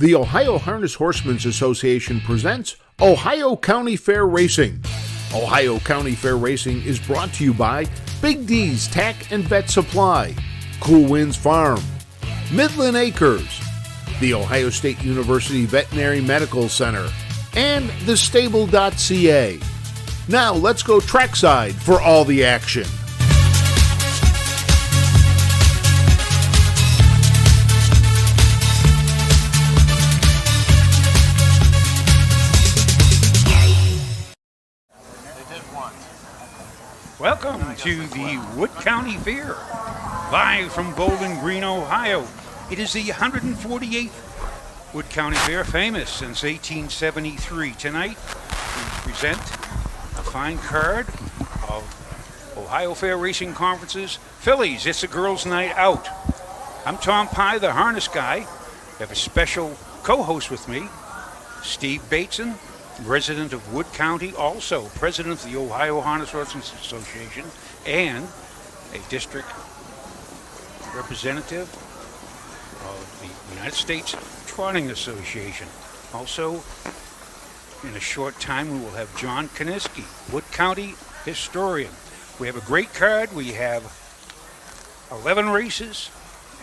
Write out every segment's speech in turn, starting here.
The Ohio Harness Horsemen's Association presents Ohio County Fair Racing. Ohio County Fair Racing is brought to you by Big D's Tack and Vet Supply, Cool Winds Farm, Midland Acres, the Ohio State University Veterinary Medical Center, and thestable.ca. Now let's go trackside for all the action. Welcome to the Wood County Fair, live from Bowling Green, Ohio. It is the 148th Wood County Fair, famous since 1873. Tonight, we present a fine card of Ohio Fair Racing Conference's fillies. It's a girls' night out. I'm Tom Pye, the harness guy. I have a special co-host with me, Steve Bateson, resident of Wood County, also president of the Ohio Harness Horsemen's Association, and a district representative of the United States Trotting Association. Also, in a short time, we will have John Koniski, Wood County historian. We have a great card. We have 11 races,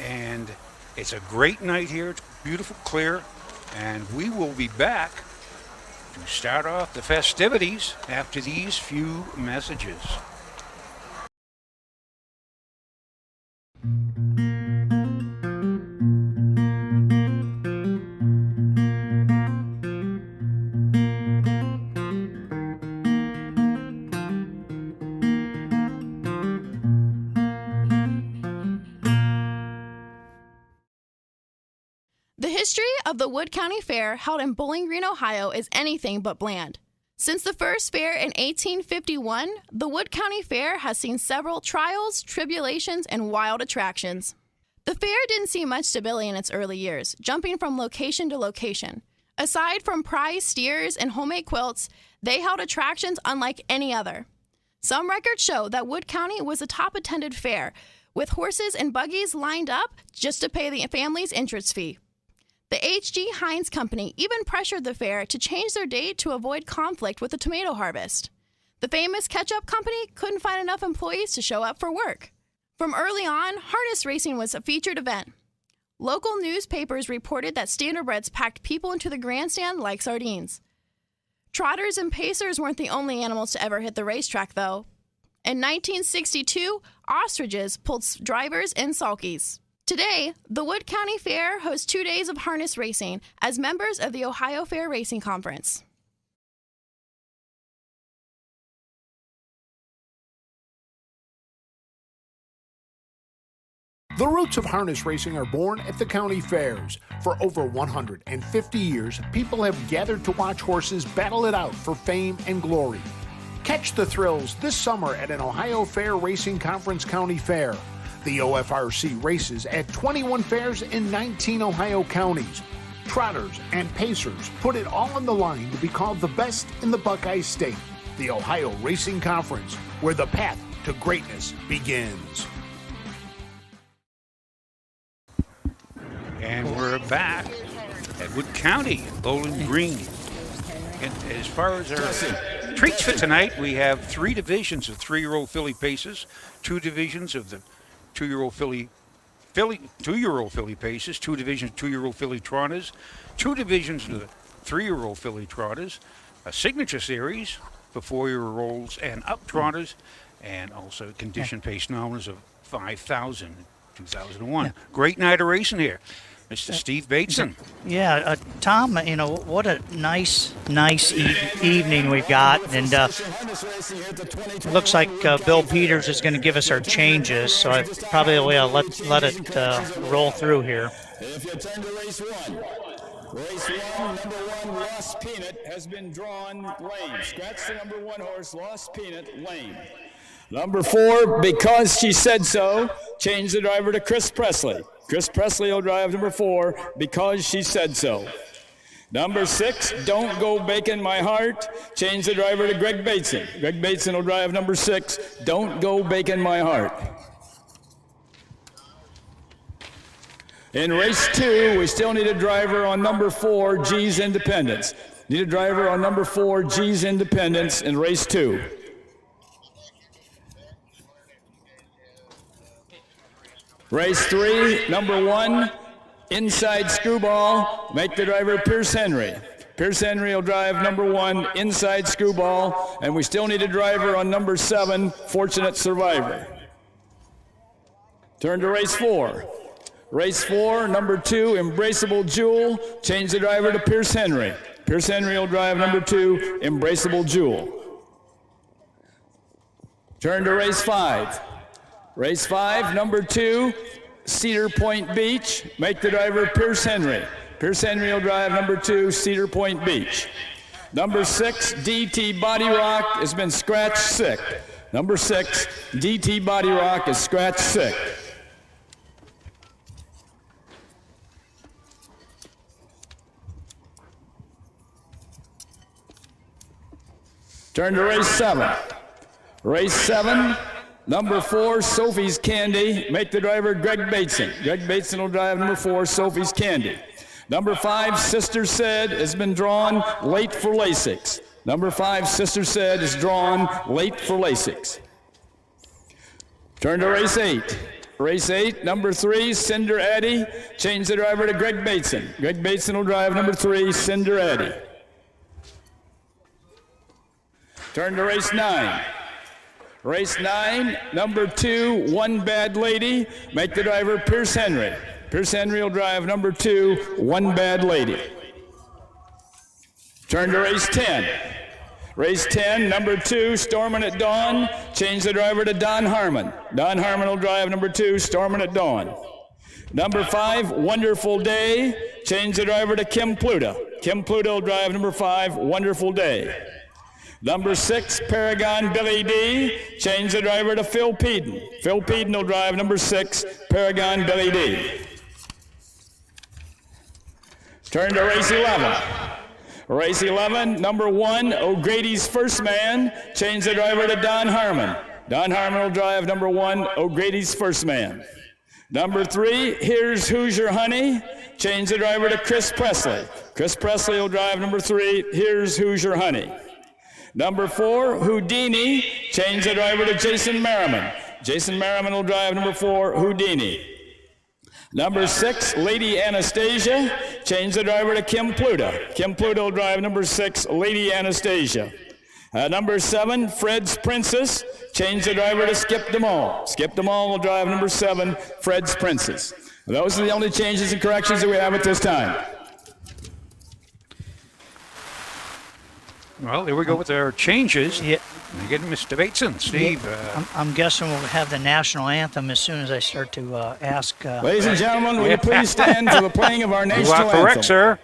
and it's a great night here. It's beautiful, clear, and we will be back to start off the festivities after these few messages. The history of the Wood County Fair, held in Bowling Green, Ohio, is anything but bland. Since the first fair in 1851, the Wood County Fair has seen several trials, tribulations, and wild attractions. The fair didn't see much stability in its early years, jumping from location to location. Aside from prize steers and homemade quilts, they held attractions unlike any other. Some records show that Wood County was a top-attended fair, with horses and buggies lined up just to pay the family's entrance fee. The H.G. Heinz Company even pressured the fair to change their date to avoid conflict with the tomato harvest. The famous ketchup company couldn't find enough employees to show up for work. From early on, harness racing was a featured event. Local newspapers reported that standardbreds packed people into the grandstand like sardines. Trotters and pacers weren't the only animals to ever hit the racetrack, though. In 1962, ostriches pulled drivers and sulkies. Today, the Wood County Fair hosts 2 days of harness racing as members of the Ohio Fair Racing Conference. The roots of harness racing are born at the county fairs. For over 150 years, people have gathered to watch horses battle it out for fame and glory. Catch the thrills this summer at an Ohio Fair Racing Conference County Fair. The OFRC races at 21 fairs in 19 Ohio counties. Trotters and pacers put it all on the line to be called the best in the Buckeye State. The Ohio Racing Conference, where the path to greatness begins. And we're back at Wood County, Bowling Green. And as far as our treats for tonight, we have 3 divisions of 3-year-old filly paces, 2 divisions of the 2-year-old filly paces, 2 divisions of 2-year-old filly trotters, 2 divisions of the 3-year-old filly trotters, a signature series for 4-year-olds and up trotters, and also a condition pace known as a 5,000 in 2001. Yeah. Great night of racing here. Mr. Steve Bateson. Yeah, Tom, what a nice evening we've got. And looks like Bill Peters is going to give us our changes, so I probably will let it roll through here. If you attend to race 1, number 1, Lost Peanut, has been drawn lame. Scratch the number 1 horse, Lost Peanut, lame. Number 4, Because She Said So, change the driver to Chris Presley. Chris Presley will drive number 4, Because She Said So. Number 6, Don't Go Baking My Heart, change the driver to Greg Bateson. Greg Bateson will drive number 6, Don't Go Baking My Heart. In race 2, we still need a driver on number 4, G's Independence. Need a driver on number 4, G's Independence in race 2. Race 3, number 1, Inside Screwball. Make the driver Pierce Henry. Pierce Henry will drive number 1, Inside Screwball, and we still need a driver on number 7, Fortunate Survivor. Turn to race 4. Race 4, number 2, Embraceable Jewel. Change the driver to Pierce Henry. Pierce Henry will drive number 2, Embraceable Jewel. Turn to race 5. Race 5, number 2, Cedar Point Beach. Make the driver Pierce Henry. Pierce Henry will drive number 2, Cedar Point Beach. Number 6, DT Body Rock has been scratched sick. Number 6, DT Body Rock is scratched sick. Turn to race 7. Race 7, number 4, Sophie's Candy. Make the driver Greg Bateson. Greg Bateson will drive number 4, Sophie's Candy. Number 5, Sister Said has been drawn late for Lasix. Number 5, Sister Said is drawn late for Lasix. Turn to race 8. Race 8, number 3, Cinder Addy. Change the driver to Greg Bateson. Greg Bateson will drive number 3, Cinder Addy. Turn to race 9. Race 9, number 2, One Bad Lady. Make the driver Pierce Henry. Pierce Henry will drive number 2, One Bad Lady. Turn to race 10. Race 10, number 2, Stormin' at Dawn. Change the driver to Don Harmon. Don Harmon will drive number 2, Stormin' at Dawn. Number 5, Wonderful Day. Change the driver to Kim Pluta. Kim Pluta will drive number 5, Wonderful Day. Number 6, Paragon Billy D. Change the driver to Phil Peden. Phil Peden will drive number 6, Paragon Billy D. Turn to race 11. Race 11, number 1, O'Grady's First Man. Change the driver to Don Harmon. Don Harmon will drive number 1, O'Grady's First Man. Number 3, Here's Hoosier Honey. Change the driver to Chris Presley. Chris Presley will drive number 3, Here's Hoosier Honey. Number 4, Houdini. Change the driver to Jason Merriman. Jason Merriman will drive number 4, Houdini. Number 6, Lady Anastasia. Change the driver to Kim Pluta. Kim Pluta will drive number 6, Lady Anastasia. Number 7, Fred's Princess. Change the driver to Skip DeMall. Skip DeMall will drive number 7, Fred's Princess. Those are the only changes and corrections that we have at this time. Well, there we go with our changes. Yeah. Again, Mr. Bateson, Steve. I'm guessing we'll have the national anthem as soon as I start to ask. Ladies and gentlemen, will you please stand for the playing of our You national are anthem? correct, sir.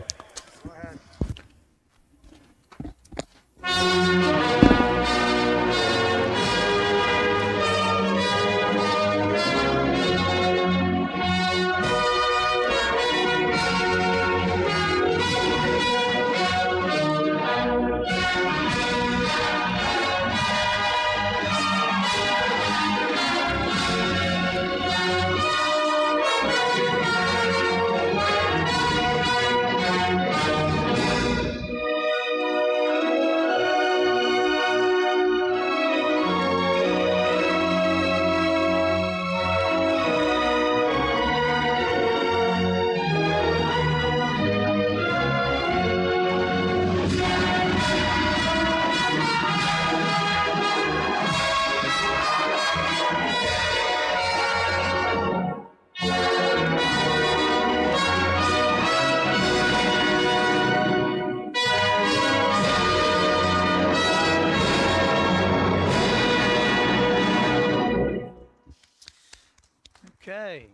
Okay,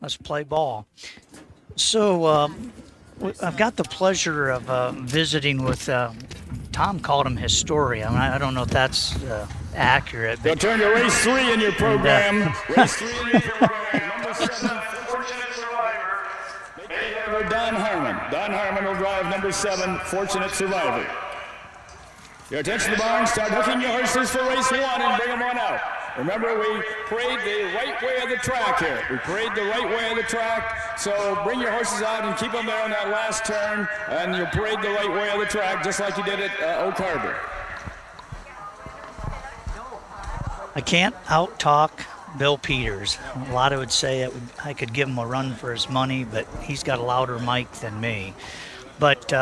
let's play ball. So I've got the pleasure of visiting with, Tom called him historian. I don't know if that's accurate. You'll turn to race 3 in your program. Race 3 in your program. Number 7, Fortunate Survivor. Make Don Harmon. Don Harmon will drive number 7, Fortunate Survivor. Your attention to the barn. Start hooking your horses for race 1 and bring them on out. Remember, we parade the right way of the track here. We parade the right way of the track, so bring your horses out and keep them there on that last turn, and you'll parade the right way of the track, just like you did at Oak Harbor. I can't out-talk Bill Peters. A lot would say I could give him a run for his money, but he's got a louder mic than me. But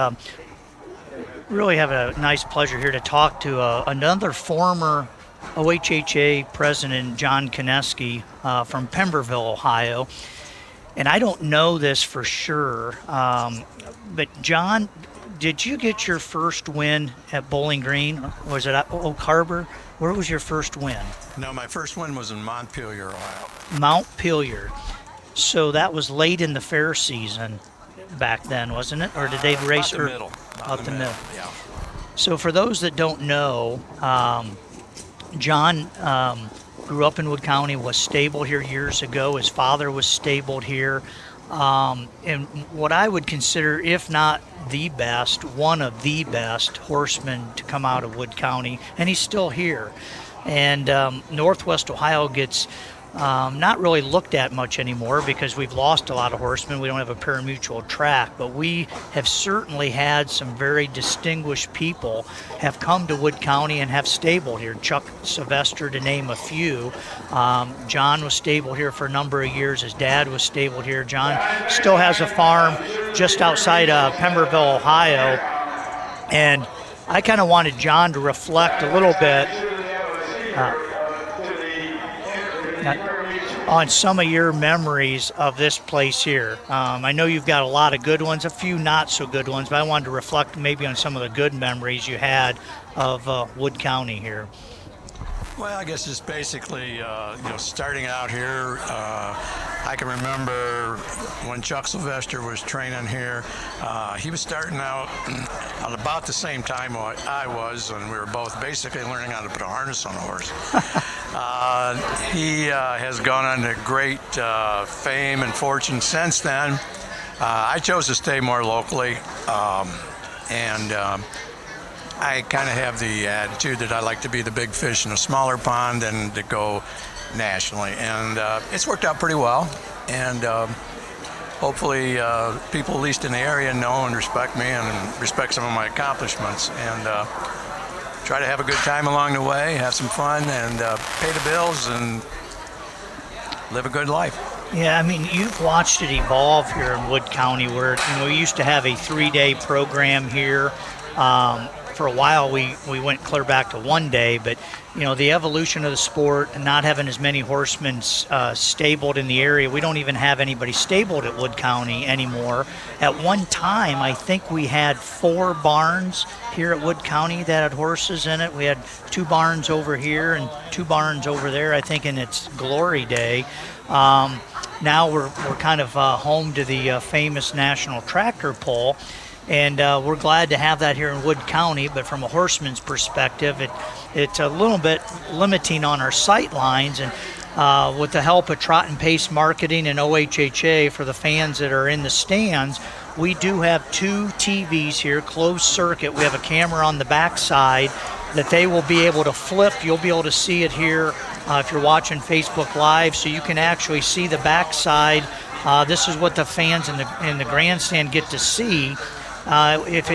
really have a nice pleasure here to talk to another former OHHA president, John Koneski, from Pemberville, Ohio. And I don't know this for sure, but John, did you get your first win at Bowling Green? Or was it at Oak Harbor? Where was your first win? No, my first win was in Montpelier, Ohio. Montpelier. So that was late in the fair season back then, wasn't it? Or did they race About the middle. About the middle. Yeah. So for those that don't know, John grew up in Wood County, was stabled here years ago. His father was stabled here. And what I would consider, if not the best, one of the best horsemen to come out of Wood County, and he's still here. And Northwest Ohio gets not really looked at much anymore because we've lost a lot of horsemen. We don't have a pari-mutuel track, but we have certainly had some very distinguished people have come to Wood County and have stabled here. Chuck Sylvester, to name a few. John was stabled here for a number of years. His dad was stabled here. John still has a farm just outside Pemberville, Ohio. And I kind of wanted John to reflect a little bit on some of your memories of this place here. I know you've got a lot of good ones, a few not so good ones, but I wanted to reflect maybe on some of the good memories you had of Wood County here. Well, I guess just basically, starting out here, I can remember when Chuck Sylvester was training here. He was starting out at about the same time I was, and we were both basically learning how to put a harness on a horse. He has gone on to great fame and fortune since then. I chose to stay more locally, and I kind of have the attitude that I like to be the big fish in a smaller pond and to go nationally. And it's worked out pretty well. And hopefully people, at least in the area, know and respect me and respect some of my accomplishments. And try to have a good time along the way, have some fun, and pay the bills and live a good life. Yeah, I mean, you've watched it evolve here in Wood County where, we used to have a 3-day program here. For a while, we went clear back to 1 day, but, the evolution of the sport and not having as many horsemen stabled in the area, we don't even have anybody stabled at Wood County anymore. At one time, I think we had 4 barns here at Wood County that had horses in it. We had 2 barns over here and 2 barns over there, I think, in its glory day. Now we're kind of home to the famous National Tractor Pull. And we're glad to have that here in Wood County, but from a horseman's perspective, it's a little bit limiting on our sight lines. And with the help of Trot and Pace Marketing and OHHA, for the fans that are in the stands, we do have 2 TVs here, closed circuit. We have a camera on the back side that they will be able to flip. You'll be able to see it here if you're watching Facebook Live, so you can actually see the back side. This is what the fans in the grandstand get to see. If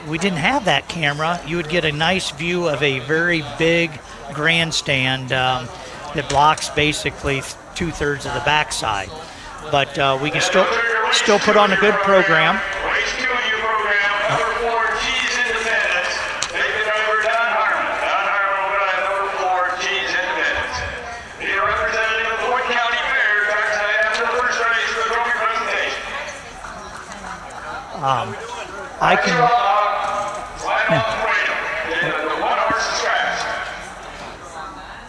we didn't have that camera, you would get a nice view of a very big grandstand that blocks basically 2/3 of the backside. But we can still put on a good program. Race 2 of your program, number 4, Cheese Independence. Taken over Don Harmon. Don Harmon will drive number 4, Cheese Independence. The representative of the Wood County Fair talks after the first race of the trophy presentation. I can.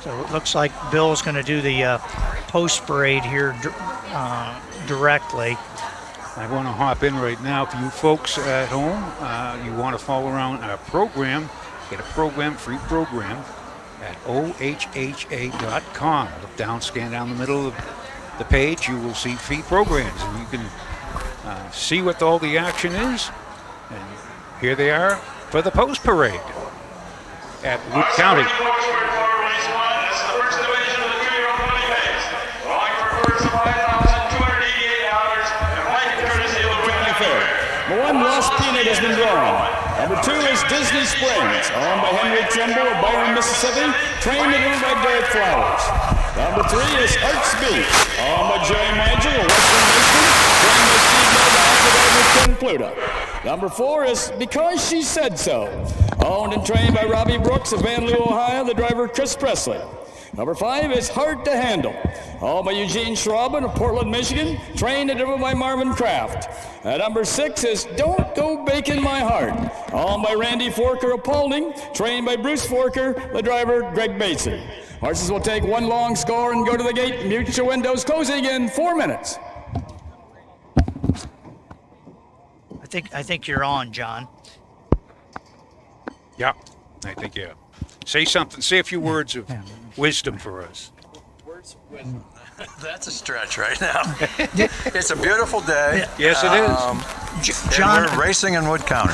So it looks like Bill's going to do the post parade here directly. I want to hop in right now. For you folks at home, you want to follow around our program, get a free program at ohha.com. Look down, scan down the middle of the page, you will see free programs, and you can see what all the action is. And here they are for the post parade. at Wood County. One Lost Peanut has been drawn. Number 2 is Disney Springs, owned by Henry Trimble of Byron, Mississippi, trained and owned by Derek Flowers. Number 3 is Arts Beach, owned by Jerry Magel of Western Michigan, trained by Steve Novak of Edward Ken Pluto. Number 4 is Because She Said So, owned and trained by Robbie Brooks of Van Loo, Ohio, the driver Chris Presley. Number 5 is Hard to Handle, owned by Eugene Schraubin of Portland, Michigan, trained and driven by Marvin Kraft. Number 6 is Don't Go Baking My Heart, owned by Randy Forker of Paulding, trained by Bruce Forker, the driver Greg Bateson. Horses will take one long score and go to the gate. Mute your windows, closing in 4 minutes. I think you're on, John. Yeah, I think, yeah. Say something. Say a few words of wisdom for us. That's a stretch right now. It's a beautiful day. Yes, it is. John, we're racing in Wood County.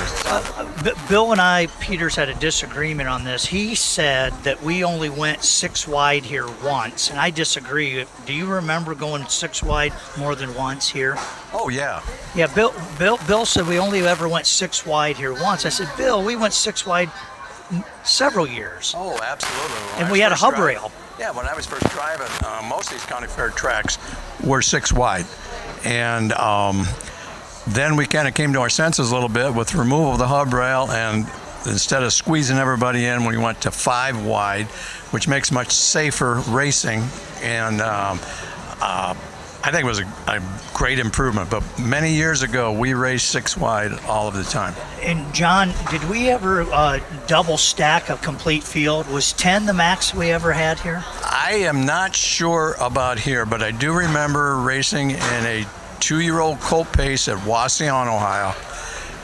Bill and I, Peters, had a disagreement on this. He said that we only went 6 wide here once, and I disagree. Do you remember going 6 wide more than once here? Oh, yeah. Yeah, Bill said we only ever went 6 wide here once. I said, Bill, we went 6 wide several years. Oh, absolutely. And we had a hub rail. Yeah, when I was first driving, most of these county fair tracks were 6 wide. And then we kind of came to our senses a little bit with removal of the hub rail, and instead of squeezing everybody in, we went to 5 wide, which makes much safer racing. And I think it was a great improvement. But many years ago, we raced 6 wide all of the time. And John, did we ever double stack a complete field? Was 10 the max we ever had here? I am not sure about here, but I do remember racing in a 2-year-old colt pace at Wauseon, Ohio,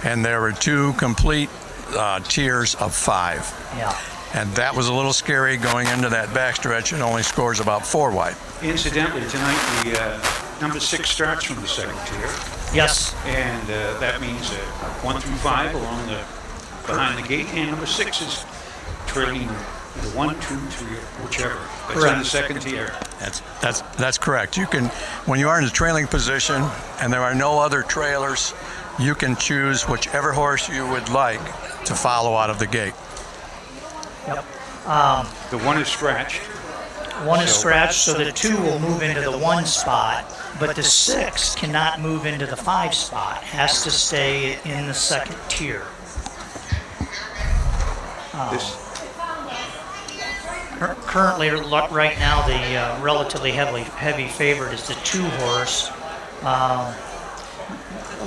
and there were 2 complete tiers of 5. Yeah. And that was a little scary going into that backstretch. It only scores about 4 wide. Incidentally, tonight the number 6 starts from the 2nd tier. Yes. And that means 1 through 5 along the behind the gate, and number 6 is trailing 1, 2, 3, whichever. That's in the 2nd tier. That's correct. You can, when you are in the trailing position and there are no other trailers, you can choose whichever horse you would like to follow out of the gate. Yep. The 1 is scratched. 1 is scratched, so the 2 will move into the 1 spot, but the 6 cannot move into the 5 spot. Has to stay in the 2nd tier. Currently, right now, the relatively heavy favorite is the 2 horse. A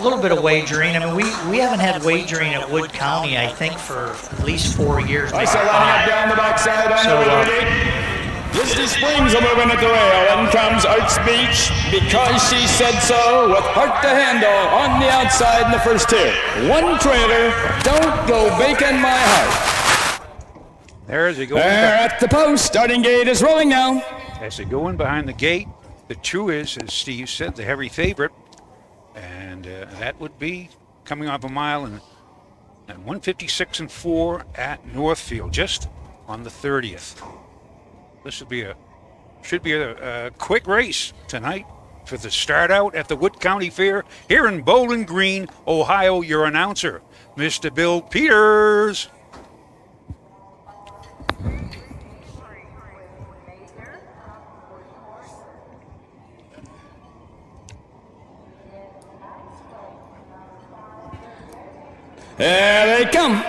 little bit of wagering. I mean, we haven't had wagering at Wood County, I think, for at least 4 years. I saw lining up down the backside on the gate. Disney Springs are moving at the rail. In comes Arts Beach, Because She Said So, with Hard to Handle on the outside in the 1st tier. 1 trailer, Don't Go Baking My Heart. There as they go in. They're at the post. Starting gate is rolling now. As they go in behind the gate, the 2 is, as Steve said, the heavy favorite. And that would be coming off a mile and 156 and 4 at Northfield, just on the 30th. This should be a quick race tonight for the start out at the Wood County Fair here in Bowling Green, Ohio. Your announcer, Mr. Bill Peters. There they come.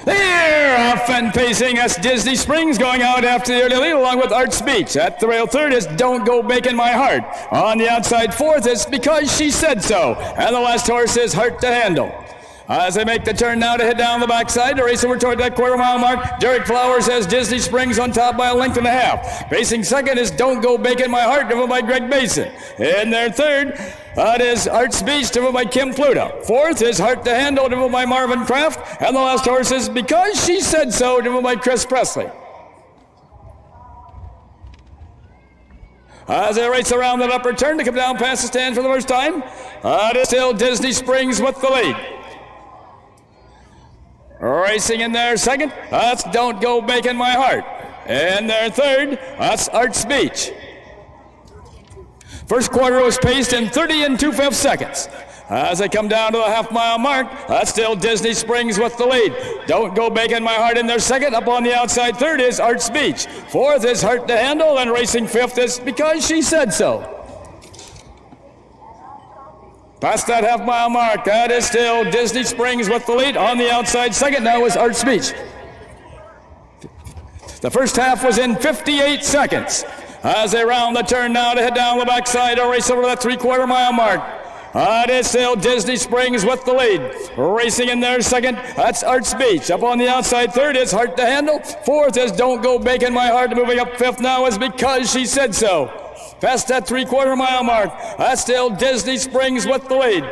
They're off and pacing us. Disney Springs going out after the early lead along with Arts Beach. At the rail 3rd is Don't Go Baking My Heart. On the outside 4th is Because She Said So. And the last horse is Hard to Handle. As they make the turn now to head down the backside to race over toward that quarter-mile mark, Derek Flowers has Disney Springs on top by a length and a half. Pacing 2nd is Don't Go Baking My Heart, driven by Greg Basin. In their 3rd, that is Arts Beach, driven by Kim Pluto. 4th is Hard to Handle, driven by Marvin Kraft. And the last horse is Because She Said So, driven by Chris Presley. As they race around that upper turn to come down past the stand for the first time, it is still Disney Springs with the lead. Racing in their second, that's Don't Go Breaking My Heart. In their third, that's Arts Beach. First quarter was paced in 30 2/5 seconds. As they come down to the half-mile mark, that's still Disney Springs with the lead. Don't Go Breaking My Heart in their second. Up on the outside third is Arts Beach. Fourth is Hard to Handle, and racing fifth is Because She Said So. Past that half-mile mark, that is still Disney Springs with the lead. On the outside second now is Arts Beach. The first half was in 58 seconds. As they round the turn now to head down the backside, a race over that 3/4 mile mark. It is still Disney Springs with the lead. Racing in there second, that's Arts Beach. Up on the outside third is Hard to Handle. Fourth is Don't Go Breaking My Heart. Moving up fifth now is Because She Said So. Past that 3/4 mile mark, that's still Disney Springs with the lead.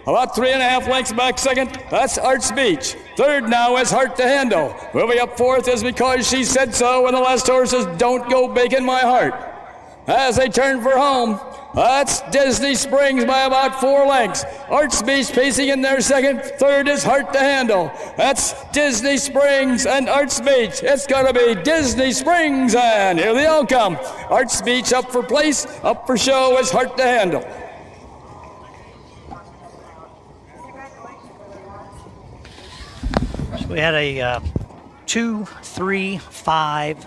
About 3.5 lengths back second, that's Arts Beach. Third now is Hard to Handle. Moving up fourth is Because She Said So, and the last horse is Don't Go Breaking My Heart. As they turn for home, that's Disney Springs by about 4 lengths. Arts Beach pacing in their second. Third is Hard to Handle. That's Disney Springs and Arts Beach. It's going to be Disney Springs, and here they all come. Arts Beach up for place, up for show is Hard to Handle. So we had a 2, 3, 5,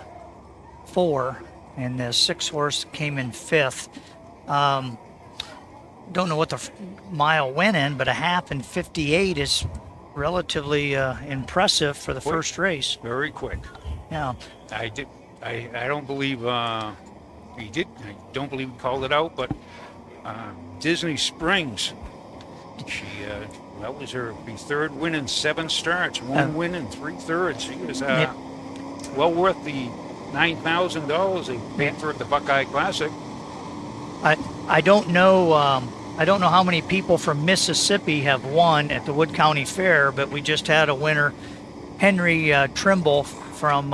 4, and the 6 horse came in 5th. Don't know what the mile went in, but a half in 58 is relatively impressive for the first race. Very quick. Yeah. I don't believe he did. I don't believe he called it out, but Disney Springs. She that was her third win in 7 starts, 1 win in 3/3. She was well worth the $9,000 they paid for at the Buckeye Classic. I don't know. I don't know how many people from Mississippi have won at the Wood County Fair, but we just had a winner, Henry Trimble from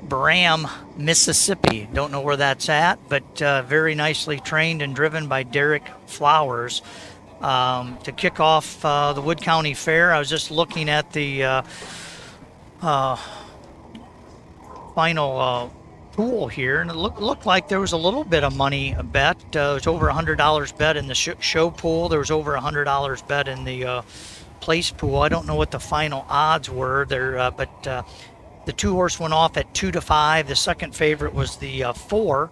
Bram, Mississippi. Don't know where that's at, but very nicely trained and driven by Derek Flowers. To kick off the Wood County Fair, I was just looking at the final pool here, and it looked like there was a little bit of money bet. It was over $100 bet in the show pool. There was over $100 bet in the place pool. I don't know what the final odds were there, but the 2 horse went off at 2 to 5. The second favorite was the 4.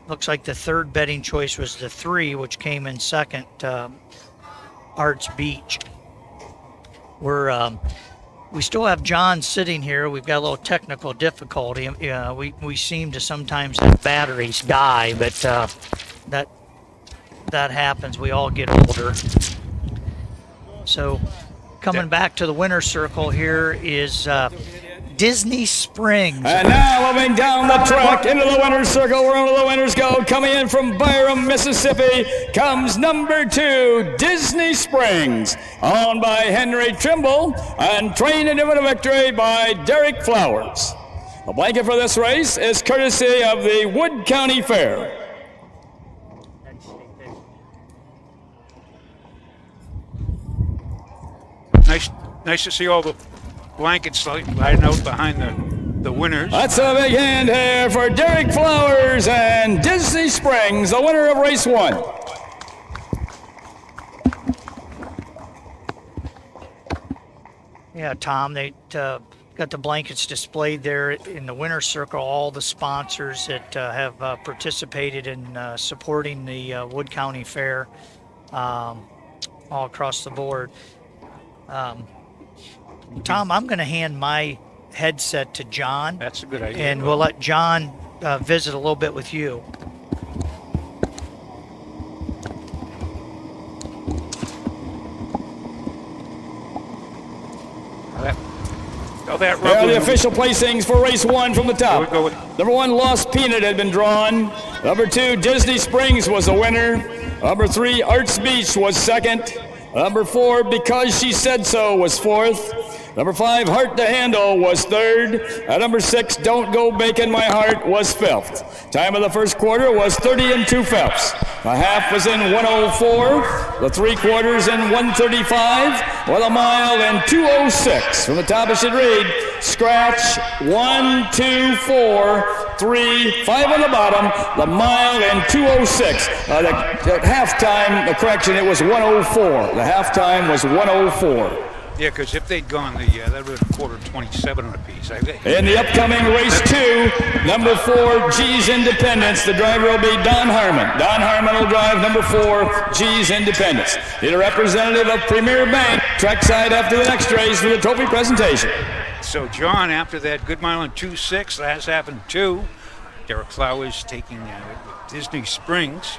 Looks like the third betting choice was the 3, which came in second, Arts Beach. We still have John sitting here. We've got a little technical difficulty. We seem to sometimes have batteries die, but that happens. We all get older. So coming back to the winner's circle here is Disney Springs. And now moving down the track into the winner's circle where all the winners go. Coming in from Byram, Mississippi, comes number 2, Disney Springs, owned by Henry Trimble and trained into a victory by Derek Flowers. The blanket for this race is courtesy of the Wood County Fair. Nice to see all the blankets lying out behind the winners. That's a big hand here for Derek Flowers and Disney Springs, the winner of race 1. Yeah, Tom, they got the blankets displayed there in the winner's circle. All the sponsors that have participated in supporting the Wood County Fair all across the board. Tom, I'm going to hand my headset to John. That's a good idea. And we'll let John visit a little bit with you. There are the official placings for race 1 from the top. Number 1, Lost Peanut had been drawn. Number 2, Disney Springs was the winner. Number 3, Arts Beach was second. Number 4, Because She Said So was fourth. Number 5, Heart to Handle, was third. Number 6, Don't Go Breaking My Heart, was fifth. Time of the first quarter was 30 and 2/5. The half was in 104. The 3 quarters in 135. With a mile in 206. From the top it should read, scratch 1, 2, 4, 3, 5 on the bottom. The mile in 206. The halftime, the correction, it was 104. The halftime was 104. Yeah, because if they'd gone that would have quartered 27 on a piece. In the upcoming race 2, number 4, G's Independence, the driver will be Don Harmon. Don Harmon will drive number 4, G's Independence. Need a representative of Premier Bank, trackside after the next race for the trophy presentation. So, John, after that good mile in 2.6, last happened 2. Derek Flowers taking Disney Springs.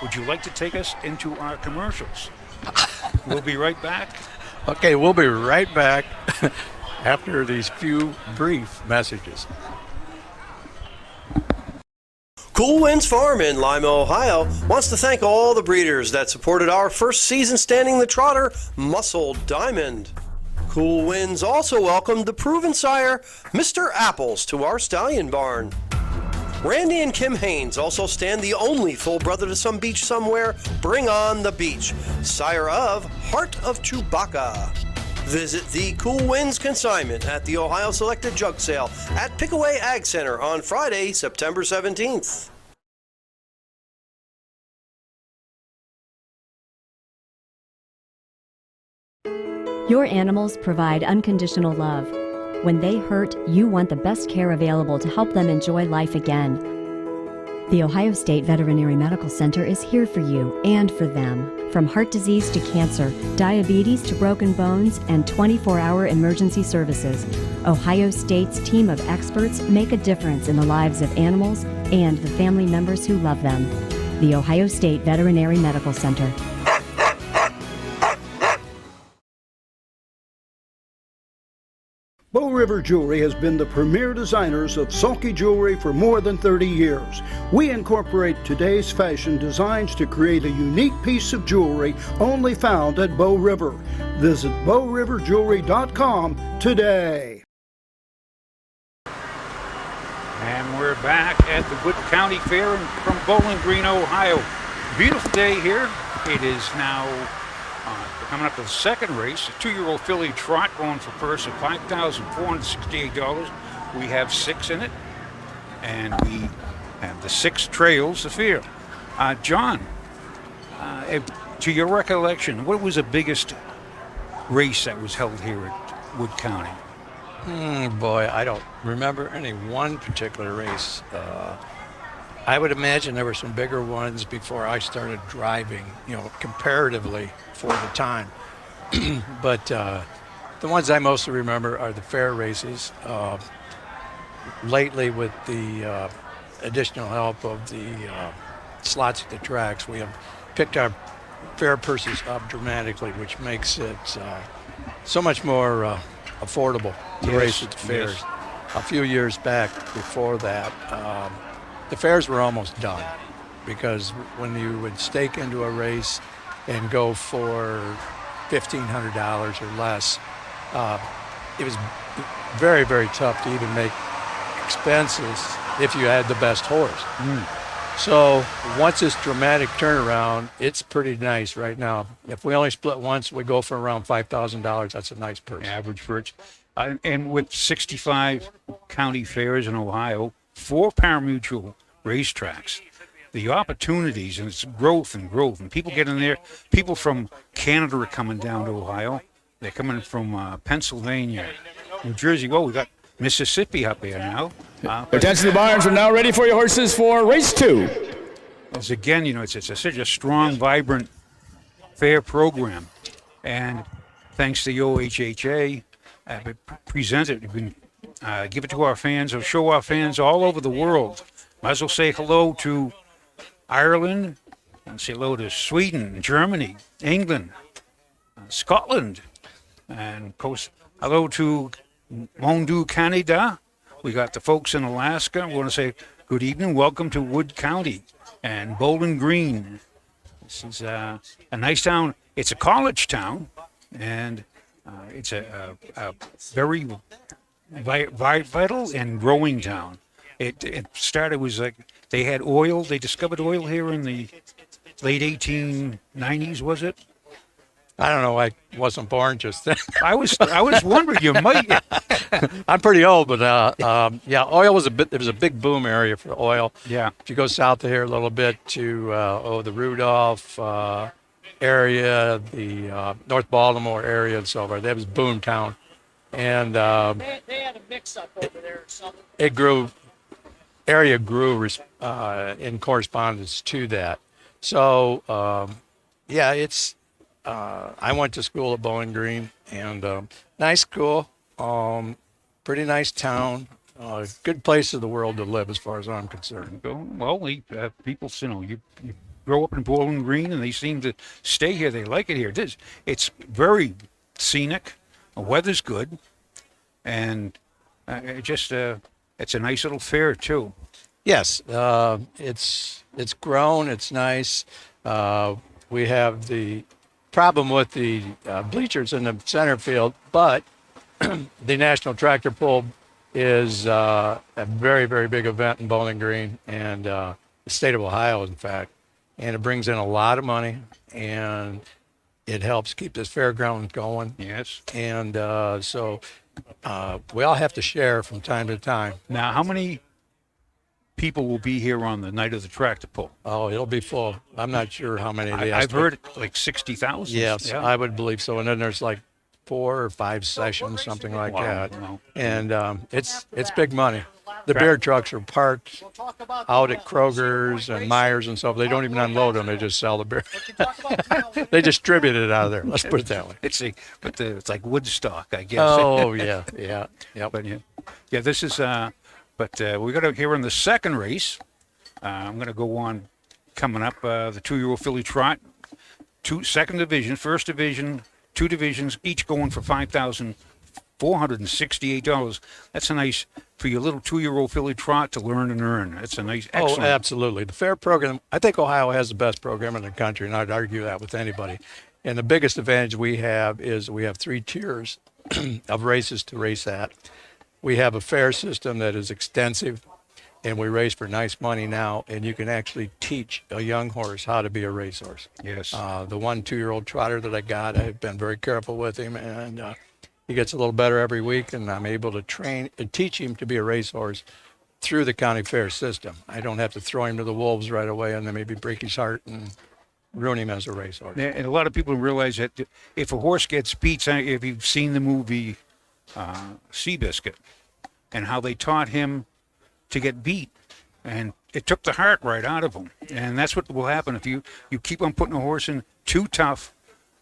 Would you like to take us into our commercials? We'll be right back. Okay, we'll be right back after these few brief messages. Cool Winds Farm in Lima, Ohio wants to thank all the breeders that supported our first season standing the trotter, Muscle Diamond. Cool Winds also welcomed the proven sire, Mr. Apples, to our stallion barn. Randy and Kim Haynes also stand the only full brother to some beach somewhere, Bring On the Beach, sire of Heart of Chewbacca. Visit the Cool Winds consignment at the Ohio Selected Jug Sale at Pickaway Ag Center on Friday, September 17th. Your animals provide unconditional love. When they hurt, you want the best care available to help them enjoy life again. The Ohio State Veterinary Medical Center is here for you and for them. From heart disease to cancer, diabetes to broken bones, and 24-hour emergency services, Ohio State's team of experts make a difference in the lives of animals and the family members who love them. The Ohio State Veterinary Medical Center. Bow River Jewelry has been the premier designers of sulky jewelry for more than 30 years. We incorporate today's fashion designs to create a unique piece of jewelry only found at Bow River. Visit bowriverjewelry.com today. And we're back at the Wood County Fair from Bowling Green, Ohio. Beautiful day here. It is now coming up to the second race, a 2-year-old filly trot going for purse of $5,468. We have 6 in it, and we have the 6 trails the fair. John, to your recollection, what was the biggest race that was held here at Wood County? Boy, I don't remember any one particular race. I would imagine there were some bigger ones before I started driving, comparatively for the time. But the ones I mostly remember are the fair races. Lately, with the additional help of the slots at the tracks, we have picked our fair purses up dramatically, which makes it so much more affordable to race at the fairs. Yes. A few years back before that, the fairs were almost done, because when you would stake into a race and go for $1,500 or less, it was very, very tough to even make expenses if you had the best horse. So once this dramatic turnaround, it's pretty nice right now. If we only split once, we go for around $5,000. That's a nice purse. Average purse. And with 65 county fairs in Ohio, 4 pari-mutuel racetracks, the opportunities and its growth, and people get in there. People from Canada are coming down to Ohio. They're coming from Pennsylvania, New Jersey. Well, we got Mississippi up here now. Attention to the barns, we're now ready for your horses for race 2. As again, it's such a strong, vibrant fair program, and thanks to the OHHA, present it. We can give it to our fans, or show our fans all over the world. Might as well say hello to Ireland, and say hello to Sweden, Germany, England, Scotland, and of course, hello to Mondu, Canada. We got the folks in Alaska. We want to say good evening, welcome to Wood County and Bowling Green. This is a nice town. It's a college town, and It's a very vital and growing town. It started, was like they had oil. They discovered oil here in the late 1890s, was it? I don't know. I wasn't born just then. I was wondering, you might. I'm pretty old, but yeah, oil was there was a big boom area for oil. Yeah. If you go south of here a little bit to the Rudolph area, the North Baltimore area, and so forth, that was boom town, and They had a mix-up over there or something. it grew. Area grew in correspondence to that. So yeah, it's. I went to school at Bowling Green, and nice school, pretty nice town, good place in the world to live as far as I'm concerned. Well, people, you grow up in Bowling Green, and they seem to stay here. They like it here. It's very scenic. The weather's good, and it's a nice little fair too. Yes, it's grown. It's nice. We have the problem with the bleachers in the center field, but the National Tractor Pull is a very, very big event in Bowling Green, and the state of Ohio, in fact, and it brings in a lot of money, and it helps keep this fairground going. Yes. And so we all have to share from time to time. Now, how many people will be here on the night of the tractor pull? Oh, it'll be full. I'm not sure how many. I've heard like 60,000. Yes, yeah. I would believe so. And then there's like 4 or 5 sessions, something like that. Wow. And it's big money. The beer trucks are parked out at Kroger's and Myers and stuff. They don't even unload them. They just sell the beer. They distribute it out of there. Let's put it that way. It's like Woodstock, I guess. Oh, yeah. Yep. But yeah, this is. But we're going to here in the second race. I'm going to go on coming up the 2-year-old filly trot, second division, first division, 2 divisions, each going for $5,468. That's a nice for your little 2-year-old filly trot to learn and earn. That's a nice, excellent. Oh, absolutely. The fair program. I think Ohio has the best program in the country, and I'd argue that with anybody. And the biggest advantage we have is we have 3 tiers of races to race at. We have a fair system that is extensive, and we race for nice money now, and you can actually teach a young horse how to be a racehorse. Yes. The 1-2-year-old trotter that I got, I've been very careful with him, and he gets a little better every week, and I'm able to train and teach him to be a racehorse through the county fair system. I don't have to throw him to the wolves right away and then maybe break his heart and ruin him as a racehorse. And a lot of people realize that if a horse gets beat, if you've seen the movie Seabiscuit, and how they taught him to get beat, and it took the heart right out of him. And that's what will happen if you keep on putting a horse in too tough,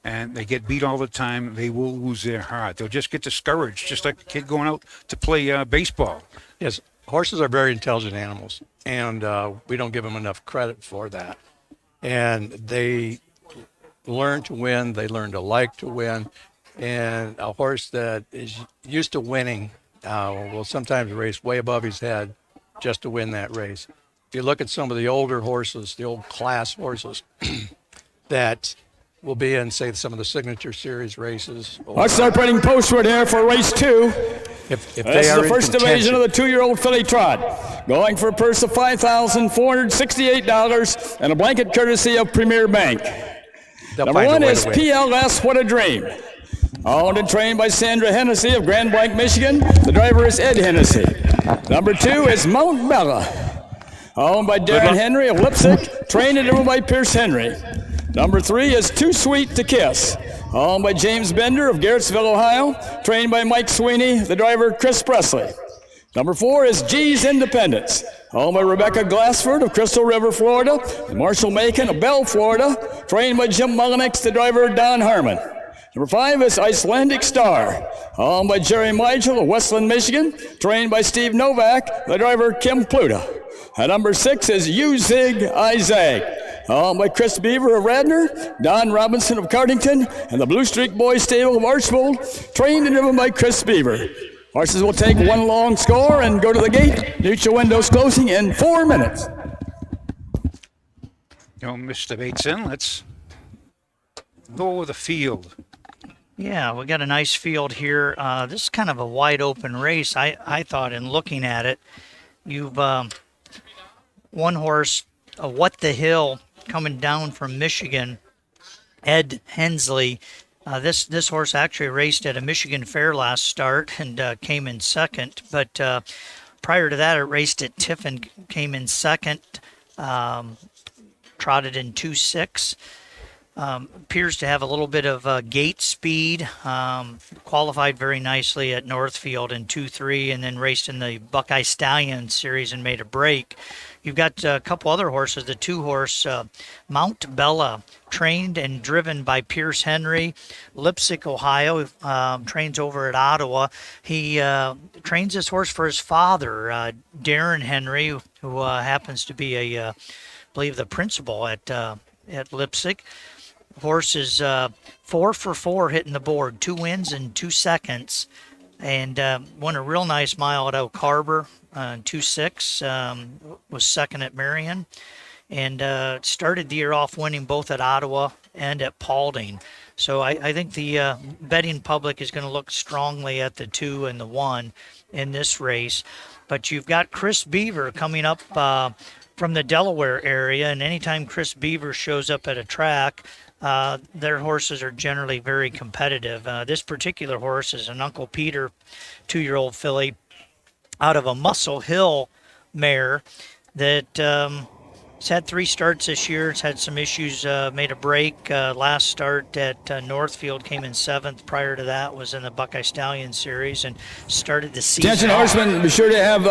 and they get beat all the time. They will lose their heart. They'll just get discouraged, just like a kid going out to play baseball. Yes, horses are very intelligent animals, and we don't give them enough credit for that. And they learn to win. They learn to like to win. And a horse that is used to winning will sometimes race way above his head just to win that race. If you look at some of the older horses, the old class horses that will be in, say, some of the Signature Series races. Let's start putting postward here for race 2. If This they is are the in first division contention, of the 2-year-old filly trot. Going for a purse of $5,468 and a blanket courtesy of Premier Bank. they'll Number find a 1 way is to win. PLS What a Dream. Owned and trained by Sandra Hennessy of Grand Blanc, Michigan. The driver is Ed Hennessy. Number 2 is Mount Bella. Owned by Darren Henry of Lipsick. Trained and driven by Pierce Henry. Number 3 is Too Sweet to Kiss. Owned by James Bender of Garrettsville, Ohio. Trained by Mike Sweeney. The driver, Chris Presley. Number 4 is G's Independence. Owned by Rebecca Glassford of Crystal River, Florida. And Marshall Macon of Bell, Florida. Trained by Jim Mullenix. The driver, Don Harmon. Number 5 is Icelandic Star, owned by Jerry Meigel of Westland, Michigan, trained by Steve Novak, the driver Kim Pluta. And number 6 is U-Zig Isaac, owned by Chris Beaver of Radnor, Don Robinson of Cardington, and the Blue Streak Boys stable of Archbold, trained and driven by Chris Beaver. Horses will take one long score and go to the gate. Neutral windows closing in 4 minutes. Mr. Bateson, let's go over the field. Yeah, we got a nice field here. This is kind of a wide open race. I thought in looking at it, you've one horse, What the Hill, coming down from Michigan, Ed Hensley. This horse actually raced at a Michigan fair last start and came in second. But prior to that, it raced at Tiffin, came in second, trotted in 2.6. Appears to have a little bit of gate speed. Qualified very nicely at Northfield in 2.3, and then raced in the Buckeye Stallion series and made a break. You've got a couple other horses. The 2-horse Mount Bella, trained and driven by Pierce Henry, Leipzig, Ohio. Trains over at Ottawa. He trains this horse for his father, Darren Henry, who happens to be I believe the principal at Leipzig. Horse is 4 for 4 hitting the board, 2 wins in 2 seconds, and won a real nice mile at Oak Harbor, 2.6, was second at Marion, and started the year off winning both at Ottawa and at Paulding. So I think the betting public is going to look strongly at the 2 and the 1 in this race. But you've got Chris Beaver coming up from the Delaware area, and anytime Chris Beaver shows up at a track, their horses are generally very competitive. This particular horse is an Uncle Peter 2-year-old filly out of a Muscle Hill mare that it's had 3 starts this year. It's had some issues, made a break. Last start at Northfield, came in 7th. Prior to that was in the Buckeye Stallion series and started the season. Attention horsemen, be sure to have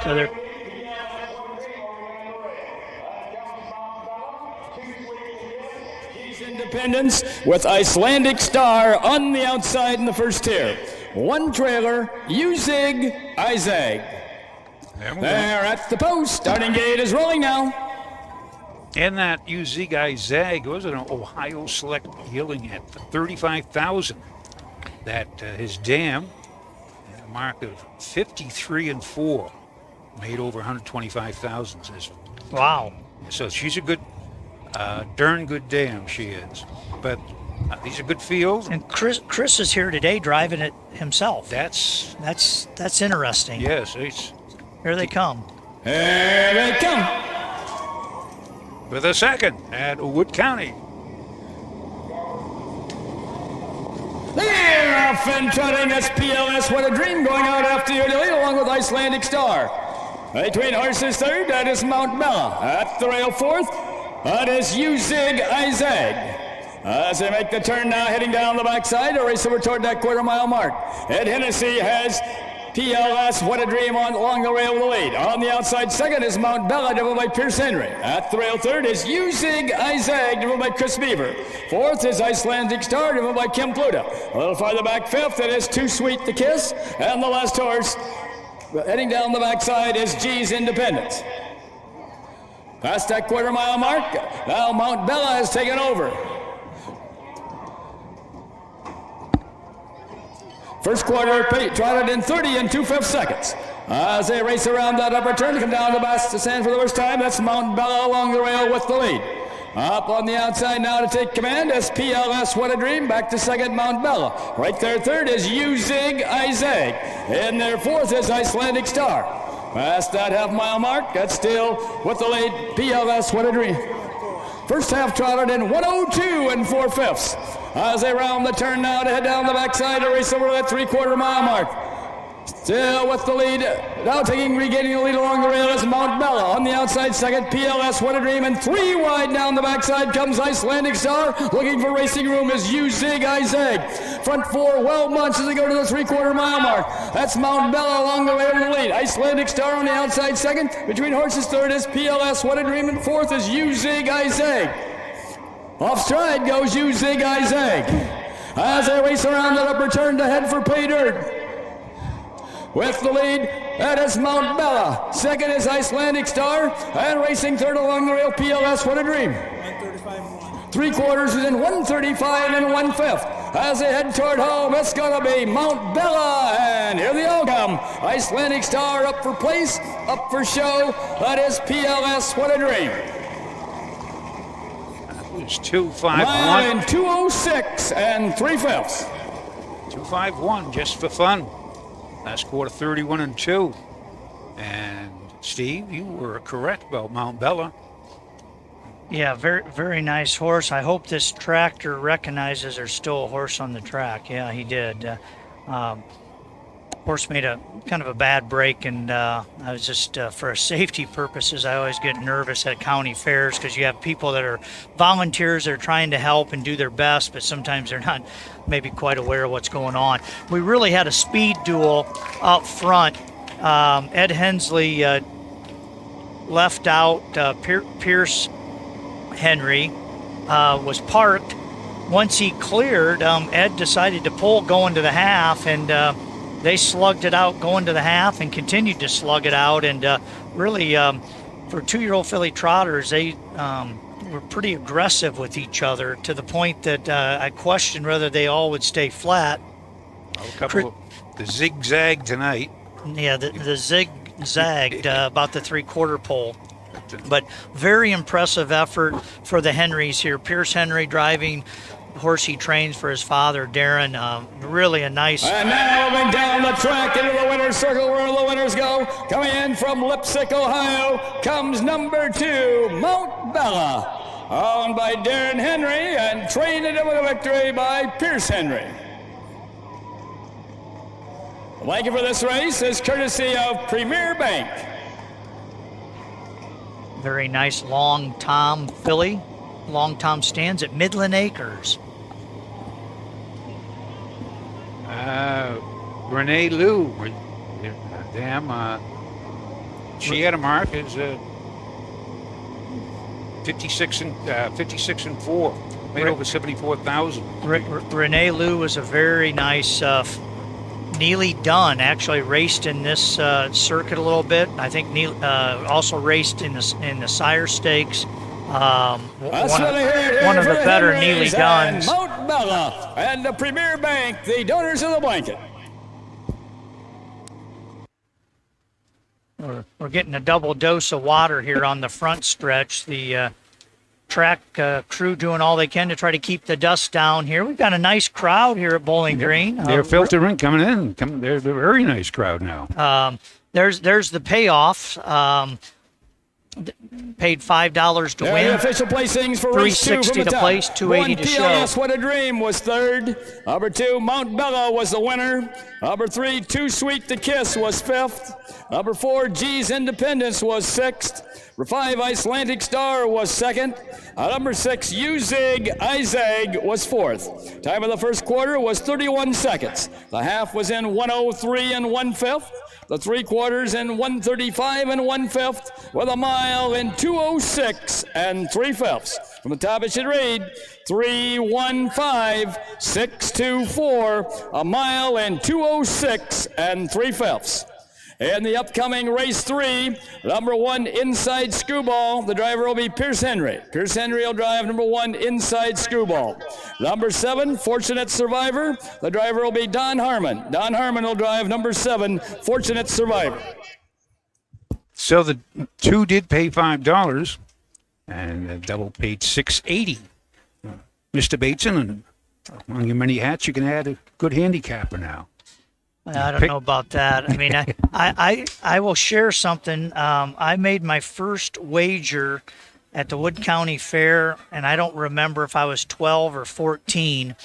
So they're Independence with Icelandic Star on the outside in the first tier. 1 trailer, U-Zig, Izag. They're at the post. Starting gate is rolling now. And that U-Zig Izag was an Ohio Select Healing at $35,000. That his dam, a mark of 53-4, made over $125,000. wow. So she's a good, darn good dam, she is. But these are good fields. And Chris is here today driving it himself. That's interesting. yes. Here they come. Here they come. With a second at Wood County. They're off and trotting. That's PLS. What a Dream going out after your lead along with Icelandic Star. Between horses third, that is Mount Bella. At the rail fourth, that is U-Zig Izag. As they make the turn now, heading down the backside, a race over toward that quarter-mile mark. Ed Hennessy has PLS, What a Dream along the rail with the lead. On the outside second is Mount Bella, driven by Pierce Henry. At the rail third is U-Zig Izag, driven by Chris Beaver. Fourth is Icelandic Star, driven by Kim Pluta. A little farther back, fifth, it is Too Sweet to Kiss. And the last horse, heading down the backside, is G's Independence. Past that quarter-mile mark, now Mount Bella has taken over. First quarter, trotted in 30 and 2/5 seconds. As they race around that upper turn, come down to stand for the first time. That's Mount Bella along the rail with the lead. Up on the outside now to take command is PLS, What a Dream. Back to second, Mount Bella. Right there, third is U-Zig Izag. In there, fourth is Icelandic Star. Past that half-mile mark, that's still with the lead, PLS, What a Dream. First half trotted in 1:02 and 4/5. As they round the turn now to head down the backside to race over that 3/4 mile mark. Still with the lead, now regaining the lead along the rail is Mount Bella. On the outside second, PLS, What a Dream, and 3 wide down the backside comes Icelandic Star. Looking for racing room is U-Zig Izag. Front 4 well munched as they go to the 3/4 mile mark. That's Mount Bella along the rail with the lead. Icelandic Star on the outside second. Between horses third is PLS, What a Dream, and fourth is U-Zig Izag. Off stride goes U-Zig Izag. As they race around that upper turn to head for pay dirt. With the lead, that is Mount Bella. Second is Icelandic Star. And racing third along the rail, PLS, What a Dream. 3/4 is in 1:35 and 1/5. As they head toward home, it's going to be Mount Bella, and here they all come. Icelandic Star up for place, up for show. That is PLS, What a Dream. It's 2-5-1. Mile in 2:06 and 3/5. 2-5-1, just for fun. Last quarter, 31-2. And Steve, you were correct about Mount Bella. Yeah, very, very nice horse. I hope this tractor recognizes there's still a horse on the track. Yeah, he did. Horse made a kind of a bad break, and I was just, for safety purposes, I always get nervous at county fairs because you have people that are volunteers that are trying to help and do their best, but sometimes they're not maybe quite aware of what's going on. We really had a speed duel up front. Ed Hensley left out Pierce Henry, was parked. Once he cleared, Ed decided to pull going to the half, and they slugged it out going to the half and continued to slug it out. And really, for 2-year-old filly trotters, they were pretty aggressive with each other to the point that I questioned whether they all would stay flat. A couple of the zigzag tonight. Yeah, the zig-zagged about the 3/4 pole. But very impressive effort for the Henrys here. Pierce Henry driving the horse he trains for his father, Darren. Really a nice... And now moving down the track into the winner's circle where the winners go. Coming in from Lipsick, Ohio, comes number 2, Mount Bella. Owned by Darren Henry and trained into a victory by Pierce Henry. The blanket for this race is courtesy of Premier Bank. Very nice long Tom filly. Long Tom stands at Midland Acres. Renee Lou, she had a mark as 56-4, made over 74,000. Renee Lou was a very nice Neely Dunn actually raced in this circuit a little bit. I think also raced in the Sire Stakes. One of the better Neely Dunns. Mount Bella and the Premier Bank, the donors of the blanket. We're getting a double dose of water here on the front stretch. The track crew doing all they can to try to keep the dust down here. We've got a nice crowd here at Bowling Green. They're filtering coming in. They're a very nice crowd now. There's the payoff. Paid $5 to win. The official placings for race 2 from the to top. place, $280 to show. PLS, What a Dream was 3rd. Number 2, Mount Bella was the winner. Number 3, Too Sweet to Kiss was 5th. Number 4, G's Independence was 6th. Number 5, Icelandic Star was 2nd. Number 6, Izag was 4th. Time of the first quarter was 31 seconds. The half was in 1:03 and 1/5. The 3/4 in 1:35 and 1/5, with a mile in 2:06 and 3/5. From the top, it should read 3:15.624, a mile in 2:06 and 3/5. In the upcoming race 3, number 1, Inside Screwball. The driver will be Pierce Henry. Pierce Henry will drive number 1, Inside Screwball. Number 7, Fortunate Survivor. The driver will be Don Harmon. Don Harmon will drive number 7, Fortunate Survivor. So the 2 did pay $5, and the double paid $6.80. Mr. Bateson, and among your many hats, you can add a good handicapper now. I don't know about that. I mean, I will share something. I made my first wager at the Wood County Fair, and I don't remember if I was 12 or 14,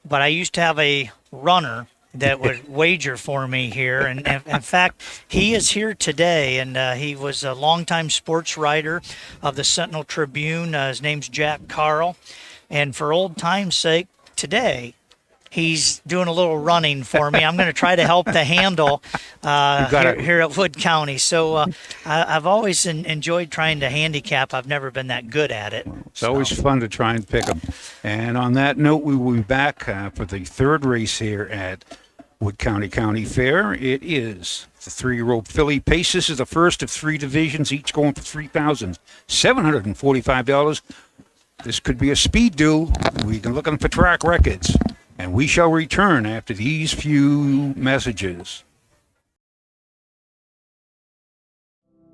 but I used to have a runner that would wager for me here. And in fact, he is here today, and he was a longtime sports writer of the Sentinel Tribune. His name's Jack Carl. And for old time's sake, today, he's doing a little running for me. I'm going to try to help the handle here at Wood County. So I've always enjoyed trying to handicap. I've never been that good at it. It's always fun to try and pick them. And on that note, we will be back for the 3rd race here at Wood County Fair. It is the 3-year-old filly pace. This is the first of 3 divisions, each going for $3,745. This could be a speed duel. We can look on for track records. And we shall return after these few messages.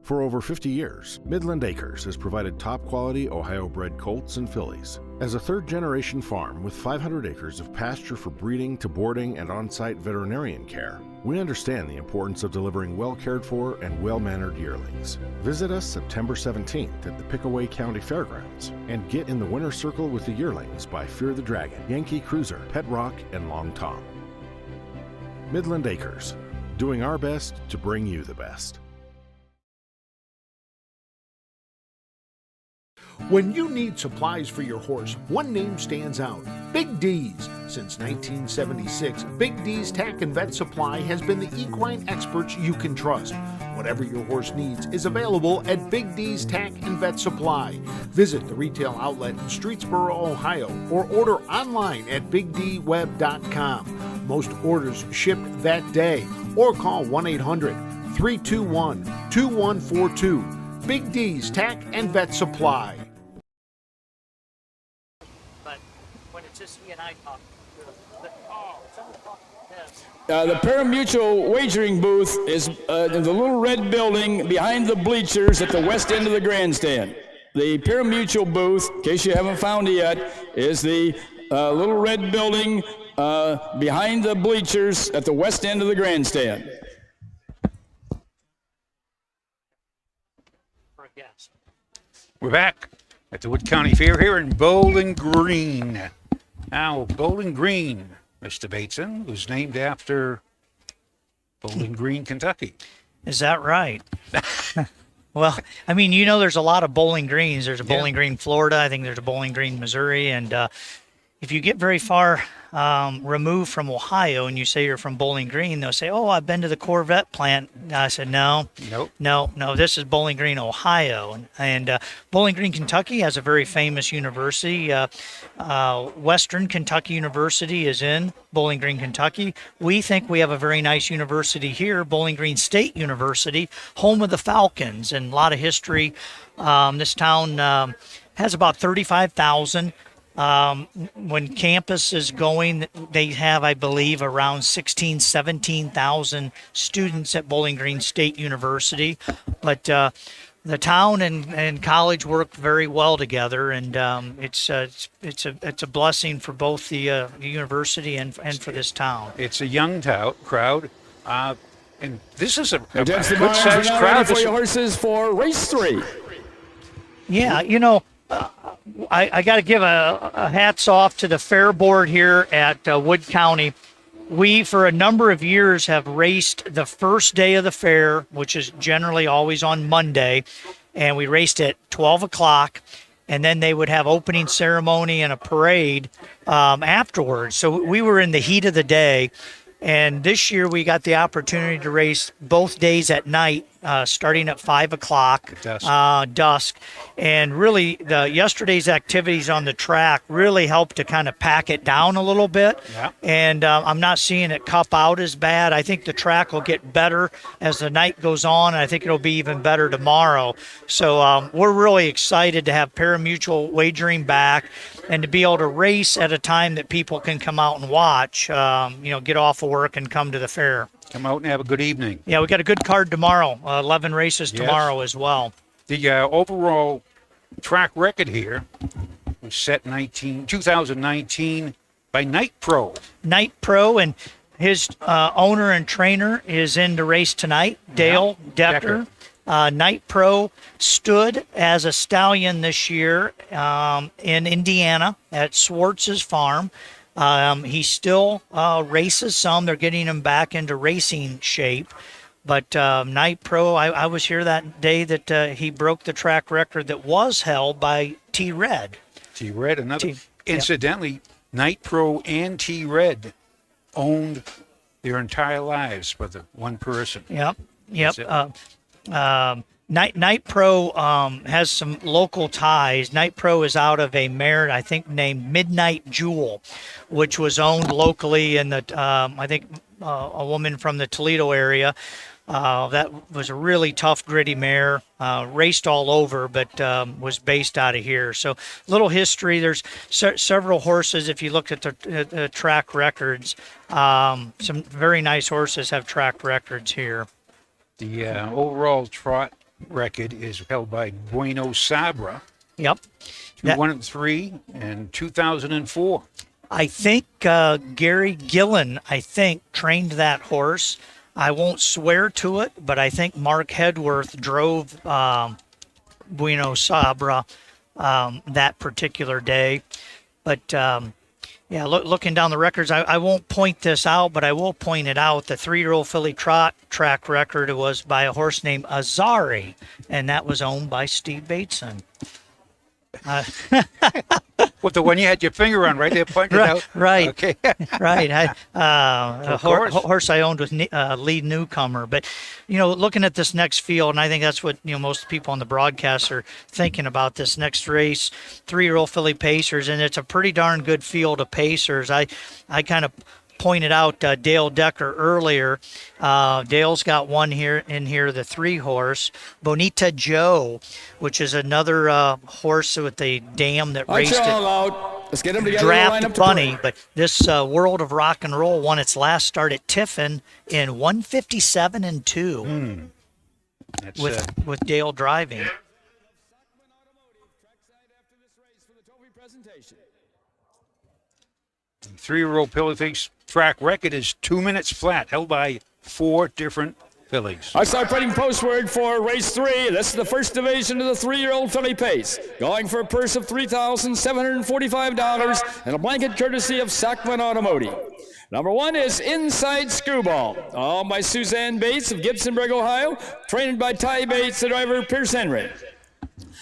For over 50 years, Midland Acres has provided top-quality Ohio-bred colts and fillies. As a third-generation farm with 500 acres of pasture for breeding to boarding and on-site veterinarian care, we understand the importance of delivering well-cared-for and well-mannered yearlings. Visit us September 17th at the Pickaway County Fairgrounds and get in the winner's circle with the yearlings by Fear the Dragon, Yankee Cruiser, Pet Rock, and Long Tom. Midland Acres, doing our best to bring you the best. When you need supplies for your horse, one name stands out: Big D's. Since 1976, Big D's Tack and Vet Supply has been the equine experts you can trust. Whatever your horse needs is available at Big D's Tack and Vet Supply. Visit the retail outlet in Streetsboro, Ohio, or order online at bigdweb.com. Most orders ship that day, or call 1-800-321-2142. Big D's Tack and Vet Supply. But when it's just he and I talk, The pari-mutuel wagering booth is in the little red building behind the bleachers at the west end of the grandstand. The pari-mutuel booth, in case you haven't found it yet, is the little red building behind the bleachers at the west end of the grandstand. We're back at the Wood County Fair here in Bowling Green. Now, Bowling Green, Mr. Bateson, was named after Bowling Green, Kentucky. is that right? Well, I mean, there's a lot of Bowling Greens. There's a Bowling Green, Florida. I think there's a Bowling Green, Missouri. And if you get very far removed from Ohio and you say you're from Bowling Green, they'll say, "Oh, I've been to the Corvette plant." I said, "No, no, this is Bowling Green, Ohio." And Bowling Green, Kentucky has a very famous university. Western Kentucky University is in Bowling Green, Kentucky. We think we have a very nice university here, Bowling Green State University, home of the Falcons, and a lot of history. This town has about 35,000. When campus is going, they have, I believe, around 17,000 students at Bowling Green State University. But the town and college work very well together, and it's a blessing for both the university and for this town. It's a young crowd, and this is a Against the good-sized crowd. for your horses for race 3. Yeah, I got to give a hats off to the fair board here at Wood County. We, for a number of years, have raced the first day of the fair, which is generally always on Monday, and we raced at 12 o'clock, and then they would have opening ceremony and a parade afterwards. So we were in the heat of the day, and this year we got the opportunity to race both days at night, starting at 5 o'clock, dusk. And really, yesterday's activities on the track really helped to kind of pack it down a little bit. Yeah. And I'm not seeing it cup out as bad. I think the track will get better as the night goes on, and I think it'll be even better tomorrow. So we're really excited to have pari-mutuel wagering back and to be able to race at a time that people can come out and watch, get off of work and come to the fair. Come out and have a good evening. Yeah, we got a good card tomorrow. 11 races tomorrow as well. The overall track record here was set 2019 by Night Pro. Night Pro, and his owner and trainer is in the race tonight, Dale Decker. Night Pro stood as a stallion this year in Indiana at Swartz's farm. He still races some. They're getting him back into racing shape. But Night Pro, I was here that day that he broke the track record that was held by T-Red. T-Red, another. Incidentally, Night Pro and T-Red owned their entire lives for the one person. Yep. Night Pro has some local ties. Night Pro is out of a mare, I think, named Midnight Jewel, which was owned locally in the, I think, a woman from the Toledo area. That was a really tough, gritty mare. Raced all over, but was based out of here. So, little history. There's several horses. If you look at the track records, some very nice horses have track records here. The overall trot record is held by Bueno Sabra. Yep. 2-1-3 in 2004. I think Gary Gillen, trained that horse. I won't swear to it, but I think Mark Hedworth drove Bueno Sabra that particular day. But, looking down the records, I won't point this out, but I will point it out. The 3-year-old filly trot track record was by a horse named Azari, and that was owned by Steve Bateson. What, the one you had your finger on right there pointed out? Right. Okay. Right. A horse I owned with Lee Newcomer. But, looking at this next field, and I think that's what, most people on the broadcast are thinking about this next race, 3-year-old filly pacers, and it's a pretty darn good field of pacers. I kind of pointed out Dale Decker earlier. Dale's got one here, the 3-horse. Bonita Joe, which is another horse with the dam that raced Let's get them together. Draft Bunny. But this World of Rock and Roll won its last start at Tiffin in 157-2 with Dale driving. 3-year-old filly track record is 2 minutes flat, held by 4 different fillies. I start putting postword for race 3. This is the first division of the 3-year-old filly pace. Going for a purse of $3,745 and a blanket courtesy of Sackman Automotive. Number 1 is Inside Screwball, owned by Suzanne Bates of Gibsonburg, Ohio, trained by Ty Bates, the driver, Pierce Henry.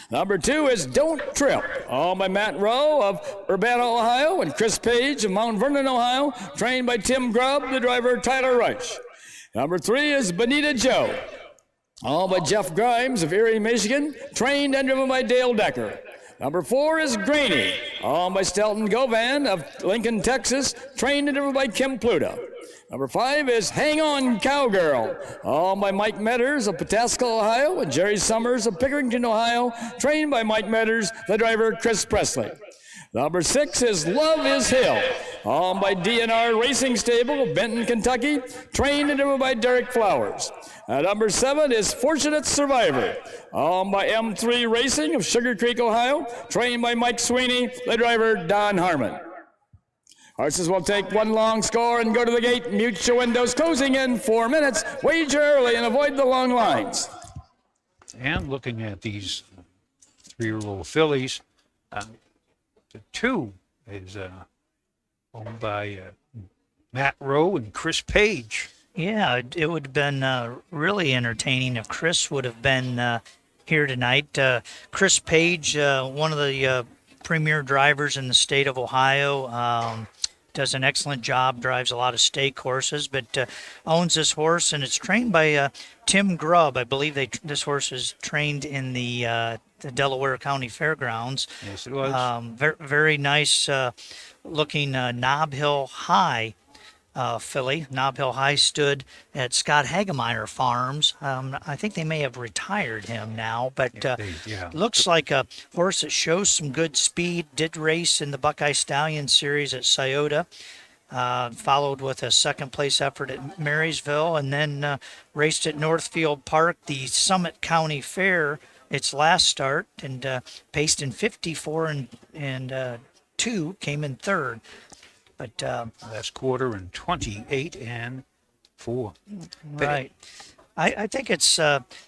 Number 2 is Don't Trip, owned by Matt Rowe of Urbana, Ohio, and Chris Page of Mount Vernon, Ohio, trained by Tim Grubb, the driver, Tyler Rush. Number 3 is Bonita Joe, owned by Jeff Grimes of Erie, Michigan, trained and driven by Dale Decker. Number 4 is Graney, owned by Stelton Govan of Lincoln, Texas, trained and driven by Kim Pluta. Number 5 is Hang On Cowgirl, owned by Mike Metters of Pataskal, Ohio, and Jerry Summers of Pickerington, Ohio, trained by Mike Metters, the driver, Chris Presley. Number 6 is Love Is Hill, owned by DNR Racing Stable of Benton, Kentucky, trained and driven by Derek Flowers. Number 7 is Fortunate Survivor, owned by M3 Racing of Sugar Creek, Ohio, trained by Mike Sweeney, the driver, Don Harmon. Horses will take one long score and go to the gate. Mute your windows, closing in 4 minutes. Wager early and avoid the long lines. And looking at these 3-year-old fillies, the 2 is owned by Matt Rowe and Chris Page. Yeah, it would have been really entertaining if Chris would have been here tonight. Chris Page, one of the premier drivers in the state of Ohio, does an excellent job, drives a lot of stake horses, but owns this horse, and it's trained by Tim Grubb. I believe this horse is trained in the Delaware County Fairgrounds. Yes, it was. Very nice looking Nob Hill High filly. Nob Hill High stood at Scott Hagemeyer Farms. I think they may have retired him now, but looks like a horse that shows some good speed. Did race in the Buckeye Stallion Series at Scioto. Followed with a second-place effort at Marysville, and then raced at Northfield Park, the Summit County Fair, its last start, and paced in 54 and 2, came in third. But last quarter in 28-4. Right. I think it's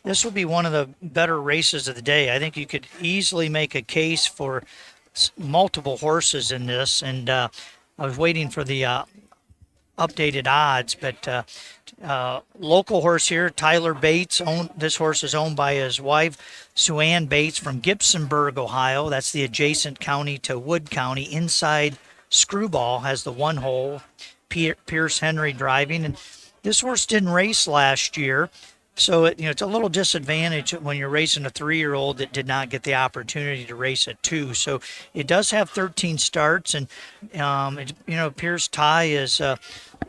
this will be one of the better races of the day. I think you could easily make a case for multiple horses in this, and I was waiting for the updated odds, but local horse here, Tyler Bates. This horse is owned by his wife, Sue Ann Bates, from Gibsonburg, Ohio. That's the adjacent county to Wood County. Inside Screwball has the 1 hole, Pierce Henry driving, and this horse didn't race last year, so it's a little disadvantage when you're racing a 3-year-old that did not get the opportunity to race at 2. So it does have 13 starts, and it appears Ty is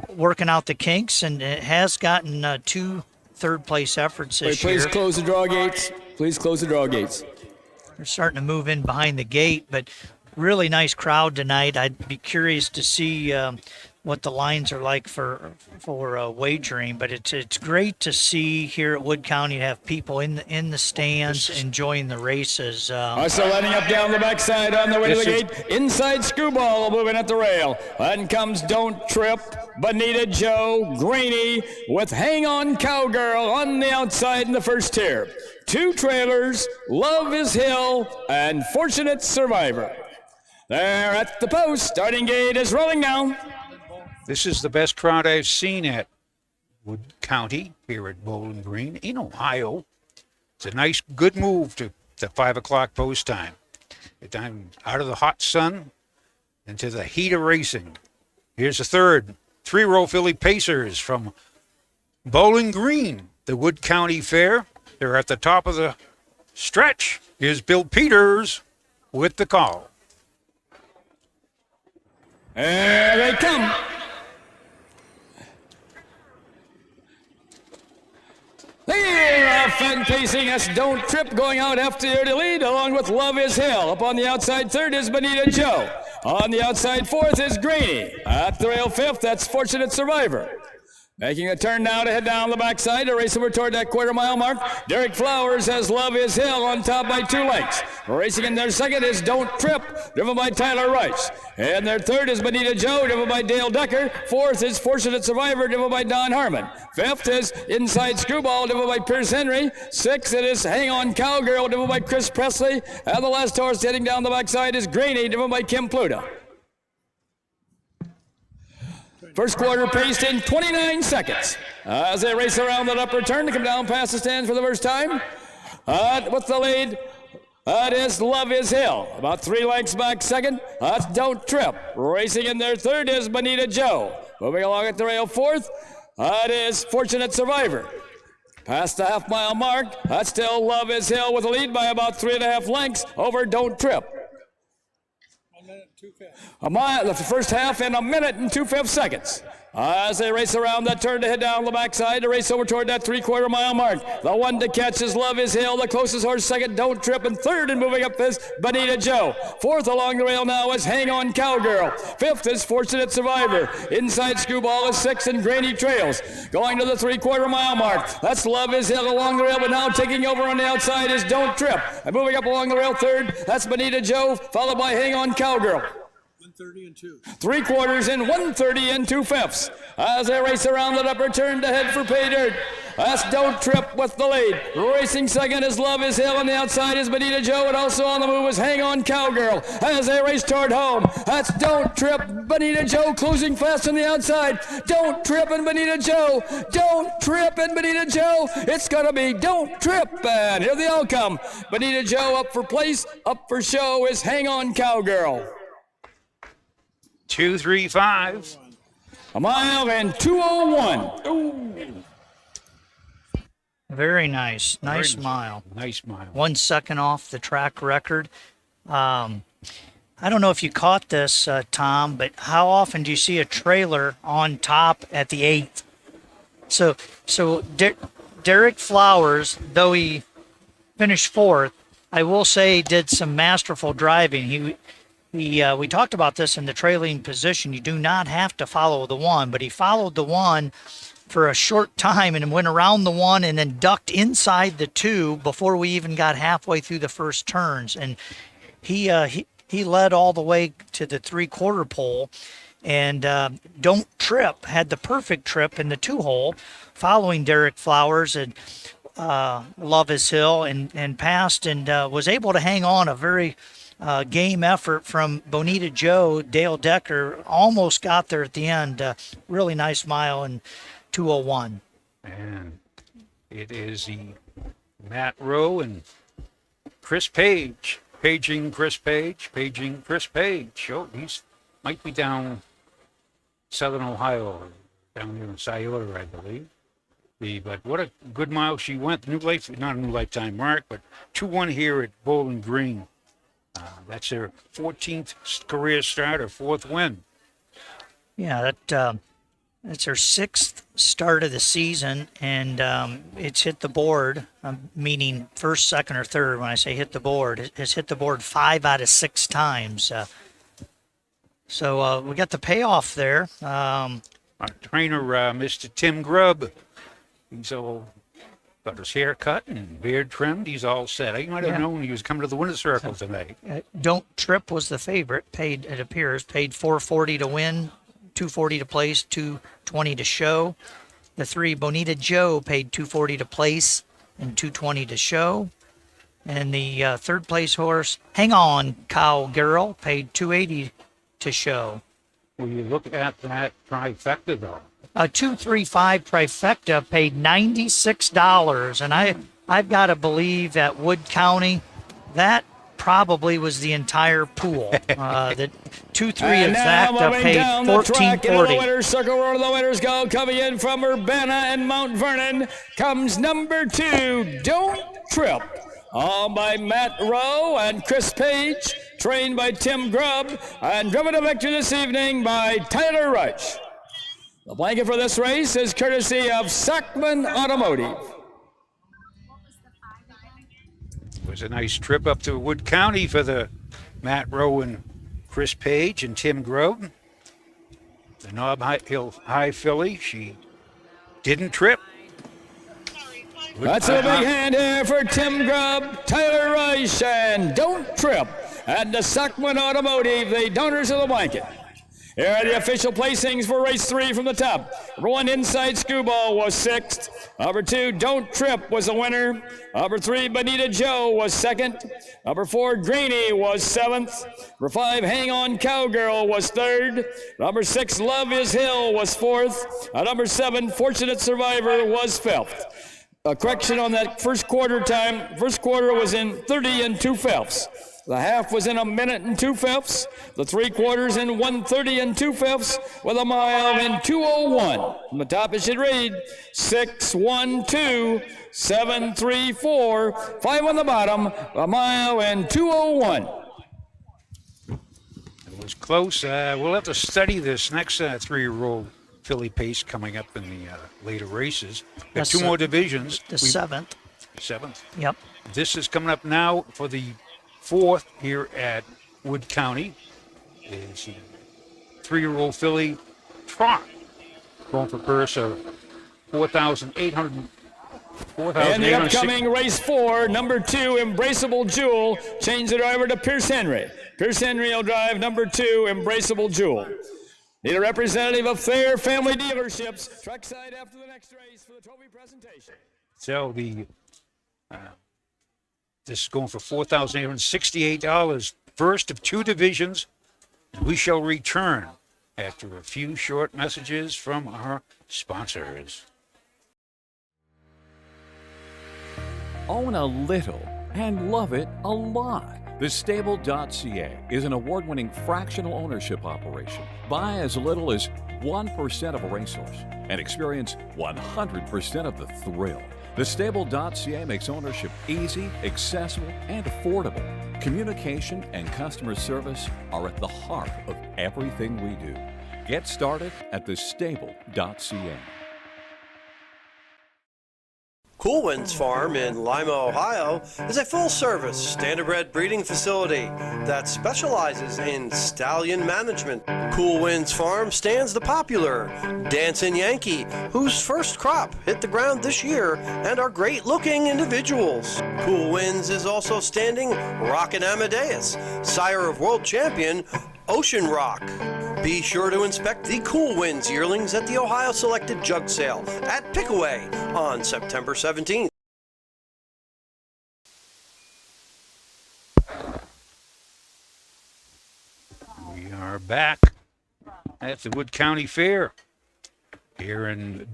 working out the kinks, and it has gotten 2 third place efforts Wait, this please year. close the draw gates. Please close the draw gates. They're starting to move in behind the gate, but really nice crowd tonight. I'd be curious to see what the lines are like for wagering, but it's great to see here at Wood County to have people in the stands enjoying the races. Also lining up down the backside on the way to the gate. Inside Screwball moving at the rail. And comes Don't Trip, Bonita Joe, Greeny with Hang On Cowgirl on the outside in the first tier. 2 trailers, Love is Hill, and Fortunate Survivor. They're at the post. Starting gate is rolling now. This is the best crowd I've seen at Wood County here at Bowling Green in Ohio. It's a nice, good move to the 5 o'clock post time. I'm out of the hot sun into the heat of racing. Here's the third 3-row Philly Pacers from Bowling Green, the Wood County Fair. They're at the top of the stretch. Here's Bill Peters with the call. There they come. They're off and pacing us. Don't Trip going out after the lead, along with Love is Hill. Up on the outside third is Bonita Joe. On the outside fourth is Greeny. At the rail fifth, that's Fortunate Survivor. Making a turn now to head down the backside to race over toward that quarter-mile mark. Derek Flowers has Love is Hill on top by 2 lengths. Racing in their second is Don't Trip, driven by Tyler Rice. And their third is Bonita Joe, driven by Dale Decker. Fourth is Fortunate Survivor, driven by Don Harmon. Fifth is Inside Screwball, driven by Pierce Henry. Sixth, it is Hang On Cowgirl, driven by Chris Presley. And the last horse heading down the backside is Greeny, driven by Kim Pluta. First quarter paced in 29 seconds. As they race around that upper turn to come down past the stands for the first time. With the lead, that is Love is Hill. About 3 lengths back second. That's Don't Trip. Racing in their third is Bonita Joe. Moving along at the rail fourth, that is Fortunate Survivor. Past the half-mile mark, that's still Love is Hill with a lead by about 3.5 lengths over Don't Trip. A mile, the first half in 1 minute and 2/5 seconds. As they race around that turn to head down the backside to race over toward that 3/4 mile mark. The one to catch is Love is Hill. The closest horse second, Don't Trip. And third and moving up is Bonita Joe. Fourth along the rail now is Hang On Cowgirl. Fifth is Fortunate Survivor. Inside Screwball is sixth and Grainy Trails. Going to the 3/4 mile mark. That's Love is Hill along the rail, but now taking over on the outside is Don't Trip. And moving up along the rail third, that's Bonita Joe, followed by Hang On Cowgirl. 130 and 2. 3/4 in 130 and 2/5. As they race around that upper turn to head for pay dirt. That's Don't Trip with the lead. Racing second is Love is Hill. On the outside is Bonita Joe. And also on the move is Hang On Cowgirl. As they race toward home. That's Don't Trip. Bonita Joe closing fast on the outside. Don't Trip and Bonita Joe. Don't Trip and Bonita Joe. It's going to be Don't Trip. And here the outcome. Bonita Joe up for place. Up for show is Hang On Cowgirl. 2:35. A mile and 2:01. Ooh. Very nice. Nice mile. Nice mile. 1 second off the track record. I don't know if you caught this, Tom, but how often do you see a trailer on top at the 8th? So Derek Flowers, though he finished 4th, I will say did some masterful driving. We talked about this in the trailing position. You do not have to follow the one, but he followed the one for a short time and went around the one and then ducked inside the 2 before we even got halfway through the first turns. And he led all the way to the 3/4 pole. And Don't Trip had the perfect trip in the 2-hole, following Derek Flowers and Love is Hill and passed and was able to hang on a very game effort from Bonita Joe. Dale Decker almost got there at the end. Really nice mile and 2:01. And it is the Matt Rowe and Chris Page. Paging Chris Page. Oh, he's might be down Southern Ohio, down here in Scioto, I believe. But what a good mile she went. Not a new lifetime mark, but 2-1 here at Bowling Green. That's their 14th career start or 4th win. Yeah, that It's her 6th start of the season, and it's hit the board, meaning first, second, or third. When I say hit the board, it has hit the board 5 out of 6 times. So we got the payoff there. Our trainer, Mr. Tim Grubb, he's all got his hair cut and beard trimmed. He's all set. I might have known he was coming to the winner's circle tonight. Don't Trip was the favorite. Paid, it appears, paid $440 to win, $240 to place, $220 to show. The 3 Bonita Joe paid $240 to place and $220 to show. And the third place horse, Hang On Cowgirl, paid $280 to show. When you look at that trifecta, though, A 235 trifecta paid $96, and I've got to believe that Wood County, that probably was the entire pool. The 2-3 exacta paid $14.40. The winner's circle where the winners go. Coming in from Urbana and Mount Vernon comes number 2, Don't Trip. All by Matt Rowe and Chris Page, trained by Tim Grubb, and driven to victory this evening by Tyler Rush. The blanket for this race is courtesy of Sackman Automotive. it was a nice trip up to Wood County for the Matt Rowe and Chris Page and Tim Grubb. The Nob Hill High filly, she didn't trip. That's a big hand here for Tim Grubb, Tyler Rice, and Don't Trip at the Sackman Automotive, the donors of the blanket. Here are the official placings for race 3 from the top. Number 1, Inside Screwball was 6th. Number 2, Don't Trip was the winner. Number 3, Bonita Joe was 2nd. Number 4, Greeny was 7th. Number 5, Hang On Cowgirl was 3rd. Number 6, Love Is Hill was 4th. Number 7, Fortunate Survivor was 5th. A correction on that first quarter time. First quarter was in 30 and 2/5. The half was in 1 minute and 2/5. The 3 quarters in 1:30 and 2/5 with a mile in 2:01. From the top it should read 6:12, 7:34, 5 on the bottom, a mile in 2:01. It was close. We'll have to study this next 3-year-old filly pace coming up in the later races. We have 2 more divisions. The 7th. 7th. Yep. This is coming up now for the 4th here at Wood County. Is 3-year-old filly Trot, going for purse of $4,800. And the upcoming race 4, number 2, Embraceable Jewel, change the driver to Pierce Henry. Pierce Henry will drive number 2, Embraceable Jewel. Need a representative of Fair Family Dealerships. Trackside after the next race for the trophy presentation. So the this is going for $4,868. First of 2 divisions. We shall return after a few short messages from our sponsors. Own a little and love it a lot. TheStable.ca is an award-winning fractional ownership operation. Buy as little as 1% of a racehorse and experience 100% of the thrill. TheStable.ca makes ownership easy, accessible, and affordable. Communication and customer service are at the heart of everything we do. Get started at TheStable.ca. Cool Winds Farm in Lima, Ohio is a full-service standardbred breeding facility that specializes in stallion management. Cool Winds Farm stands the popular Dancing Yankee, whose first crop hit the ground this year and are great-looking individuals. Cool Winds is also standing Rockin' Amadeus, sire of world champion Ocean Rock. Be sure to inspect the Cool Winds yearlings at the Ohio Selected Jug Sale at Pickaway on September 17th. We are back at the Wood County Fair here in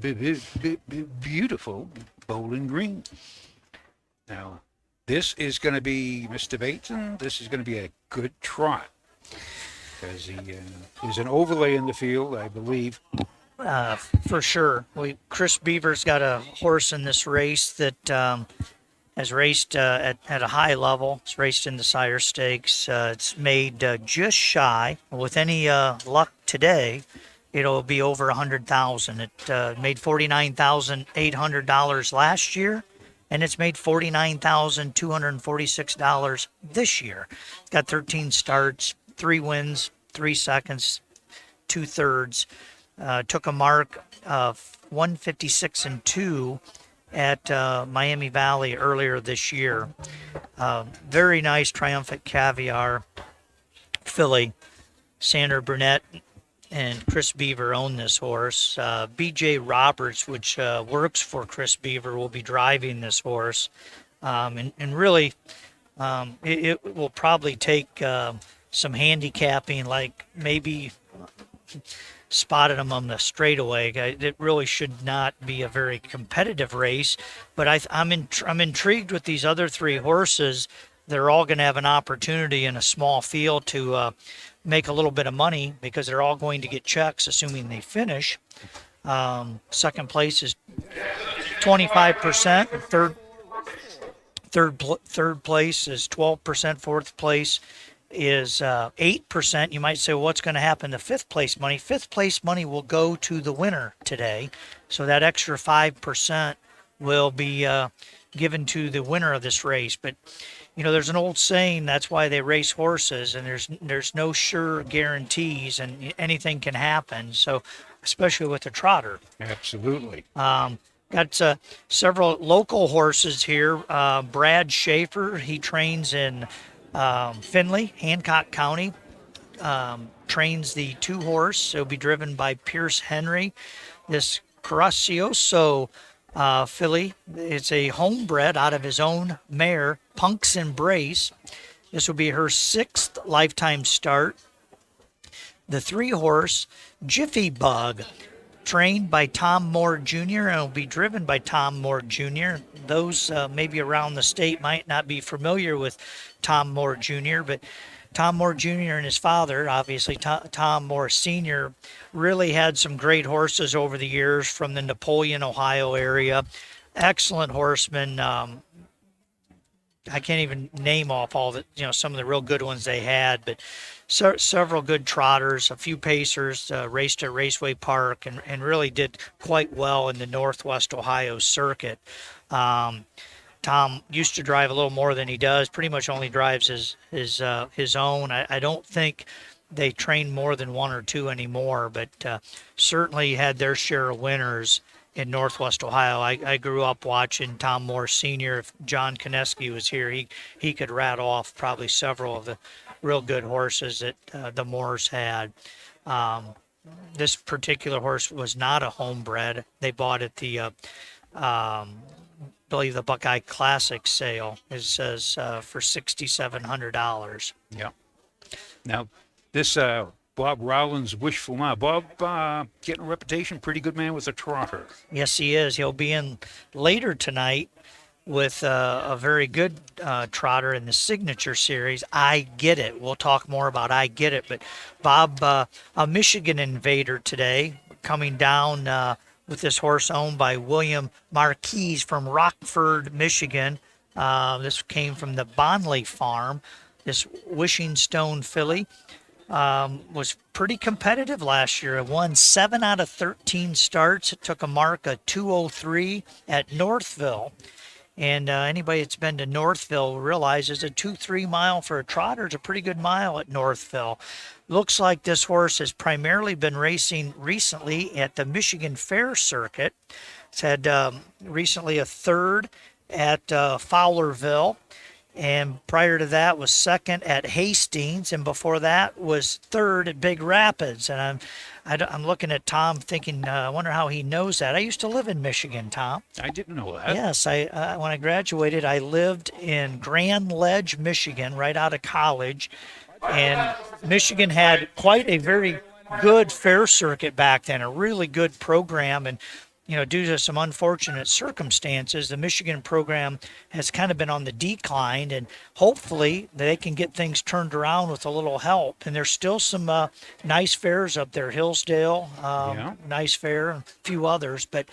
beautiful Bowling Green. Now, this is going to be, Mr. Bateson, this is going to be a good trot. Because there's an overlay in the field, I believe. For sure. Chris Beaver's got a horse in this race that has raced at a high level. It's raced in the Sire Stakes. It's made just shy. With any luck today, it'll be over 100,000. It made $49,800 last year, and it's made $49,246 this year. It's got 13 starts, 3 wins, 3 seconds, 2 thirds. Took a mark of 156-2 at Miami Valley earlier this year. Very nice Triumphant Caviar filly. Sandra Burnett and Chris Beaver own this horse. B.J. Roberts, which works for Chris Beaver, will be driving this horse. And really, it will probably take some handicapping, like maybe spotted him on the straightaway. It really should not be a very competitive race, but I'm intrigued with these other 3 horses. They're all going to have an opportunity in a small field to make a little bit of money because they're all going to get checks, assuming they finish. Second place is 25%. Third place is 12%. Fourth place is 8%. You might say, well, what's going to happen to fifth place money? Fifth place money will go to the winner today. So that extra 5% will be given to the winner of this race. But, you know, there's an old saying, that's why they race horses, and there's no sure guarantees, and anything can happen. So, especially with the trotter. Absolutely. Got several local horses here. Brad Schaefer, he trains in Findlay, Hancock County, trains the 2-horse. It'll be driven by Pierce Henry. This Coraccioso filly, it's a homebred out of his own mare, Punk's Embrace. This will be her 6th lifetime start. The 3-horse Jiffy Bug, trained by Tom Moore Jr. and will be driven by Tom Moore Jr. Those maybe around the state might not be familiar with Tom Moore Jr., but Tom Moore Jr. and his father, obviously Tom Moore Sr., really had some great horses over the years from the Napoleon, Ohio area. Excellent horsemen. I can't even name off all the, some of the real good ones they had, but several good trotters, a few pacers, raced at Raceway Park, and really did quite well in the Northwest Ohio circuit. Tom used to drive a little more than he does. Pretty much only drives his own. I don't think they train more than 1 or 2 anymore, but certainly had their share of winners in Northwest Ohio. I grew up watching Tom Moore Sr. If John Koneski was here, he could rattle off probably several of the real good horses that the Moores had. This particular horse was not a homebred. They bought it I believe the Buckeye Classic sale. It says for $6,700. Yeah. Now, this Bob Rowland's Wishful Mind. Bob getting a reputation, pretty good man with a trotter. Yes, he is. He'll be in later tonight with a very good trotter in the Signature Series, I Get It. We'll talk more about I Get It, but Bob, a Michigan Invader today, coming down with this horse owned by William Marquise from Rockford, Michigan. This came from the Bonley farm. This Wishing Stone filly was pretty competitive last year. It won 7 out of 13 starts. It took a mark of 203 at Northville. And anybody that's been to Northville realizes a 2-3 mile for a trotter is a pretty good mile at Northville. Looks like this horse has primarily been racing recently at the Michigan Fair Circuit. It's had recently a 3rd at Fowlerville. And prior to that was 2nd at Hastings, and before that was 3rd at Big Rapids. And I'm looking at Tom thinking, I wonder how he knows that. I used to live in Michigan, Tom. I didn't know that. Yes, when I graduated, I lived in Grand Ledge, Michigan, right out of college. And Michigan had quite a very good fair circuit back then, a really good program. And due to some unfortunate circumstances, the Michigan program has kind of been on the decline, and hopefully they can get things turned around with a little help. And there's still some nice fairs up there, Hillsdale, nice fair, and a few others. But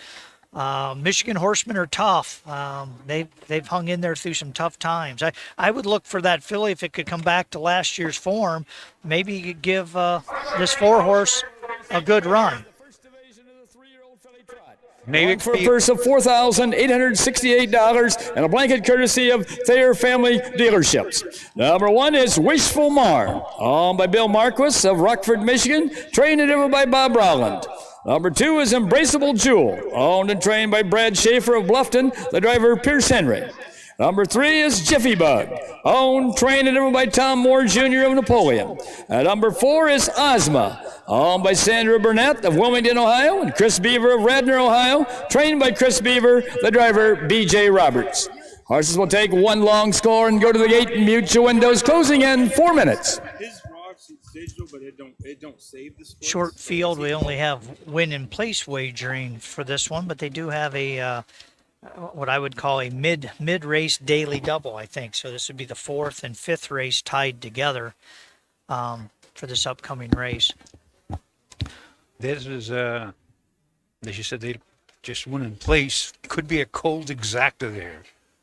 Michigan horsemen are tough. They've hung in there through some tough times. I would look for that filly if it could come back to last year's form. Maybe you could give this 4-horse a good run. Maybe For a purse of $4,868 and a blanket courtesy of Thayer Family Dealerships. Number 1 is Wishful Mar, owned by Bill Marquis of Rockford, Michigan, trained and driven by Bob Rowland. Number 2 is Embraceable Jewel, owned and trained by Brad Schaefer of Bluffton, the driver Pierce Henry. Number 3 is Jiffy Bug, owned, trained, and driven by Tom Moore Jr. of Napoleon. And number 4 is Ozma, owned by Sandra Burnett of Wilmington, Ohio, and Chris Beaver of Radnor, Ohio, trained by Chris Beaver, the driver B.J. Roberts. Horses will take one long score and go to the gate and mute your windows, closing in 4 minutes. His rocks, it's digital, but it don't save the splits. Short field, we only have win in place wagering for this one, but they do have a what I would call a mid-race daily double, I think. So this would be the 4th and 5th race tied together for this upcoming race. This is, as you said, they just went in place. Could be a cold exacta there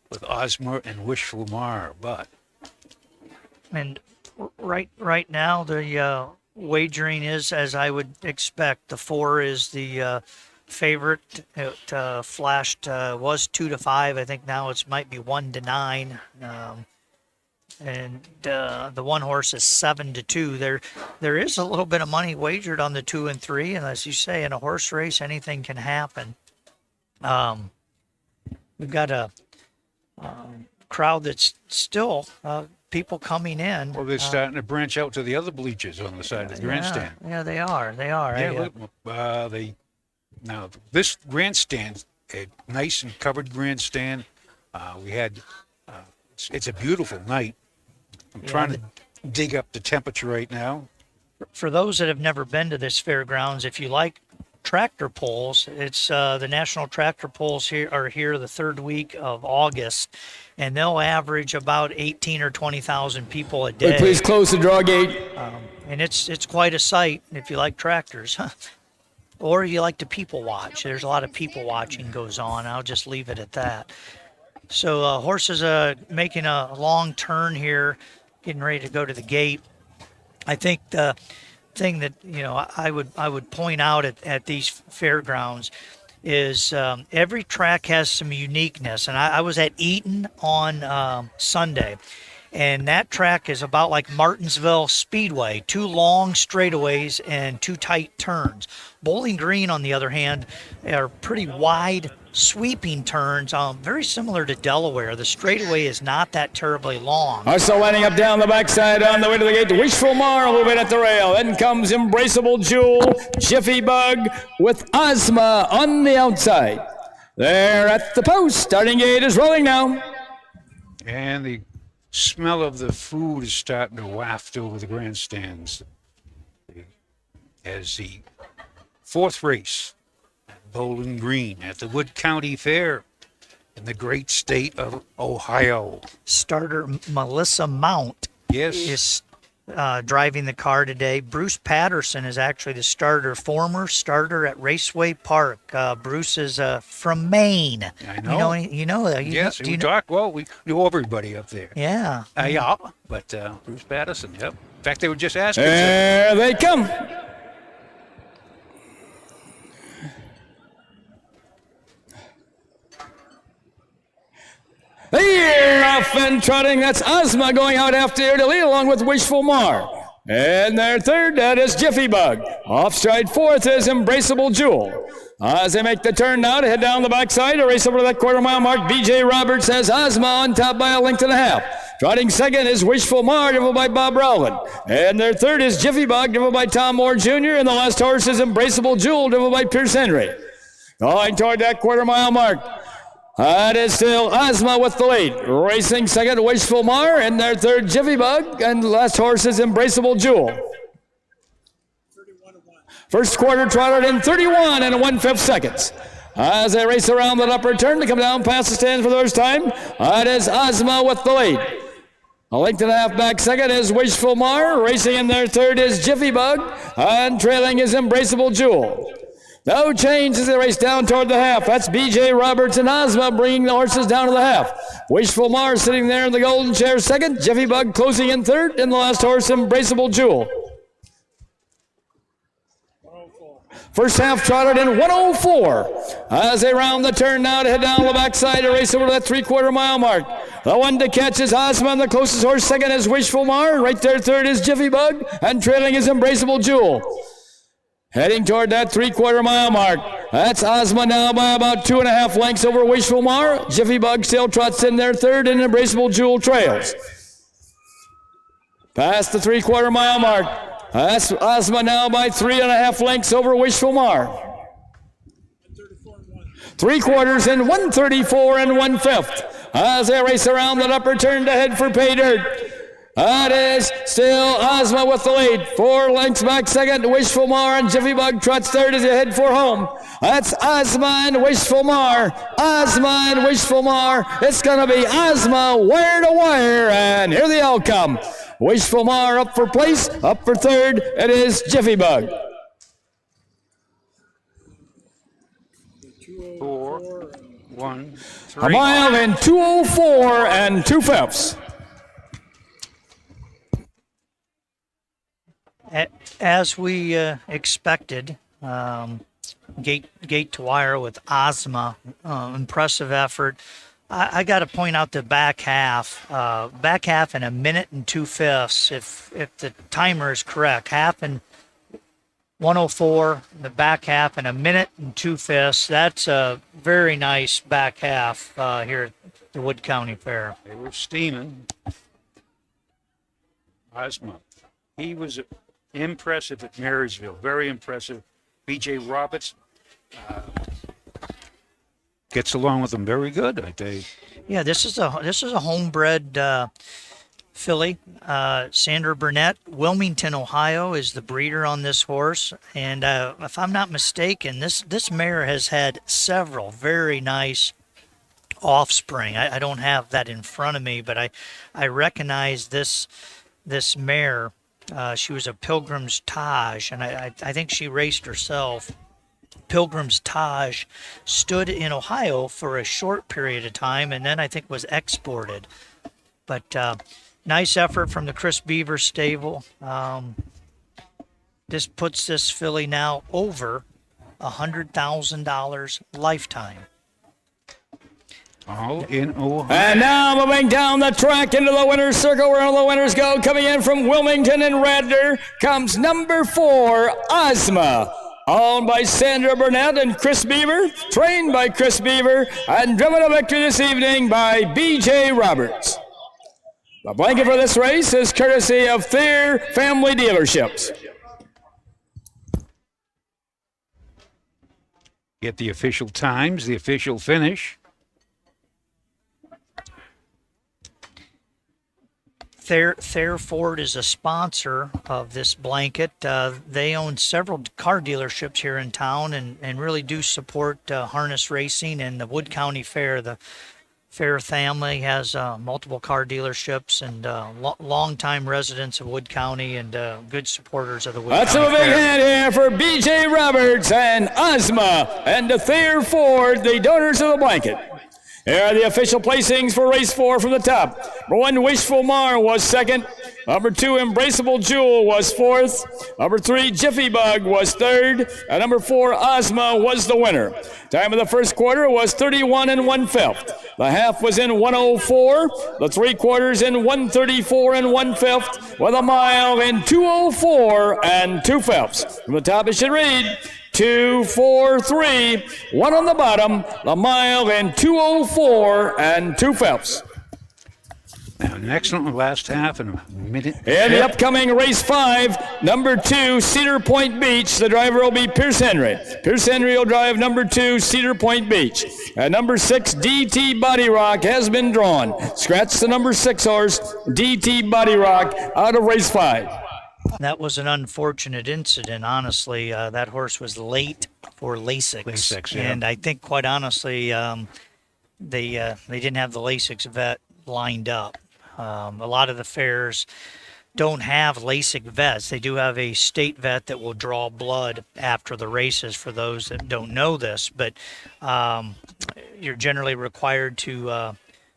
with Ozma and Wishful Mar, but. And right now, the wagering is as I would expect. The 4 is the favorite. It flashed was 2-5. I think now it might be 1-9. And the one horse is 7-2. There is a little bit of money wagered on the 2 and 3, and as you say, in a horse race, anything can happen. We've got a crowd that's still people coming in. Well, they're starting to branch out to the other bleachers on the side of the grandstand. Yeah, they are. Yeah, now this grandstand, a nice and covered grandstand. We had. It's a beautiful night. I'm trying to dig up the temperature right now. For those that have never been to this fairgrounds, if you like tractor pulls, it's the National Tractor Pulls are here the 3rd week of August, and they'll average about 18 or 20,000 people a day. Please close the draw gate. And it's quite a sight if you like tractors, or you like to people watch. There's a lot of people watching goes on. I'll just leave it at that. So horses making a long turn here, getting ready to go to the gate. I think the thing that I would point out at these fairgrounds is every track has some uniqueness. And I was at Eaton on Sunday, and that track is about like Martinsville Speedway, 2 long straightaways and 2 tight turns. Bowling Green, on the other hand, are pretty wide sweeping turns, very similar to Delaware. The straightaway is not that terribly long. Also lining up down the backside on the way to the gate. Wishful Mar a little bit at the rail. Then comes Embraceable Jewel, Jiffy Bug with Ozma on the outside. There at the post. Starting gate is rolling now. And the smell of the food is starting to waft over the grandstands as the 4th race at Bowling Green at the Wood County Fair in the great state of Ohio. Starter Melissa Mount is driving the car today. Bruce Patterson is actually the former starter at Raceway Park. Bruce is from Maine. I know. You know that. Yes, we know everybody up there. Yeah. Yeah, but Bruce Patterson, yep. In fact, they were just asking. There they come. They're off and trotting. That's Ozma going out after to lead along with Wishful Mar. And their 3rd, that is Jiffy Bug. Off stride 4th is Embraceable Jewel. As they make the turn now to head down the backside, a race over to that quarter-mile mark, B.J. Roberts has Ozma on top by a length and a half. Trotting 2nd is Wishful Mar, driven by Bob Rowland. And their 3rd is Jiffy Bug, driven by Tom Moore Jr. And the last horse is Embraceable Jewel, driven by Pierce Henry. Going toward that quarter-mile mark. That is still Ozma with the lead. Racing 2nd, Wishful Mar, and their 3rd, Jiffy Bug, and the last horse is Embraceable Jewel. First quarter trotted in 31 and 1/5 seconds. As they race around that upper turn to come down past the stands for the first time, that is Ozma with the lead. A length and a half back 2nd is Wishful Mar. Racing in their 3rd is Jiffy Bug, and trailing is Embraceable Jewel. No change as they race down toward the half. That's B.J. Roberts and Ozma bringing the horses down to the half. Wishful Mar sitting there in the golden chair 2nd. Jiffy Bug closing in 3rd. And the last horse, Embraceable Jewel. First half trotted in 104. As they round the turn now to head down the backside to race over that 3/4 mile mark. The one to catch is Osman. The closest horse second is Wishful Mar. Right there third is Jiffy Bug. And trailing is Embraceable Jewel. Heading toward that 3/4 mile mark. That's Ozma now by about 2.5 lengths over Wishful Mar. Jiffy Bug still trots in there third, and Embraceable Jewel trails. Past the 3/4 mile mark. That's Ozma now by 3.5 lengths over Wishful Mar. 3/4 and 134 and 1/5. As they race around that upper turn to head for pay dirt. That is still Ozma with the lead. 4 lengths back second, Wishful Mar, and Jiffy Bug trots third as they head for home. That's Ozma and Wishful Mar. Ozma and Wishful Mar. It's going to be Ozma wire to wire, and here the outcome. Wishful Mar up for place, up for third. It is Jiffy Bug. 4, 1, 3. A mile in 2:04 and 2/5. As we expected, gate to wire with Ozma, impressive effort. I got to point out the back half in 1 minute and 2/5. If the timer is correct, half in 1:04, the back half in 1 minute and 2/5. That's a very nice back half here at the Wood County Fair. They were steaming. Ozma. He was impressive at Marysville. Very impressive. B.J. Roberts gets along with them very good, I think. Yeah, this is a homebred filly. Sandra Burnett, Wilmington, Ohio, is the breeder on this horse. And if I'm not mistaken, this mare has had several very nice offspring. I don't have that in front of me, but I recognize this mare. She was a Pilgrim's Taj, and I think she raced herself. Pilgrim's Taj stood in Ohio for a short period of time, and then I think was exported. But nice effort from the Chris Beaver stable. This puts this filly now over $100,000 lifetime. All in Ohio. And now moving down the track into the winner's circle where all the winners go. Coming in from Wilmington and Radnor comes number 4, Ozma. Owned by Sandra Burnett and Chris Beaver. Trained by Chris Beaver. And driven to victory this evening by B.J. Roberts. The blanket for this race is courtesy of Thayer Family Dealerships. Get the official times, the official finish. Thayer Ford is a sponsor of this blanket. They own several car dealerships here in town and really do support harness racing and the Wood County Fair. The Fair family has multiple car dealerships and long-time residents of Wood County and good supporters of the Wood County Fair. That's a big hand here for B.J. Roberts and Ozma and the Thayer Ford, the donors of the blanket. Here are the official placings for race 4 from the top. Number 1, Wishful Mar was second. Number 2, Embraceable Jewel was fourth. Number 3, Jiffy Bug was third. And number 4, Ozma was the winner. Time of the first quarter was 31 and 1/5. The half was in 1:04. The 3/4 in 1:34 and 1/5. With a mile in 2:04 and 2/5. From the top it should read 2:43. 1 on the bottom. The mile in 2:04 and 2/5. Now, an excellent last half in a minute. In the upcoming race 5, number 2, Cedar Point Beach. The driver will be Pierce Henry. Pierce Henry will drive number 2, Cedar Point Beach. And number 6, DT Body Rock has been drawn. Scratch the number 6 horse, DT Body Rock, out of race 5. That was an unfortunate incident, honestly. That horse was late for Lasix. Yeah. And I think, quite honestly, they didn't have the Lasix vet lined up. A lot of the fairs don't have LASIK vets. They do have a state vet that will draw blood after the races for those that don't know this, but you're generally required to,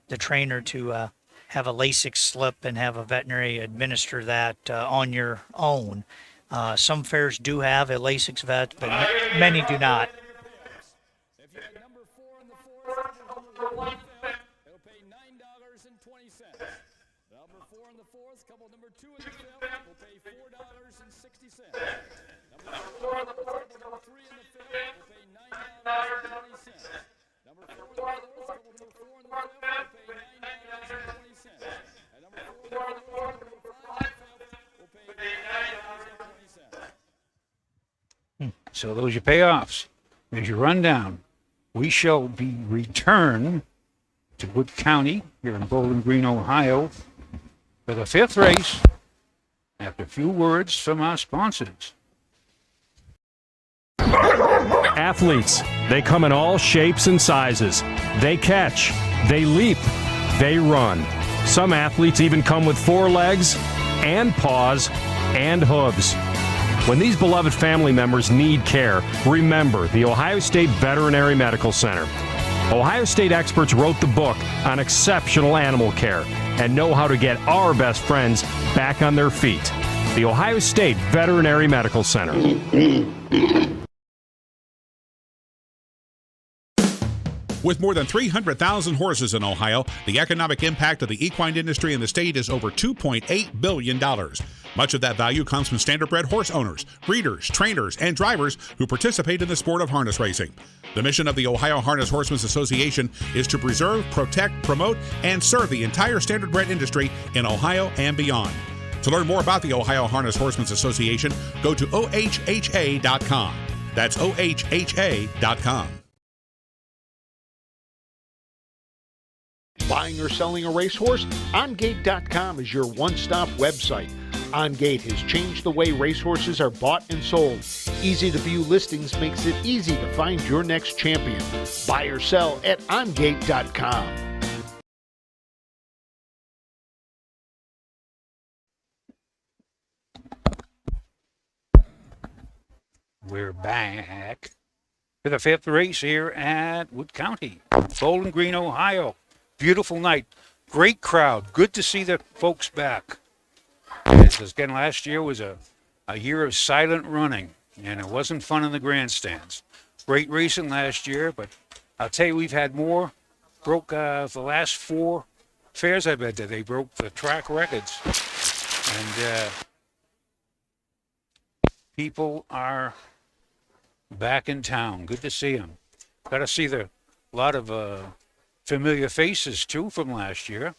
the trainer to have a LASIK slip and have a veterinary administer that on your own. Some fairs do have a LASIK vet, but many do not. If you had number 4 in the fourth, number 1 in the fifth, it'll pay $9.20. Number 4 in the fourth, couple number 2 in the fifth, will pay $4.60. Number 4 in the fourth, number 3 in the fifth, will pay $9.20. Number 4 in the fourth, couple number 4 in the fifth, will pay $9.20. And number 4 in the fourth, number 5 in the fifth, will pay $9.20. So those are your payoffs. There's your rundown. We shall be returned to Wood County here in Bowling Green, Ohio for the 5th race after a few words from our sponsors. Athletes, they come in all shapes and sizes. They catch, they leap, they run. Some athletes even come with 4 legs and paws and hooves. When these beloved family members need care, remember the Ohio State Veterinary Medical Center. Ohio State experts wrote the book on exceptional animal care and know how to get our best friends back on their feet. The Ohio State Veterinary Medical Center. With more than 300,000 horses in Ohio, the economic impact of the equine industry in the state is over $2.8 billion. Much of that value comes from standardbred horse owners, breeders, trainers, and drivers who participate in the sport of harness racing. The mission of the Ohio Harness Horsemen's Association is to preserve, protect, promote, and serve the entire standardbred industry in Ohio and beyond. To learn more about the Ohio Harness Horsemen's Association, go to ohha.com. That's ohha.com. Buying or selling a racehorse? OnGate.com is your one-stop website. OnGate has changed the way racehorses are bought and sold. Easy-to-view listings makes it easy to find your next champion. Buy or sell at OnGate.com. We're back for the 5th race here at Wood County, Bowling Green, Ohio. Beautiful night. Great crowd. Good to see the folks back. As again, last year was a year of silent running, and it wasn't fun in the grandstands. Great racing last year, but I'll tell you, we've had more. Broke the last 4 fairs I've been to. They broke the track records. And people are back in town. Good to see them. Got to see a lot of familiar faces, too, from last year.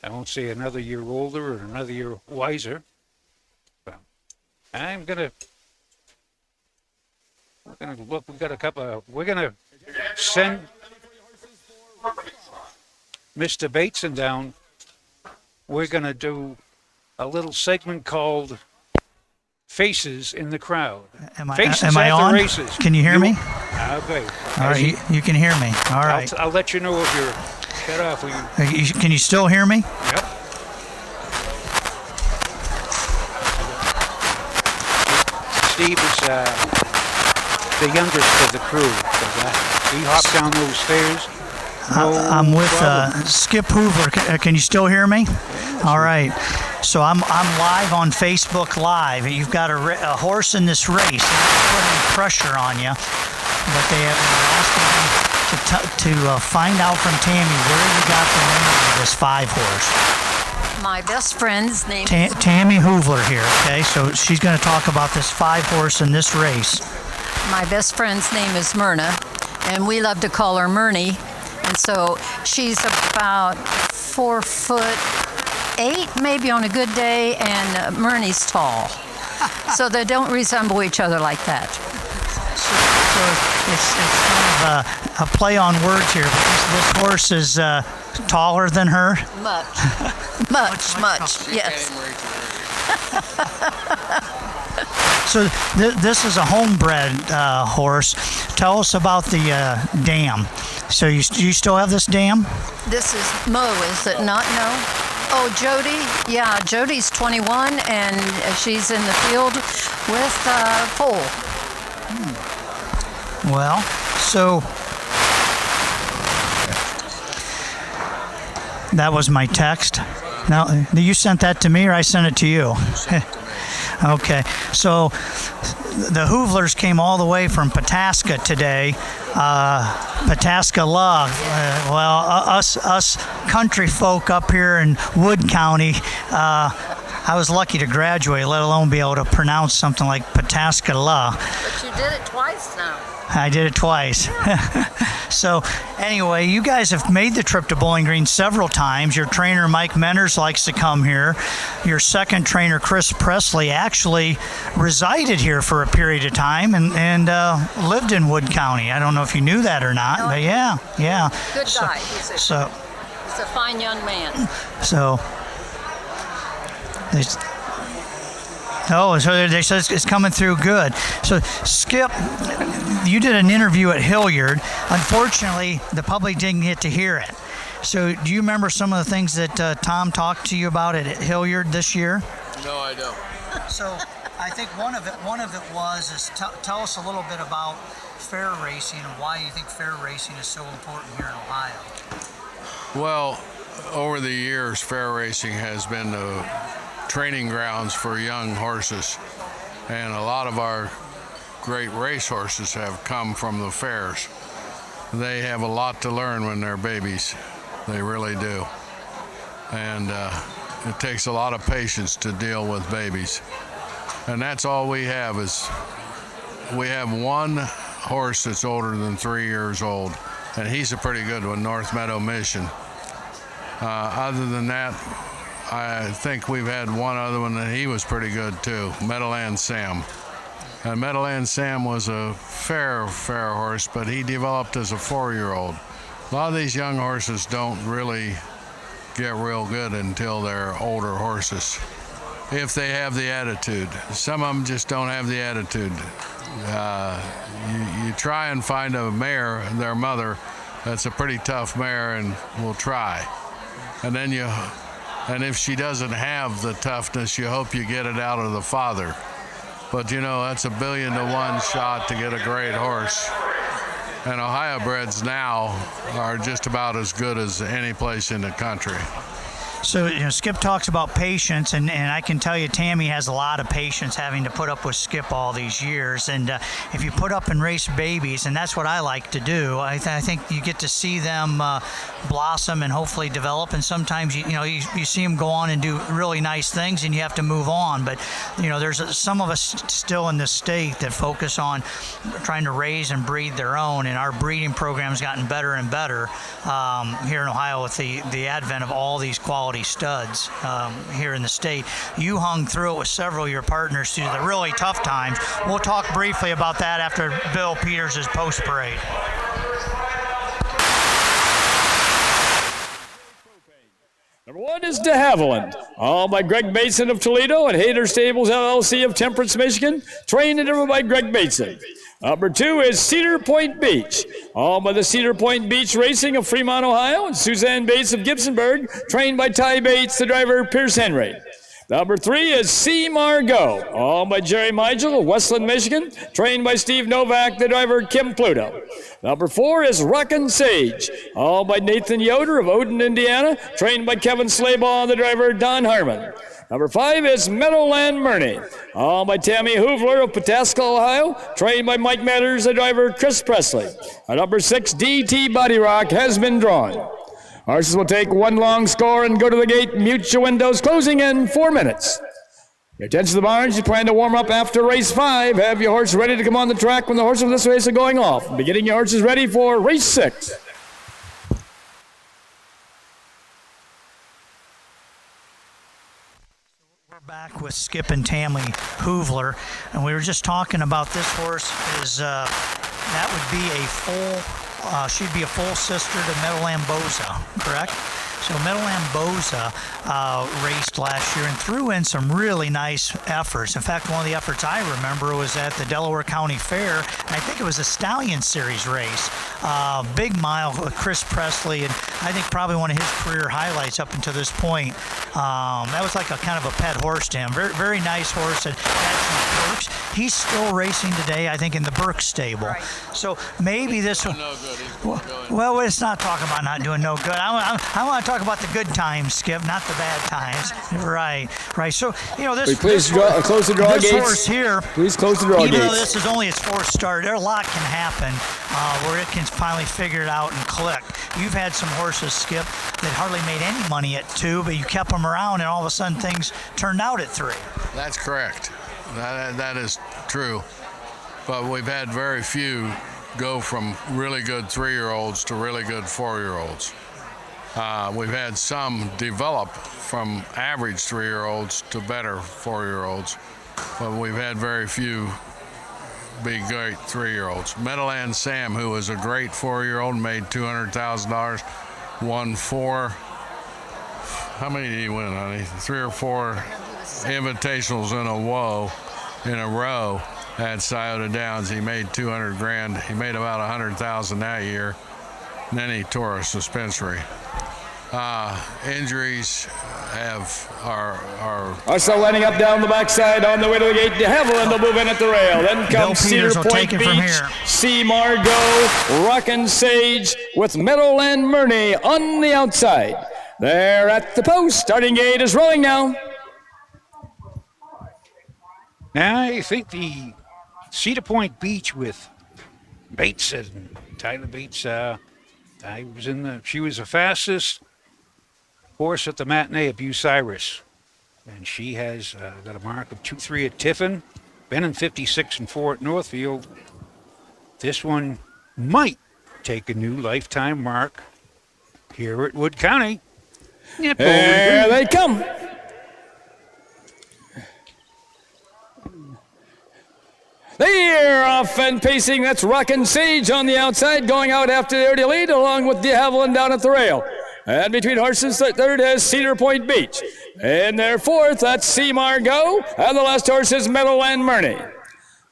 I won't say another year older or another year wiser. But we're gonna look. We got a couple. We're gonna send Mr. Bateson down. We're gonna do a little segment called Faces in the Crowd. Am I Faces on? at the races. Can you hear me? Okay. All right, you can hear me. All right. I'll let you know if you're shut off. Can you still hear me? Yep. Steve is the youngest of the crew. He hopped down those stairs. I'm with Skip Hoover. Can you still hear me? All right. So I'm live on Facebook Live. You've got a horse in this race. They're putting pressure on you, but they have asked me to find out from Tammy where you got the name of this 5 horse. My best friend's name Tammy Hoover here. Okay, so she's going to talk about this 5 horse in this race. My best friend's name is Myrna, and we love to call her Myrnie. And so she's about 4'8", maybe on a good day, and Myrnie's tall. So they don't resemble each other like that. So it's kind of a play on words here, but this horse is taller than her? Much, yes. So this is a homebred horse. Tell us about the dam. So you still have this dam? This is Mo, is it not? No? Oh, Jody? Yeah, Jody's 21, and she's in the field with Cole. Well, so that was my text. Now, you sent that to me or I sent it to you? Okay, so the Hoovlers came all the way from Pataska today. Pataska Love. Us country folk up here in Wood County, I was lucky to graduate, let alone be able to pronounce something like Pataska La. But you did it twice now. I did it twice. So anyway, you guys have made the trip to Bowling Green several times. Your trainer, Mike Menners, likes to come here. Your second trainer, Chris Presley, actually resided here for a period of time and lived in Wood County. I don't know if you knew that or not, but yeah. Good guy. He's a fine young man. So they said it's coming through good. So, Skip, you did an interview at Hilliard. Unfortunately, the public didn't get to hear it. So, do you remember some of the things that Tom talked to you about at Hilliard this year? No, I don't. So, I think one of it was tell us a little bit about fair racing and why you think fair racing is so important here in Ohio. Well, over the years, fair racing has been the training grounds for young horses, and a lot of our great race horses have come from the fairs. They have a lot to learn when they're babies. They really do. And it takes a lot of patience to deal with babies. And that's all we have is we have one horse that's older than 3 years old, and he's a pretty good one, North Meadow Mission. Other than that, I think we've had one other one that he was pretty good too, Meadowland Sam. And Meadowland Sam was a fair horse, but he developed as a 4-year-old. A lot of these young horses don't really get real good until they're older horses, if they have the attitude. Some of them just don't have the attitude. You try and find a mare, their mother, that's a pretty tough mare and will try. And if she doesn't have the toughness, you hope you get it out of the father. But that's 1 billion to 1 shot to get a great horse. And Ohio breds now are just about as good as any place in the country. So, Skip talks about patience, and I can tell you Tammy has a lot of patience having to put up with Skip all these years. And if you put up and race babies, and that's what I like to do, I think you get to see them blossom and hopefully develop. And sometimes, you see them go on and do really nice things, and you have to move on. But, there's some of us still in the state that focus on trying to raise and breed their own, and our breeding program's gotten better and better here in Ohio with the advent of all these quality studs here in the state. You hung through it with several of your partners through the really tough times. We'll talk briefly about that after Bill Peters' post-parade. Number 1 is De Havilland, owned by Greg Bateson of Toledo and Hayter Stables LLC of Temperance, Michigan, trained and driven by Greg Bateson. Number 2 is Cedar Point Beach, owned by the Cedar Point Beach Racing of Fremont, Ohio, and Suzanne Bates of Gibsonburg, trained by Ty Bates, the driver, Pierce Henry. Number 3 is C. Margot, owned by Jerry Meigel of Westland, Michigan, trained by Steve Novak, the driver, Kim Pluto. Number 4 is Rockin' Sage, owned by Nathan Yoder of Odin, Indiana, trained by Kevin Slaybaugh, the driver, Don Harmon. Number 5 is Meadowland Murney, owned by Tammy Hoovler of Pataska, Ohio, trained by Mike Matters, the driver, Chris Presley. And number 6, DT Body Rock, has been drawn. Horses will take one long score and go to the gate. Mute your windows, closing in 4 minutes. Your attention to the barns. You plan to warm up after race 5. Have your horse ready to come on the track when the horses of this race are going off. Be getting your horses ready for race 6. We're back with Skip and Tammy Hoovler, and we were just talking about this horse is that would be a full. She'd be a full sister to Meadowland Boza, correct? So Meadowland Boza raced last year and threw in some really nice efforts. In fact, one of the efforts I remember was at the Delaware County Fair, and I think it was a Stallion Series race. Big mile with Chris Presley, and I think probably one of his career highlights up until this point. That was like a kind of a pet horse to him. Very, very nice horse that had some perks. He's still racing today, I think, in the Burke stable. Right. So maybe this will. No good. He's Well, let's not talk about not doing no good. I want to talk about the good times, Skip, not the bad times. Right. So, this. Please close the draw gates. This horse here. Please close the draw gates. Even though this is only its fourth start, a lot can happen where it can finally figure it out and click. You've had some horses, Skip, that hardly made any money at 2, but you kept them around, and all of a sudden things turned out at 3. That's correct. That is true. But we've had very few go from really good 3-year-olds to really good 4-year-olds. We've had some develop from average 3-year-olds to better 4-year-olds, but we've had very few be great 3-year-olds. Meadowland Sam, who was a great 4-year-old, made $200,000, won 4. How many did he win, honey? 3 or 4 invitationals in a row at Scioto Downs. He made $200,000. He made about $100,000 that year. And then he tore a suspensory. Injuries are still lining up down the backside on the way to the gate. De Havilland will move in at the rail. Then comes Cedar Point Beach, C. Margot, Rockin' Sage with Meadowland Murney on the outside. They're at the post. Starting gate is rolling now. Now I think the Cedar Point Beach with Bates and Tyler Bates. She was the fastest horse at the matinee at Bucyrus, and she has got a mark of 2-3 at Tiffin. Been in 56 and 4 at Northfield. This one might take a new lifetime mark here at Wood County. Here they come. They're off and pacing. That's Rockin' Sage on the outside, going out after the early lead, along with De Havilland down at the rail. And between horses, third is Cedar Point Beach. In their fourth, that's C. Margot. And the last horse is Meadowland Murney.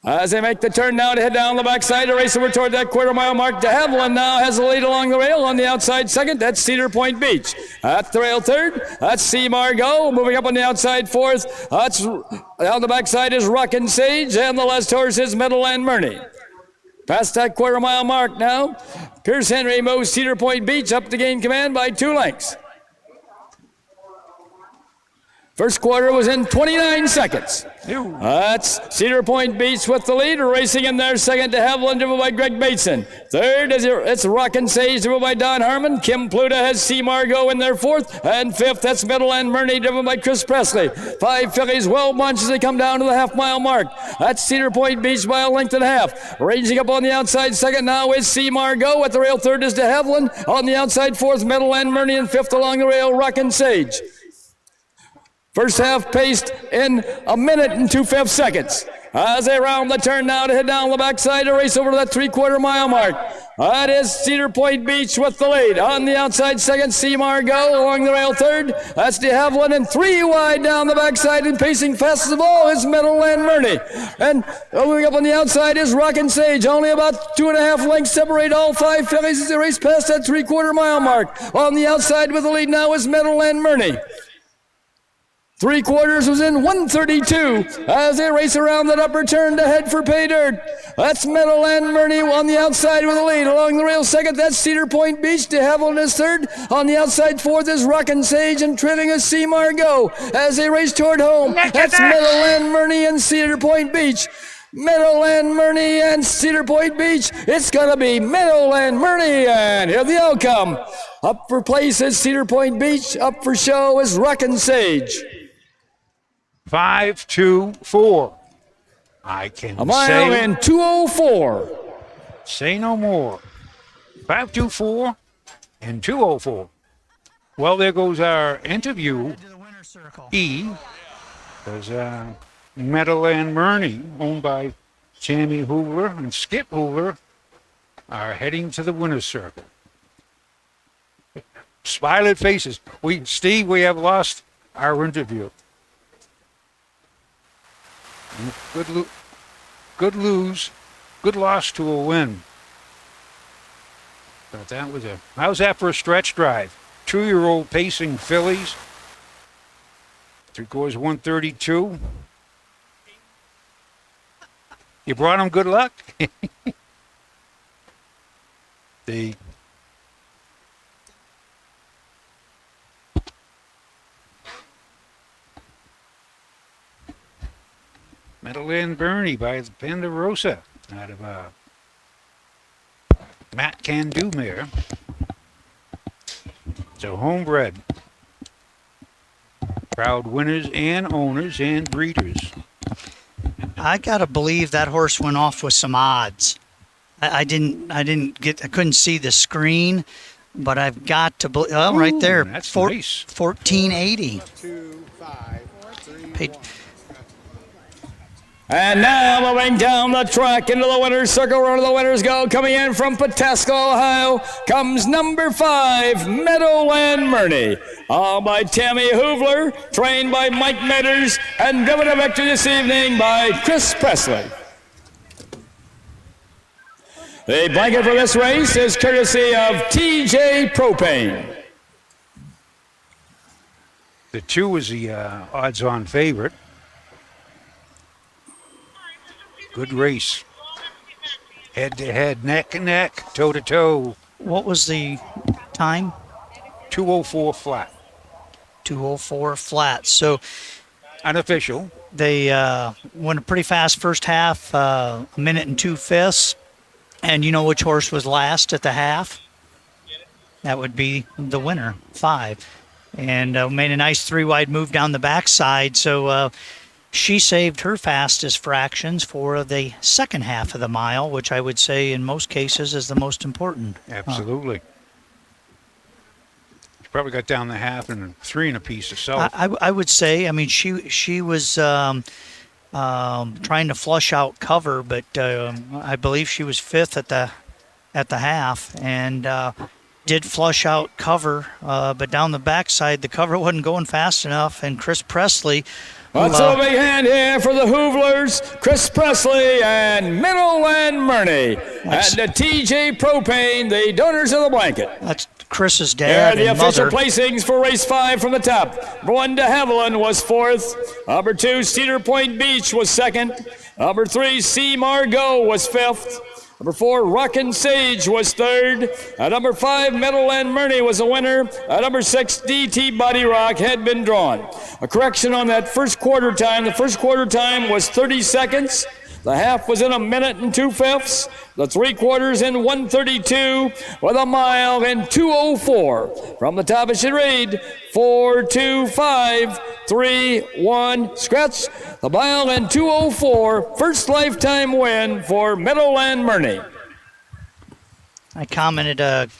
As they make the turn now to head down the backside to race over toward that quarter-mile mark, De Havilland now has the lead along the rail. On the outside second, that's Cedar Point Beach. At the rail third, that's C. Margot. Moving up on the outside fourth, that's down the backside is Rockin' Sage, and the last horse is Meadowland Murney. Past that quarter-mile mark now, Pierce Henry moves Cedar Point Beach up to gain command by 2 lengths. First quarter was in 29 seconds. That's Cedar Point Beach with the lead, racing in there second to Havilland, driven by Greg Bateson. Third is it's Rockin' Sage, driven by Don Harmon. Kim Pluta has C. Margot in their fourth. And fifth, that's Meadowland Murney, driven by Chris Presley. 5 fillies well bunched as they come down to the half-mile mark. That's Cedar Point Beach by a length and a half. Ranging up on the outside second now is C. Margot. At the rail third is de Havilland. On the outside fourth, Meadowland Murney, and fifth along the rail, Rockin' Sage. First half paced in 1 minute and 2/5 seconds. As they round the turn now to head down the backside to race over to that 3/4 mile mark. That is Cedar Point Beach with the lead. On the outside second, C. Margot. Along the rail third, that's de Havilland, and 3 wide down the backside and pacing fast as the ball is Meadowland Murney. And moving up on the outside is Rockin' Sage. Only about 2.5 lengths separate all 5 fillies as they race past that 3/4 mile mark. On the outside with the lead now is Meadowland Murney. 3 quarters was in 1:32 as they race around that upper turn to head for pay dirt. That's Meadowland Murney on the outside with the lead. Along the rail second, that's Cedar Point Beach. De Havilland is third. On the outside fourth is Rockin' Sage, and trailing is C. Margot as they race toward home. That's Meadowland Murney and Cedar Point Beach. Meadowland Murney and Cedar Point Beach. It's going to be Meadowland Murney, and here's the outcome. Up for place is Cedar Point Beach. Up for show is Rockin' Sage. 5-2-4. I can a mile in 2:04. Say no more. 5-2-4 and 2:04. Well, there goes our interview. There's Meadowland Murney, owned by Tammy Hoover and Skip Hoover, are heading to the winner's circle. Smiling faces. Steve, we have lost our interview. Good loss to a win. But how's that for a stretch drive? 2-year-old pacing fillies. 3/4 132. You brought him good luck. The Meadowland Bernie by the Ponderosa out of Matt Can Do mare. So homebred. Proud winners and owners and breeders. I gotta believe that horse went off with some odds. I couldn't see the screen, but I've got to believe. Oh, right there. That's nice. 1480. Paid. And now moving down the track into the winner's circle, where the winners go. Coming in from Pawhuska, Ohio, comes number 5, Meadowland Murney. All by Tammy Hoovler, trained by Mike Meaders, and driven to victory this evening by Chris Presley. The blanket for this race is courtesy of TJ Propane. The 2 is the odds-on favorite. Good race. Head-to-head, neck-to-neck, toe-to-toe. What was the time? 2:04 flat. 2:04 flat. So unofficial. They went a pretty fast first half, a minute and 2/5. And you know which horse was last at the half? That would be the winner, 5. And made a nice 3-wide move down the backside. So she saved her fastest fractions for the second half of the mile, which I would say in most cases is the most important. Absolutely. She probably got down the half and 3 and a piece herself. I would say, I mean, she was trying to flush out cover, but I believe she was 5th at the half and did flush out cover, but down the backside the cover wasn't going fast enough, and Chris Presley. Let's have a big hand here for the Hoovlers, Chris Presley and Meadowland Murney, and the TJ Propane, the donors of the blanket. That's Chris's dad Here are and the official mother. placings for race 5 from the top. Number 1, de Havilland was 4th. Number 2, Cedar Point Beach was 2nd. Number 3, C. Margot was 5th. Number 4, Rockin' Sage was 3rd. At number 5, Meadowland Murney was a winner. At number 6, DT Body Rock had been drawn. A correction on that first quarter time. The first quarter time was 30 seconds. The half was in a minute and 2/5. The 3/4 in 1:32 with a mile in 2:04. From the top it should read 4, 2, 5, 3, 1. Scratch. The mile in 2:04. First lifetime win for Meadowland Murney. I commented,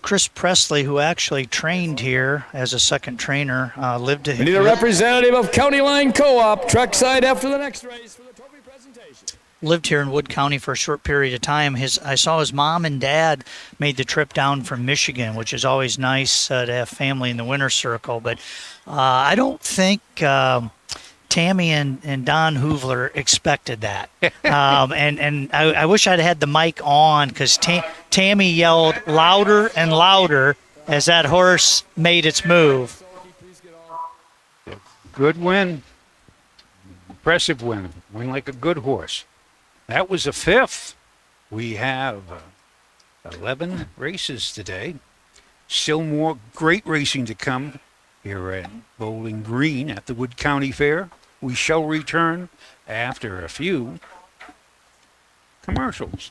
Chris Presley, who actually trained here as a second trainer, lived to. We need a representative of County Line Co-op trackside after the next race. Lived here in Wood County for a short period of time. I saw his mom and dad made the trip down from Michigan, which is always nice to have family in the winner's circle. But I don't think Tammy and Don Hoovler expected that. And I wish I'd had the mic on, because Tammy yelled louder and louder as that horse made its move. Good win. Impressive win. Win like a good horse. That was a 5th. We have 11 races today. Still more great racing to come here at Bowling Green at the Wood County Fair. We shall return after a few commercials.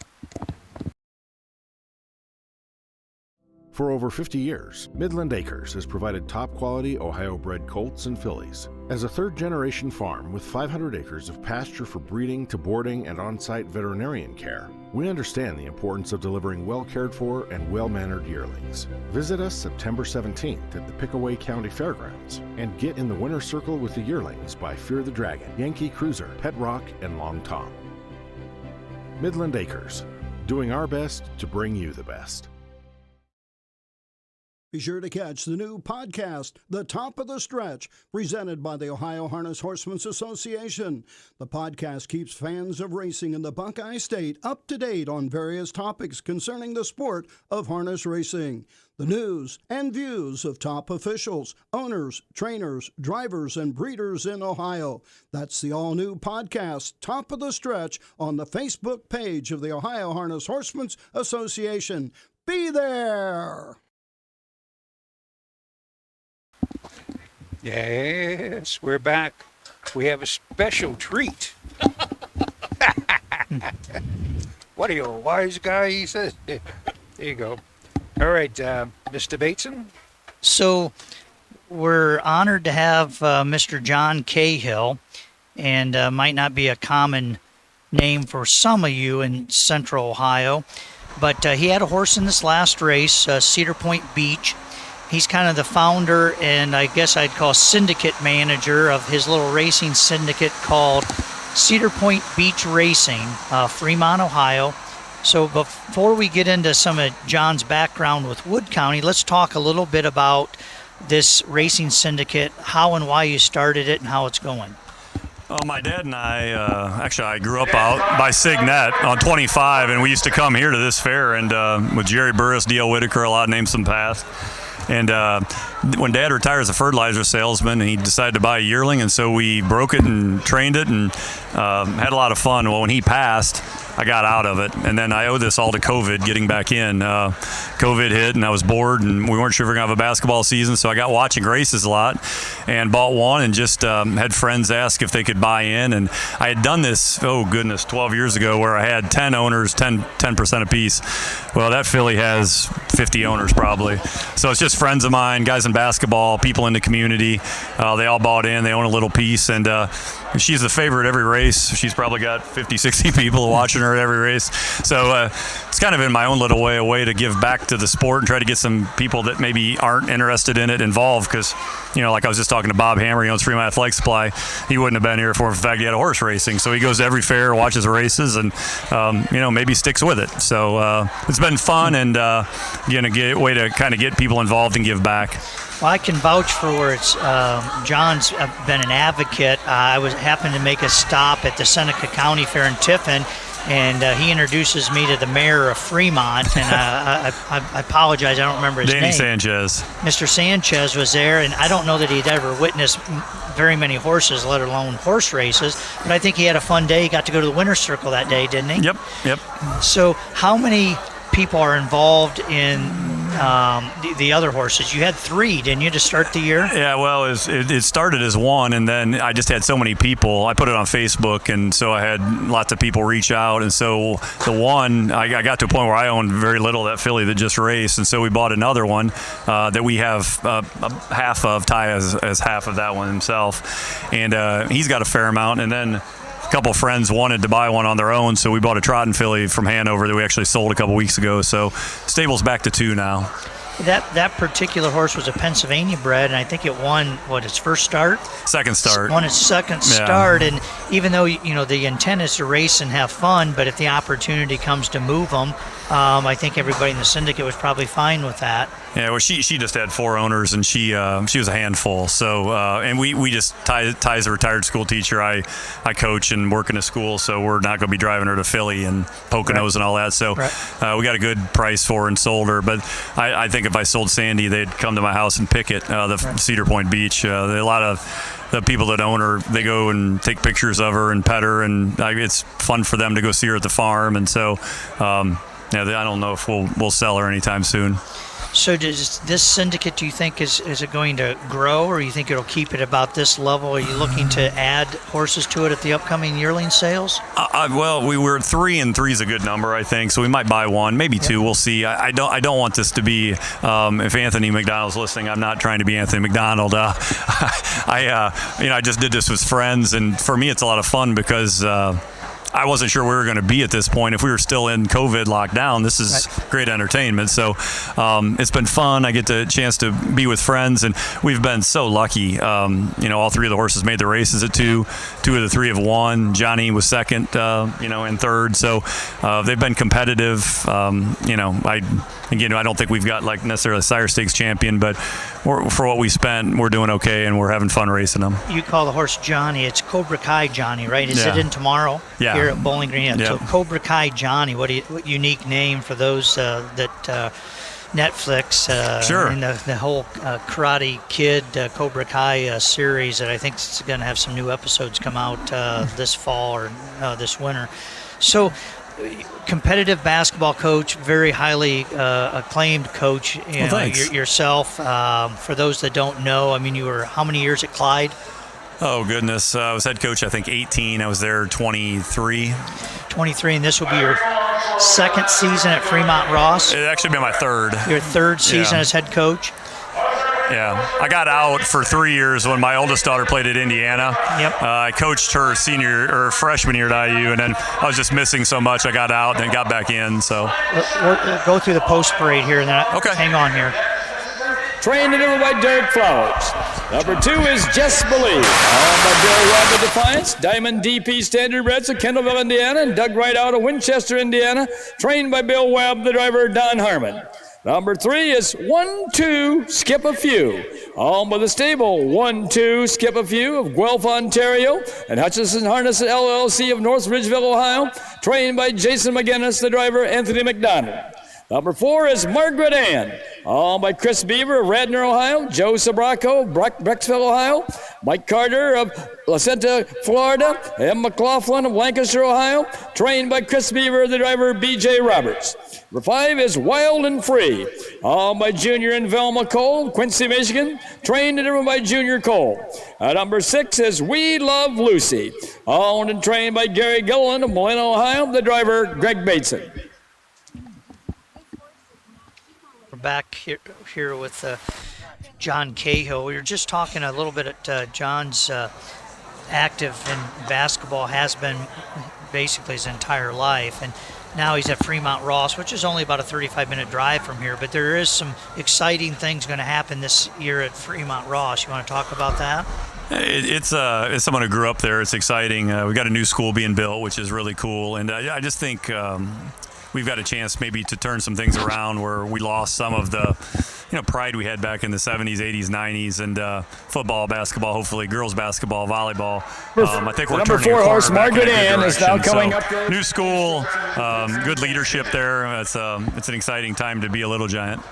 For over 50 years, Midland Acres has provided top-quality Ohio-bred colts and fillies. As a third-generation farm with 500 acres of pasture for breeding to boarding and on-site veterinarian care, we understand the importance of delivering well-cared-for and well-mannered yearlings. Visit us September 17th at the Pickaway County Fairgrounds and get in the winner's circle with the yearlings by Fear the Dragon, Yankee Cruiser, Pet Rock, and Long Tom. Midland Acres, doing our best to bring you the best. Be sure to catch the new podcast, The Top of the Stretch, presented by the Ohio Harness Horsemen's Association. The podcast keeps fans of racing in the Buckeye State up to date on various topics concerning the sport of harness racing. The news and views of top officials, owners, trainers, drivers, and breeders in Ohio. That's the all-new podcast, Top of the Stretch, on the Facebook page of the Ohio Harness Horsemen's Association. be there. Yes, we're back. We have a special treat. What are you, a wise guy? He says. There you go. All right, Mr. Bateson. So we're honored to have Mr. John Cahill, and might not be a common name for some of you in Central Ohio, but he had a horse in this last race, Cedar Point Beach. He's kind of the founder and I guess I'd call syndicate manager of his little racing syndicate called Cedar Point Beach Racing, Fremont, Ohio. So before we get into some of John's background with Wood County, let's talk a little bit about this racing syndicate, how and why you started it and how it's going. Well, my dad and I, I grew up out by Signet on 25, and we used to come here to this fair, and with Jerry Burris, D.L. Whitaker, a lot of names from the past. And when Dad retired as a fertilizer salesman, he decided to buy a yearling, and so we broke it and trained it and had a lot of fun. Well, when he passed, I got out of it, and then I owe this all to COVID, getting back in. COVID hit, and I was bored, and we weren't sure if we were going to have a basketball season, so I got watching races a lot and bought one and just had friends ask if they could buy in. And I had done this, 12 years ago, where I had 10 owners, 10% apiece. Well, that filly has 50 owners probably. So it's just friends of mine, guys in basketball, people in the community. They all bought in. They own a little piece, and she's the favorite every race. She's probably got 50, 60 people watching her at every race. So it's kind of in my own little way, a way to give back to the sport and try to get some people that maybe aren't interested in it involved. Because, like I was just talking to Bob Hammer, he owns Fremont Athletic Supply. He wouldn't have been here for, in fact, he had a horse racing. So he goes to every fair, watches the races, and, maybe sticks with it. So it's been fun and, a way to kind of get people involved and give back. Well, I can vouch for it's John's been an advocate. I happened to make a stop at the Seneca County Fair in Tiffin, and he introduces me to the mayor of Fremont, and I apologize, I don't remember his name. Danny Sanchez. Mr. Sanchez was there, and I don't know that he'd ever witnessed very many horses, let alone horse races, but I think he had a fun day. He got to go to the winner's circle that day, didn't he? Yep. So how many people are involved in the other horses? You had 3, didn't you, to start the year? Yeah, well, it started as 1, and then I just had so many people. I put it on Facebook, and so I had lots of people reach out, and so the 1, I got to a point where I owned very little of that filly that just raced, and so we bought another one that we have half of. Ty has half of that one himself, and he's got a fair amount, and then couple friends wanted to buy one on their own, so we bought a trotting filly from Hanover that we actually sold a couple weeks ago. So stable's back to 2 now. That particular horse was a Pennsylvania bred, and I think it won its first start. Second start. Won its second start, and even though the intent is to race and have fun, but if the opportunity comes to move them, I think everybody in the syndicate was probably fine with that. Yeah, well, she just had 4 owners, and she was a handful. So, and we just Ty's a retired school teacher. I coach and work in a school, so we're not going to be driving her to Philly and Poconos and all that. So, we got a good price for her and sold her. But I think if I sold Sandy, they'd come to my house and pick it, Cedar Point Beach. A lot of the people that own her, they go and take pictures of her and pet her, and it's fun for them to go see her at the farm. And so, I don't know if we'll sell her anytime soon. So does this syndicate, do you think, is it going to grow, or you think it'll keep it about this level? Are you looking to add horses to it at the upcoming yearling sales? Well, we were at 3, and 3 is a good number, I think. So we might buy 1, maybe 2. We'll see. I don't want this to be. If Anthony McDonald's listening, I'm not trying to be Anthony McDonald. I just did this with friends, and for me, it's a lot of fun because. I wasn't sure we were going to be at this point. If we were still in COVID lockdown, this is great entertainment. So it's been fun. I get the chance to be with friends, and we've been so lucky. All 3 of the horses made the races at 2. 2 of the 3 have won. Johnny was second, and third. So they've been competitive. I don't think we've got necessarily a Sire Stakes champion, but for what we spent, we're doing okay, and we're having fun racing them. You call the horse Johnny. It's Cobra Kai Johnny, right? Is it in tomorrow? Yeah. Here at Bowling Green. Yeah. So Cobra Kai Johnny, what unique name for those that Netflix sure. And the whole Karate Kid Cobra Kai series that I think is going to have some new episodes come out this fall or this winter. So competitive basketball coach, very highly acclaimed coach. Yourself. For those that don't know, I mean, you were how many years at Clyde? Oh, goodness. I was head coach, I think, 18. I was there 23. 23, and this will be your second season at Fremont Ross? It'd actually be my third. Your third season as head coach? Yeah. I got out for 3 years when my oldest daughter played at Indiana. Yep. I coached her freshman year at IU, and then I was just missing so much. I got out and then got back in. So we'll go through the post parade here, and then hang on here. Trained and driven by Derek Flowers. Number 2 is Just Believe. Owned by Bill Webb of Defiance. Diamond DP Standardbreds of Kendallville, Indiana. And Doug Wright out of Winchester, Indiana. Trained by Bill Webb, the driver, Don Harmon. Number 3 is 1-2 Skip a Few. Owned by the stable 1-2 Skip a Few of Guelph, Ontario. And Hutchison Harness LLC of North Ridgeville, Ohio. Trained by Jason McGinnis, the driver, Anthony McDonald. Number 4 is Margaret Ann, owned by Chris Beaver of Radnor, Ohio, Joe Sabraco of Brecksville, Ohio, Mike Carter of La Centa, Florida, M. McLaughlin of Lancaster, Ohio, trained by Chris Beaver, the driver, B.J. Roberts. Number 5 is Wild and Free, owned by Junior and Velma Cole, Quincy, Michigan, trained and driven by Junior Cole. Number 6 is We Love Lucy, owned and trained by Gary Gilliland of Molina, Ohio, the driver, Greg Bateson. Back here with John Cahill. We were just talking a little bit at John's active in basketball, has been basically his entire life, and now he's at Fremont Ross, which is only about a 35-minute drive from here, but there is some exciting things going to happen this year at Fremont Ross. You want to talk about that? It's someone who grew up there. It's exciting. We got a new school being built, which is really cool, and I just think we've got a chance maybe to turn some things around where we lost some of the pride we had back in the 70s, 80s, 90s, and football, basketball, hopefully girls basketball, volleyball. I think we're number turning 4 horse Margaret Ann is now coming up there. New school, good leadership there. It's an exciting time to be a Little Giant.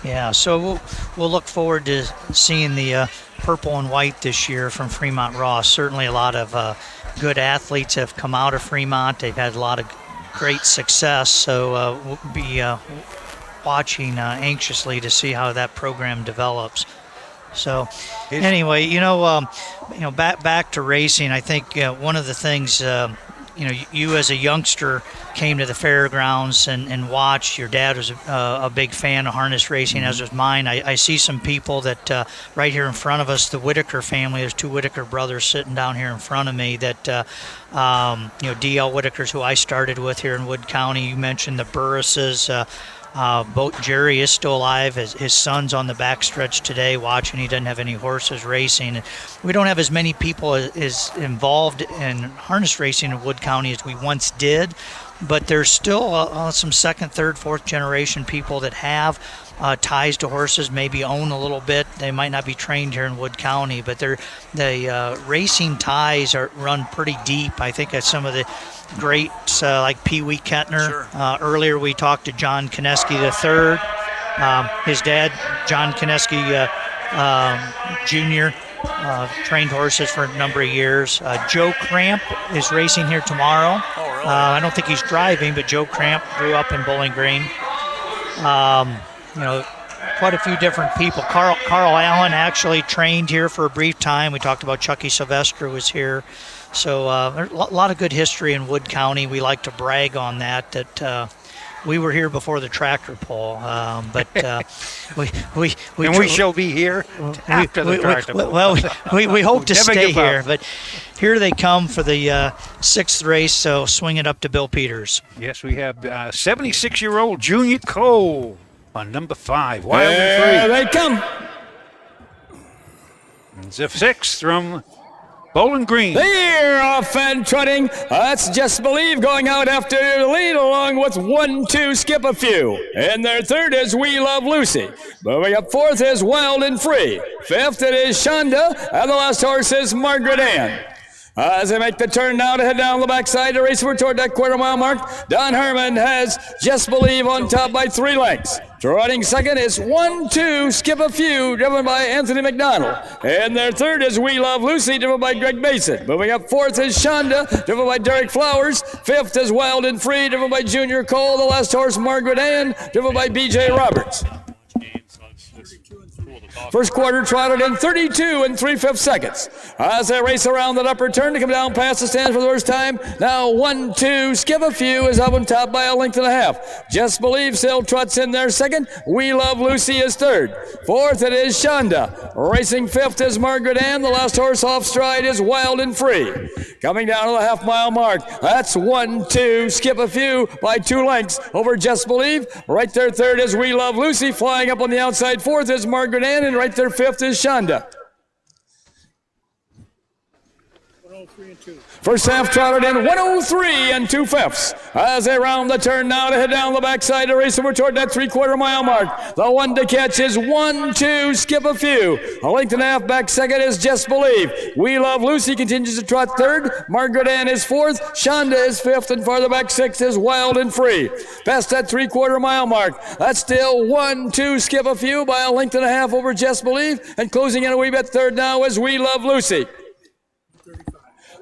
Yeah, so we'll look forward to seeing the purple and white this year from Fremont Ross. Certainly a lot of good athletes have come out of Fremont. They've had a lot of great success, so we'll be watching anxiously to see how that program develops. So anyway, back to racing. I think one of the things you as a youngster came to the fairgrounds and watched. Your dad was a big fan of harness racing, as was mine. I see some people that right here in front of us, the Whitaker family, there's 2 Whitaker brothers sitting down here in front of me that, D.L. Whitakers, who I started with here in Wood County. You mentioned the Burrises. Both Jerry is still alive. His son's on the backstretch today watching. He doesn't have any horses racing. We don't have as many people as involved in harness racing in Wood County as we once did, but there's still some second, third, fourth generation people that have ties to horses, maybe own a little bit. They might not be trained here in Wood County, but the racing ties run pretty deep. I think some of the greats like Pee Wee Kettner. Sure. Earlier we talked to John Kineski III. His dad, John Kineski Jr., trained horses for a number of years. Joe Cramp is racing here tomorrow. Oh, really? I don't think he's driving, but Joe Cramp grew up in Bowling Green. Quite a few different people. Carl Allen actually trained here for a brief time. We talked about Chucky Sylvester was here. So there's a lot of good history in Wood County. We like to brag on that we were here before the tractor pull, but we shall be here after the tractor pull. Well, we hope to stay here, but here they come for the 6th race, so swing it up to Bill Peters. Yes, we have 76-year-old Junior Cole on number 5, Wild and Free. There they come. It's a 6th from Bowling Green. They're off and trotting. That's Just Believe going out after the lead, along with 1-2 Skip a Few. And their 3rd is We Love Lucy. Moving up 4th is Wild and Free. 5th it is Shonda, and the last horse is Margaret Ann. As they make the turn now to head down the backside to race over toward that quarter-mile mark, Don Herman has Just Believe on top by 3 lengths. Trotting second is 1-2, Skip a Few, driven by Anthony McDonald. And their third is We Love Lucy, driven by Greg Mason. Moving up fourth is Shonda, driven by Derek Flowers. Fifth is Wild and Free, driven by Junior Cole. The last horse, Margaret Ann, driven by B.J. Roberts. First quarter trotted in 32 3/5 seconds. As they race around that upper turn to come down past the stands for the first time. Now 1-2, Skip a Few is up on top by a length and a half. Just Believe still trots in there second. We Love Lucy is third. Fourth it is Shonda. Racing fifth is Margaret Ann. The last horse off stride is Wild and Free. Coming down to the half-mile mark. That's 1-2, Skip a Few by 2 lengths over Just Believe. Right there third is We Love Lucy. Flying up on the outside fourth is Margaret Ann. And right there fifth is Shonda. First half trotted in 103 2/5 as they round the turn now to head down the backside to race over toward that 3/4 mile mark. The one to catch is 1-2, Skip a Few. A length and a half back second is Just Believe. We Love Lucy continues to trot third. Margaret Ann is fourth. Shonda is fifth, and farther back sixth is Wild and Free. Past that 3/4 mile mark, that's still 1-2, Skip a Few by a length and a half over Just Believe, and closing in a wee bit third now is We Love Lucy.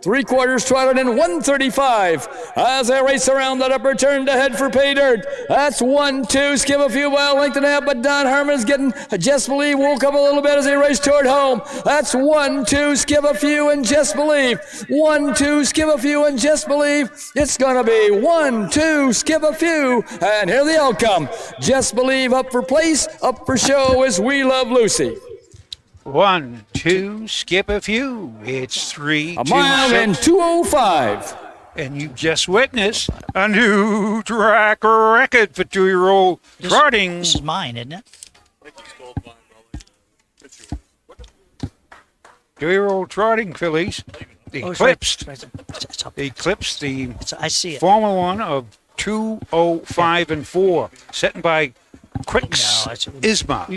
3/4 trotted in 135 as they race around that upper turn to head for pay dirt. That's 1-2, Skip a Few by a length and a half, but Don Herman is getting Just Believe woke up a little bit as they race toward home. That's 1-2, Skip a Few and Just Believe. 1-2, Skip a Few and Just Believe. It's going to be 1-2, Skip a Few, and here the outcome. Just Believe up for place, up for show is We Love Lucy. 1-2, Skip a Few. It's 3, a mile and 2:05. And you just witnessed a new track record for 2-year-old trotting. This is mine, isn't it? 2-year-old trotting fillies eclipsed the I see it. Formula One of 2:05 setting by Quicks Isma,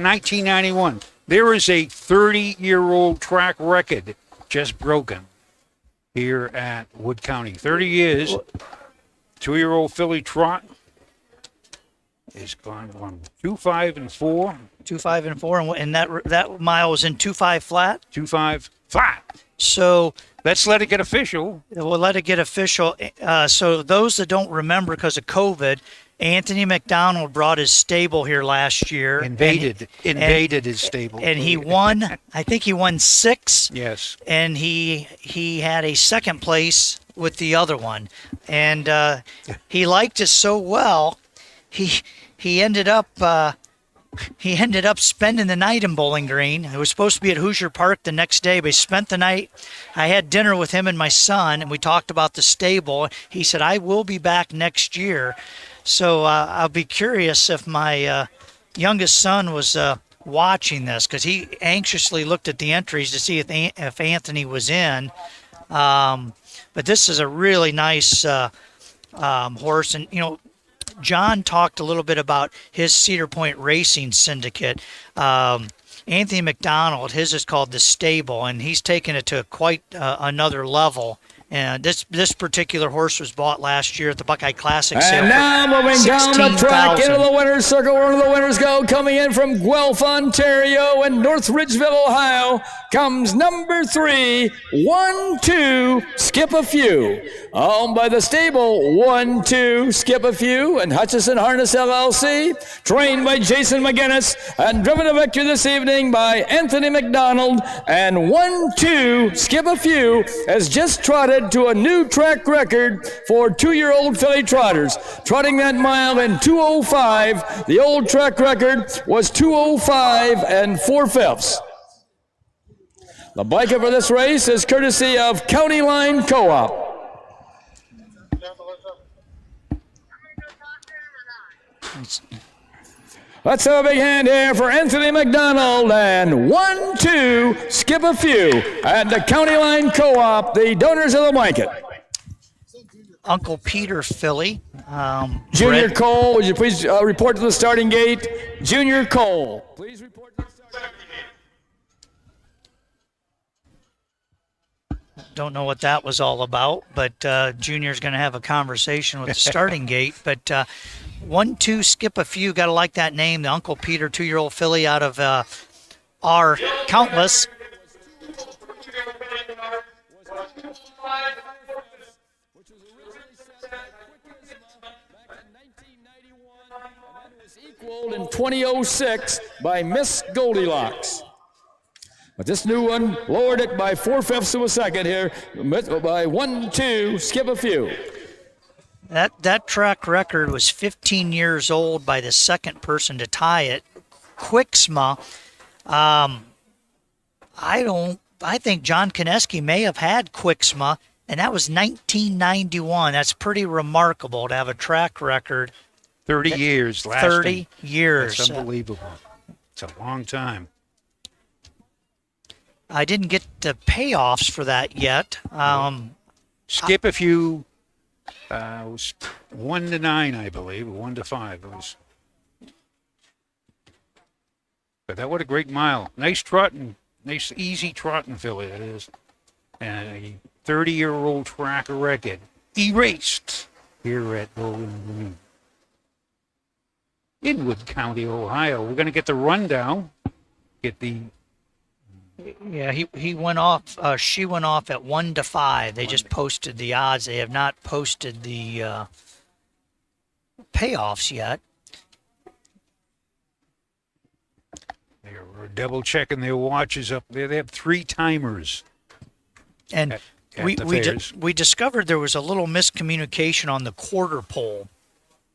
1991. There is a 30-year-old track record just broken here at Wood County. 30 years, 2-year-old filly trot is gone from 2.5 and 4. And that mile was in 2.5 flat? 2.5 flat. So let's let it get official. We'll let it get official. So those that don't remember because of COVID, Anthony McDonald brought his stable here last year. Invaded his stable. And he won, I think he won 6. Yes. And he had a second place with the other one. And he liked it so well, he ended up spending the night in Bowling Green. It was supposed to be at Hoosier Park the next day, but he spent the night. I had dinner with him and my son, and we talked about the stable. He said, I will be back next year. So I'll be curious if my youngest son was watching this, because he anxiously looked at the entries to see if Anthony was in. But this is a really nice horse. And, you know, John talked a little bit about his Cedar Point Racing Syndicate. Anthony McDonald, his is called The Stable, and he's taken it to quite another level. And this particular horse was bought last year at the Buckeye Classic sale. And now moving down the track into the winner's circle, where the winners go, coming in from Guelph, Ontario, and North Ridgeville, Ohio, comes number 3, 1-2, Skip a Few. Owned by the stable, 1-2, Skip a Few, and Hutchison Harness LLC, trained by Jason McGinnis, and driven to victory this evening by Anthony McDonald. And 1-2, Skip a Few, has just trotted to a new track record for 2-year-old filly trotters, trotting that mile in 2:05. The old track record was 2:05 4/5. The blanket for this race is courtesy of County Line Co-op. Let's have a big hand here for Anthony McDonald, and 1-2, Skip a Few, at the County Line Co-op, the donors of the blanket. Uncle Peter filly. Junior Cole, would you please report to the starting gate? Junior Cole. Please report to the starting gate. Don't know what that was all about, but Junior's going to have a conversation with the starting gate. But 1-2, skip a few. Got to like that name. The Uncle Peter 2-year-old filly out of our Countless. Equaled in 2006 by Miss Goldilocks. But this new one lowered it by 4/5 of a second here by 1-2, skip a few. That track record was 15 years old by the second person to tie it. Quixma, I think John Koneski may have had Quixma, and that was 1991. That's pretty remarkable to have a track record. 30 years lasting. 30 years. That's unbelievable. It's a long time. I didn't get the payoffs for that yet. Skip a few. It was 1-9, I believe, 1-5. It was. But that what a great mile. Nice trotting, nice easy trotting filly that is. And a 30-year-old track record erased here at Bowling Green. In Wood County, Ohio. We're going to get the rundown. Get the. Yeah, he went off. She went off at 1-5. They just posted the odds. They have not posted the payoffs yet. They're double checking their watches up there. They have 3 timers. And at the we discovered there was a little miscommunication on the quarter pole.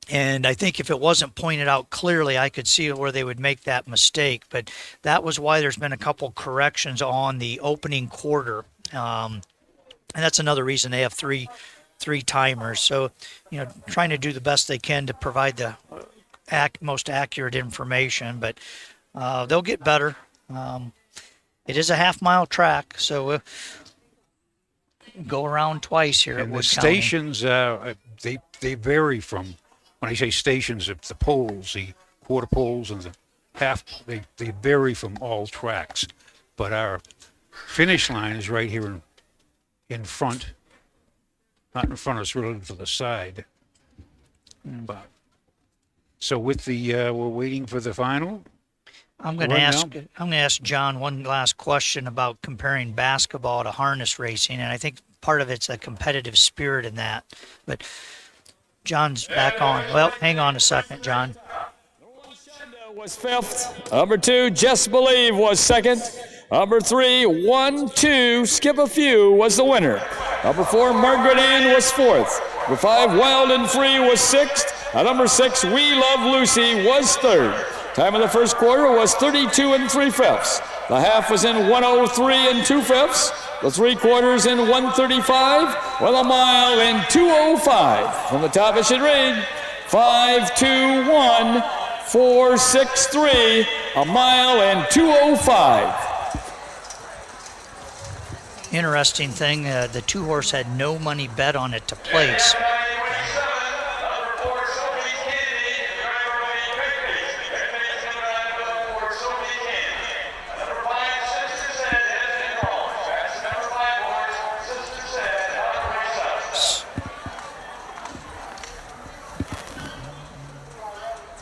And I think if it wasn't pointed out clearly, I could see where they would make that mistake. But that was why there's been a couple corrections on the opening quarter. And that's another reason they have three timers. So, trying to do the best they can to provide the most accurate information. But they'll get better. It is a half-mile track, so go around twice here at Wood County. Stations, they vary from. When I say stations, it's the poles, the quarter poles and the half, they vary from all tracks. But our finish line is right here in front. Not in front, it's really to the side. But, so with the, we're waiting for the final. I'm going to ask John one last question about comparing basketball to harness racing, and I think part of it's a competitive spirit in that. But John's back on. Well, hang on a second, John. Was 5th. Number 2, Just Believe was 2nd. Number 3, 1-2, Skip a Few was the winner. Number 4, Margaret Ann was 4th. Number 5, Wild and Free was 6th. At number 6, We Love Lucy was 3rd. Time of the first quarter was 32 3/5. The half was in 103 2/5. The 3 quarters in 135, with a mile in 2:05. From the top it should read 5-2-1, 4-6-3, a mile in 2:05. Interesting thing, the 2-horse had no money bet on it to place.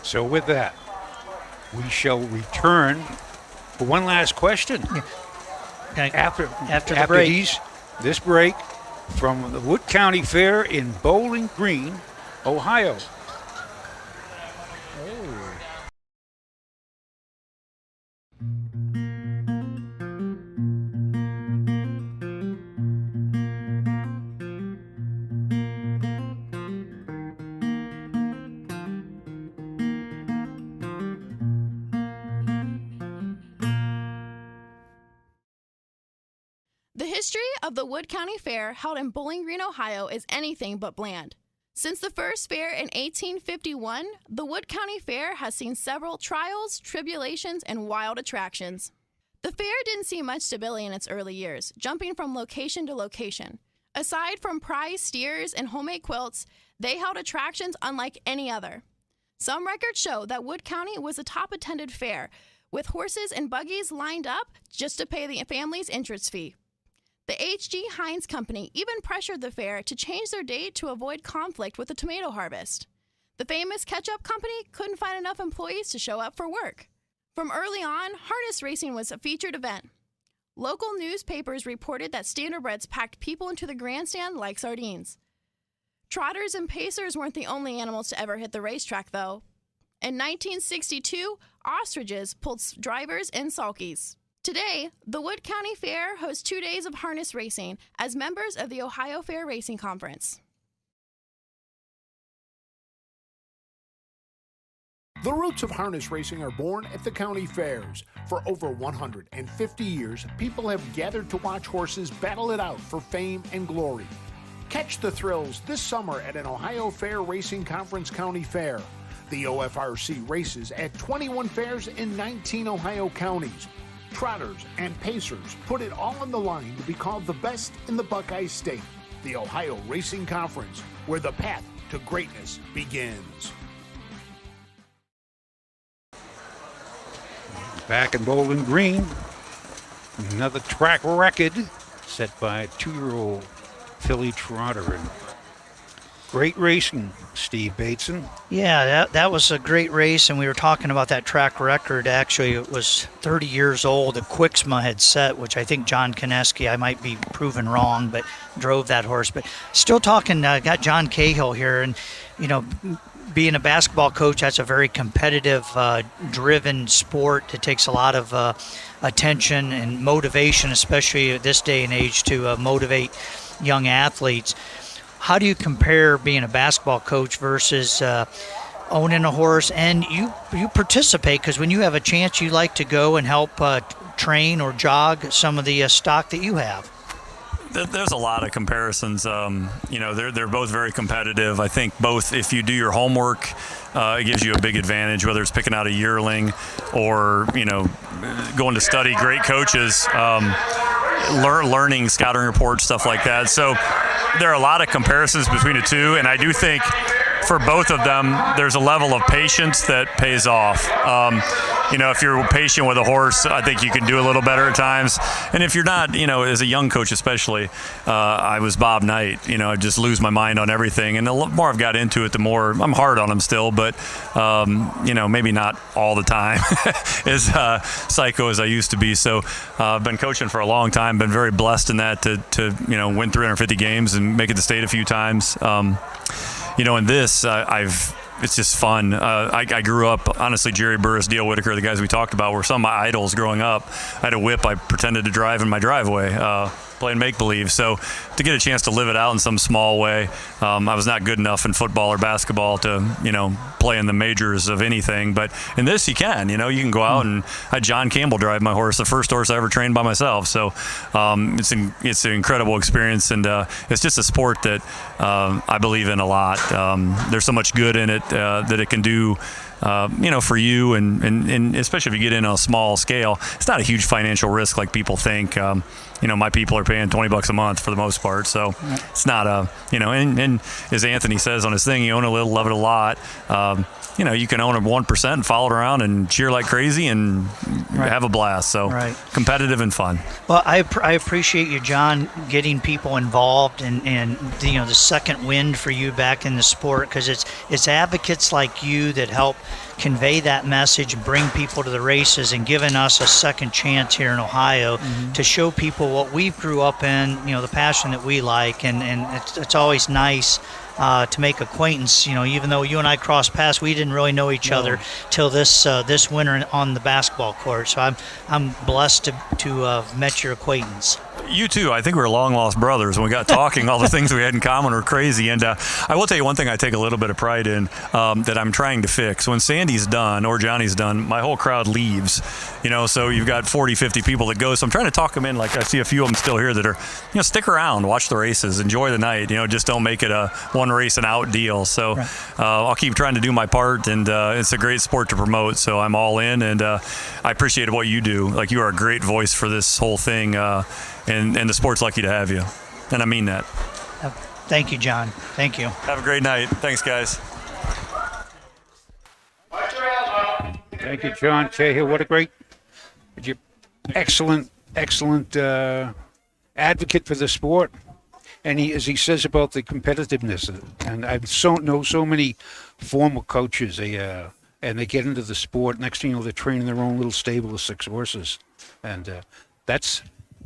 So with that, we shall return for one last question. After the break. This break from the Wood County Fair in Bowling Green, Ohio. The history of the Wood County Fair held in Bowling Green, Ohio is anything but bland. Since the first fair in 1851, the Wood County Fair has seen several trials, tribulations, and wild attractions. The fair didn't see much stability in its early years, jumping from location to location. Aside from prize steers and homemade quilts, they held attractions unlike any other. Some records show that Wood County was a top-attended fair, with horses and buggies lined up just to pay the family's entrance fee. The H.G. Heinz Company even pressured the fair to change their date to avoid conflict with the tomato harvest. The famous ketchup company couldn't find enough employees to show up for work. From early on, harness racing was a featured event. Local newspapers reported that standardbreds packed people into the grandstand like sardines. Trotters and pacers weren't the only animals to ever hit the racetrack, though. In 1962, ostriches pulled drivers and sulkies. Today, the Wood County Fair hosts 2 days of harness racing as members of the Ohio Fair Racing Conference. The roots of harness racing are born at the county fairs. For over 150 years, people have gathered to watch horses battle it out for fame and glory. Catch the thrills this summer at an Ohio Fair Racing Conference County Fair. The OFRC races at 21 fairs in 19 Ohio counties. Trotters and pacers put it all on the line to be called the best in the Buckeye State. The Ohio Racing Conference, where the path to greatness begins. Back in Bowling Green, another track record set by a 2-year-old filly trotter. And great racing, Steve Bateson. Yeah, that was a great race, and we were talking about that track record. Actually, it was 30 years old that Quixma had set, which I think John Kineski, I might be proven wrong, but drove that horse. But still talking, got John Cahill here, and, you know, being a basketball coach, that's a very competitive, driven sport. It takes a lot of attention and motivation, especially at this day and age, to motivate young athletes. How do you compare being a basketball coach versus owning a horse? And you participate, because when you have a chance, you like to go and help train or jog some of the stock that you have. There's a lot of comparisons. They're both very competitive. I think both, if you do your homework, it gives you a big advantage, whether it's picking out a yearling or, going to study great coaches, learning scouting reports, stuff like that. So there are a lot of comparisons between the two, and I do think for both of them, there's a level of patience that pays off. If you're patient with a horse, I think you can do a little better at times. And if you're not, as a young coach especially, I was Bob Knight, I just lose my mind on everything. And the more I've got into it, the more I'm hard on him still, but, maybe not all the time as psycho as I used to be. So I've been coaching for a long time, been very blessed in that to win 350 games and make it to state a few times. In this, it's just fun. I grew up, honestly, Jerry Burris, D.L. Whitaker, the guys we talked about, were some of my idols growing up. I had a whip I pretended to drive in my driveway, playing make-believe. So to get a chance to live it out in some small way, I was not good enough in football or basketball to, play in the majors of anything. But in this, you can. You can go out, and I had John Campbell drive my horse, the first horse I ever trained by myself. So it's an incredible experience, and it's just a sport that I believe in a lot. There's so much good in it that it can do. For you, and especially if you get in on a small scale, it's not a huge financial risk like people think. My people are paying $20 a month for the most part, so it's not and as Anthony says on his thing, you own a little, love it a lot. You can own it 1% and follow it around and cheer like crazy and have a blast. So competitive and fun. Well, I appreciate you, John, getting people involved and the second wind for you back in the sport, because it's advocates like you that help convey that message and bring people to the races, and giving us a second chance here in Ohio to show people what we grew up in, the passion that we like, and it's always nice to make acquaintance. Even though you and I crossed paths, we didn't really know each other till this winter on the basketball court. So I'm blessed to have met your acquaintance. You too. I think we were long lost brothers when we got talking. All the things we had in common were crazy. And I will tell you one thing I take a little bit of pride in that I'm trying to fix. When Sandy's done or Johnny's done, my whole crowd leaves. So you've got 40, 50 people that go. So I'm trying to talk them in. Like I see a few of them still here that are, stick around, watch the races, enjoy the night. Just don't make it a one race and out deal. So I'll keep trying to do my part, and it's a great sport to promote. So I'm all in, and I appreciate what you do. Like, you are a great voice for this whole thing. And the sport's lucky to have you. And I mean that. Thank you, John. Thank you. Have a great night. Thanks, guys. Thank you, John Cahill. What a great, excellent advocate for the sport. And as he says about the competitiveness, and I know so many former coaches, and they get into the sport. Next thing you know, they're training their own little stable of 6 horses, and that's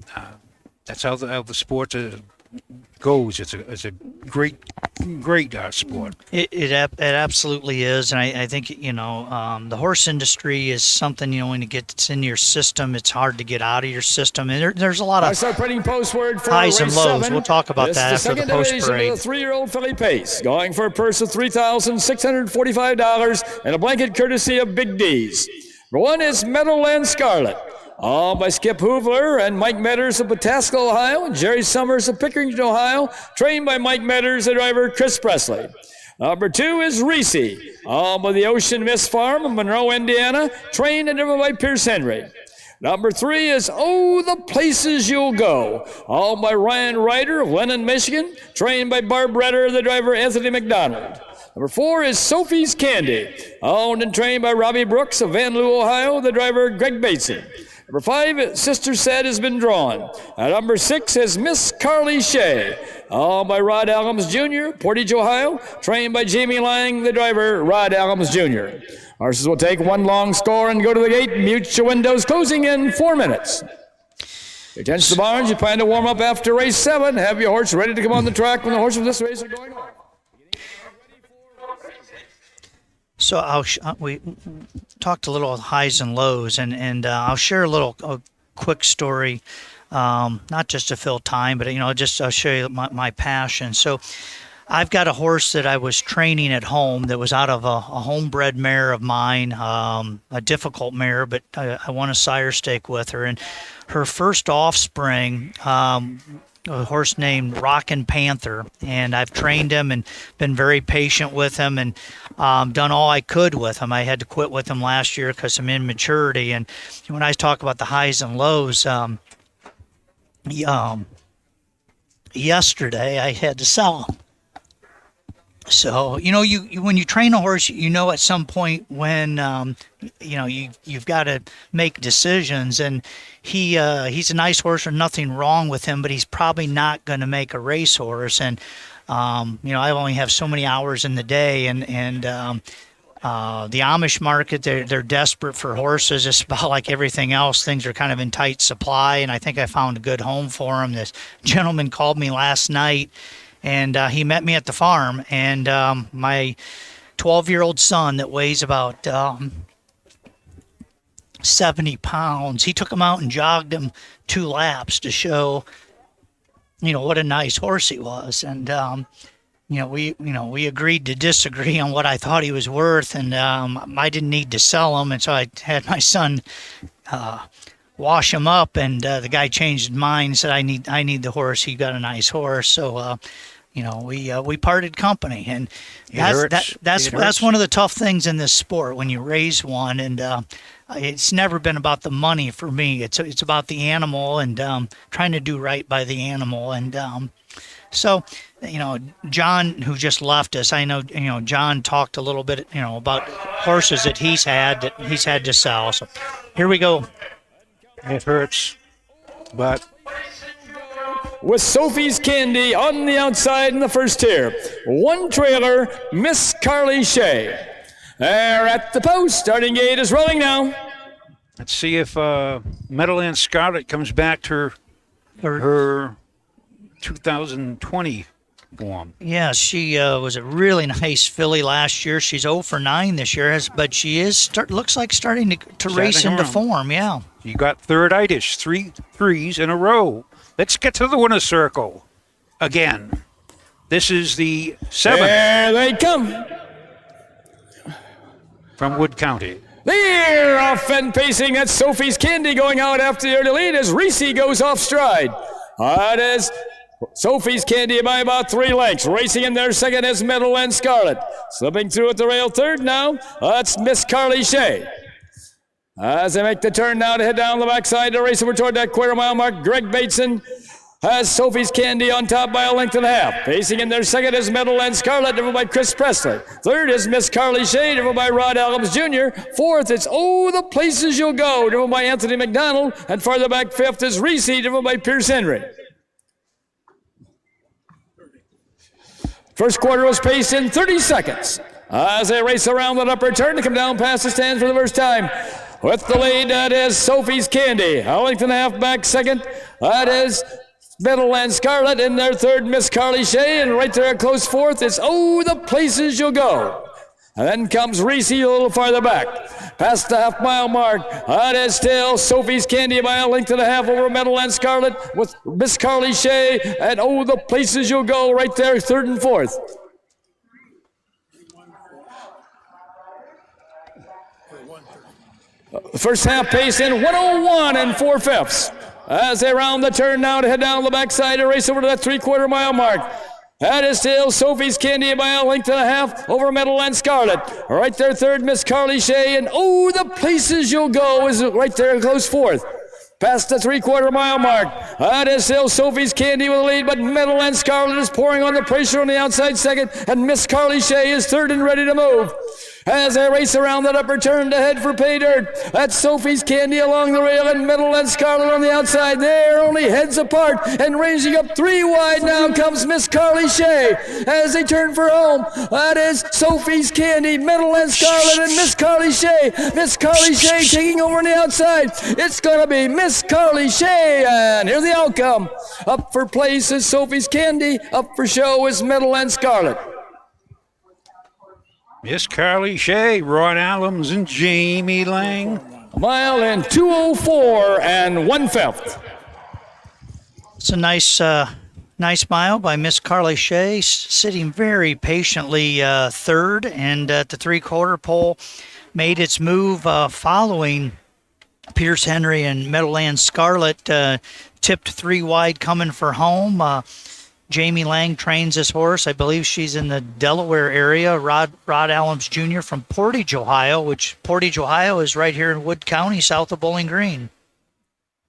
how the sport goes. It's a great sport. It absolutely is, and I think the horse industry is something when it gets in your system, it's hard to get out of your system, and there's a lot of highs and lows. We'll talk about that after the post parade. The 3-year-old filly Pace, going for a purse of $3,645 and a blanket courtesy of Big D's. Number 1 is Meadowland Scarlet. All by Skip Hoovler and Mike Metters of Pataskal, Ohio, and Jerry Summers of Pickerington, Ohio, trained by Mike Metters, the driver Chris Presley. Number 2 is Reese, all by the Ocean Mist Farm in Monroe, Indiana, trained and driven by Pierce Henry. Number 3 is Oh, the Places You'll Go, all by Ryan Ryder of Lennon, Michigan, trained by Barb Redder, the driver Anthony McDonald. Number 4 is Sophie's Candy, owned and trained by Robbie Brooks of Van Loo, Ohio, the driver Greg Bateson. Number 5, Sister Said has been drawn. At number 6 is Miss Carly Shea, all by Rod Adams Jr., Portage, Ohio, trained by Jamie Lang, the driver, Rod Adams Jr. Horses will take one long score and go to the gate. Mute your windows, closing in 4 minutes. Attention to the barns, you plan to warm up after race 7. Have your horse ready to come on the track when the horses of this race are going on. So we talked a little highs and lows, and I'll share a quick story, not just to fill time, but I'll show you my passion. So I've got a horse that I was training at home that was out of a homebred mare of mine, a difficult mare, but I won a sire stake with her, and her first offspring. A horse named Rockin' Panther, and I've trained him and been very patient with him and done all I could with him. I had to quit with him last year because of immaturity. And when I talk about the highs and lows, yesterday I had to sell him. So you when you train a horse, at some point when you've got to make decisions, and he's a nice horse, and nothing wrong with him, but he's probably not going to make a racehorse. And I only have so many hours in the day, and the Amish market, they're desperate for horses. It's about like everything else. Things are kind of in tight supply, and I think I found a good home for him. This gentleman called me last night, and he met me at the farm, and my 12-year-old son that weighs about 70 pounds, he took him out and jogged him 2 laps to show, what a nice horse he was. And, we agreed to disagree on what I thought he was worth, and I didn't need to sell him, and so I had my son wash him up, and the guy changed his mind and said, I need the horse. He got a nice horse. So, we parted company, and that's one of the tough things in this sport when you raise one, and it's never been about the money for me. It's about the animal and trying to do right by the animal. And so, John, who just left us, I know, John talked a little bit, about horses that he's had to sell. So here we go. It hurts, but with Sophie's Candy on the outside in the first tier. 1 trailer, Miss Carly Shea. They're at the post. Starting gate is rolling now. Let's see if Meadowland Scarlet comes back to her 2020 form. Yeah, she was a really nice filly last year. She's 0 for 9 this year, but she is looks like starting to race into form. Yeah. You got third-itis, 3 threes in a row. Let's get to the winner's circle again. This is the 7th. There they come. From Wood County. They're off and pacing. That's Sophie's Candy going out after the early lead as Reese goes off stride. That is Sophie's Candy by about 3 lengths. Racing in there second is Meadowland Scarlet. Slipping through at the rail third now. That's Miss Carly Shea. As they make the turn now to head down the backside to race over toward that quarter mile mark, Greg Bateson has Sophie's Candy on top by a length and a half. Pacing in there second is Meadowland Scarlet, driven by Chris Presley. Third is Miss Carly Shea, driven by Rod Adams Jr. Fourth, it's Oh, the Places You'll Go, driven by Anthony McDonald. And farther back, fifth is Reese, driven by Pierce Henry. First quarter was paced in 30 seconds. As they race around that upper turn to come down past the stands for the first time. With the lead, that is Sophie's Candy. A length and a half back second. That is Meadowland Scarlet in their third, Miss Carly Shea. And right there, close fourth is Oh, the Places You'll Go. And then comes Reese a little farther back. Past the half-mile mark. That is still Sophie's Candy by a length and a half over Meadowland Scarlet with Miss Carly Shea. And Oh, the Places You'll Go right there, third and fourth. The first half pace in 1:01 and 4/5. As they round the turn now to head down the backside and race over to that 3/4 mile mark. That is still Sophie's Candy by a length and a half over Meadowland Scarlet. Right there, third, Miss Carly Shea. And Oh, the Places You'll Go is right there, close fourth. Past the 3/4 mile mark. That is still Sophie's Candy with the lead, but Meadowland Scarlet is pouring on the pressure on the outside second, and Miss Carly Shea is third and ready to move. As they race around that upper turn to head for pay dirt. That's Sophie's Candy along the rail and Meadowland Scarlet on the outside. They're only heads apart, and ranging up 3 wide now comes Miss Carly Shea as they turn for home. That is Sophie's Candy, Meadowland Scarlet, and Miss Carly Shea. Miss Carly Shea taking over on the outside. It's going to be Miss Carly Shea, and here's the outcome. Up for place is Sophie's Candy. Up for show is Meadowland Scarlet. Miss Carly Shea, Rod Allums, and Jamie Lang. A mile in 2:04 and 1/5. It's a nice mile by Miss Carly Shea, sitting very patiently third, and at the 3/4 pole made its move following Pierce Henry and Meadowland Scarlet, tipped 3 wide coming for home. Jamie Lang trains this horse. I believe she's in the Delaware area. Rod Allums Jr. from Portage, Ohio, which Portage, Ohio is right here in Wood County, south of Bowling Green.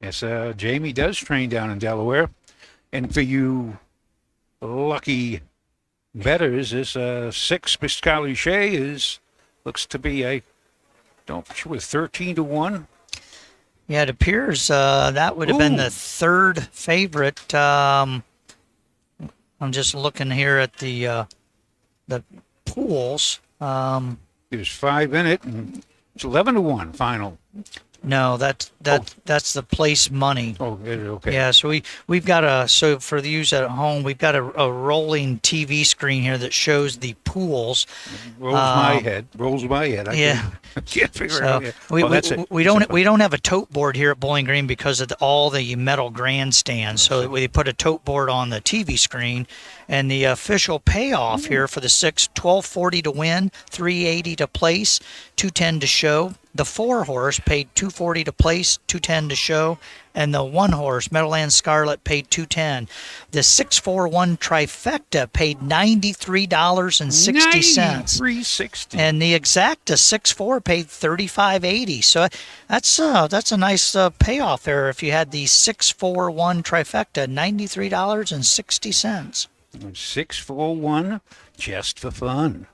Yes, Jamie does train down in Delaware. And for you lucky bettors, this 6 Miss Carly Shea looks to be with 13-1. Yeah, it appears that would have been the third favorite. I'm just looking here at the pools. There's 5 in it, and it's 11-1 final. No, that's the place money. Oh, okay. Yeah, so we've got so for the use at home, we've got a rolling TV screen here that shows the pools. Rolls my head. I can't figure it out. We don't have a tote board here at Bowling Green because of all the metal grandstands. So we put a tote board on the TV screen, and the official payoff here for the 6, $12.40 to win, $3.80 to place, $2.10 to show. The 4 horse paid $2.40 to place, $2.10 to show, and the 1 horse, Meadowland Scarlet, paid $2.10. The 6-4-1 trifecta paid $93.60. $93.60. And the exacta 6-4 paid $35.80. So that's a nice payoff there. If you had the 6-4-1 trifecta, $93.60. 6-4-1, just for fun.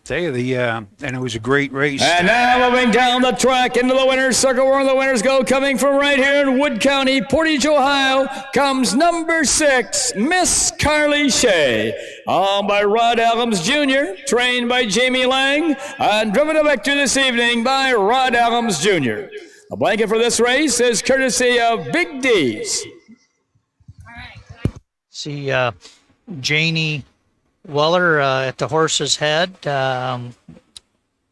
Tell you, and it was a great race. And now moving down the track into the winner's circle where the winners go, coming from right here in Wood County, Portage, Ohio, comes number 6, Miss Carly Shea, owned by Rod Allums Jr., trained by Jamie Lang, and driven to victory this evening by Rod Allums Jr. The blanket for this race is courtesy of Big D's. See, Janie Weller at the horse's head,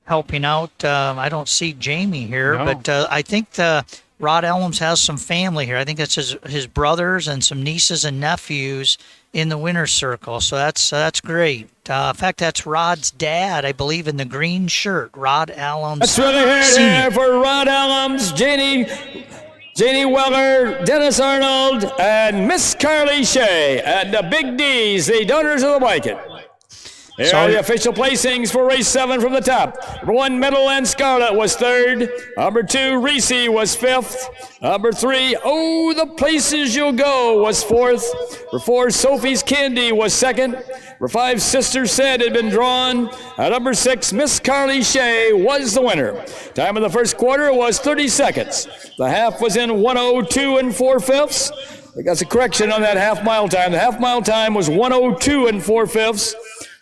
helping out. I don't see Jamie here, but I think Rod Allums has some family here. I think it's his brothers and some nieces and nephews in the winner's circle. So that's great. In fact, that's Rod's dad, I believe, in the green shirt. Rod Allums. That's really here for Rod Allums, Janie Weller, Dennis Arnold, and Miss Carly Shea, and the Big D's, the donors of the blanket. Here are the official placings for race 7 from the top. Number 1, Meadowland Scarlet was 3rd. Number 2, Reese was 5th. Number 3, Oh, the Places You'll Go was 4th. Number 4, Sophie's Candy was 2nd. Number 5, Sister Said had been drawn. At number 6, Miss Carly Shea was the winner. Time of the first quarter was 30 seconds. The half was in 1:02 and 4/5. That's a correction on that half-mile time. The half-mile time was 1:02 and 4/5.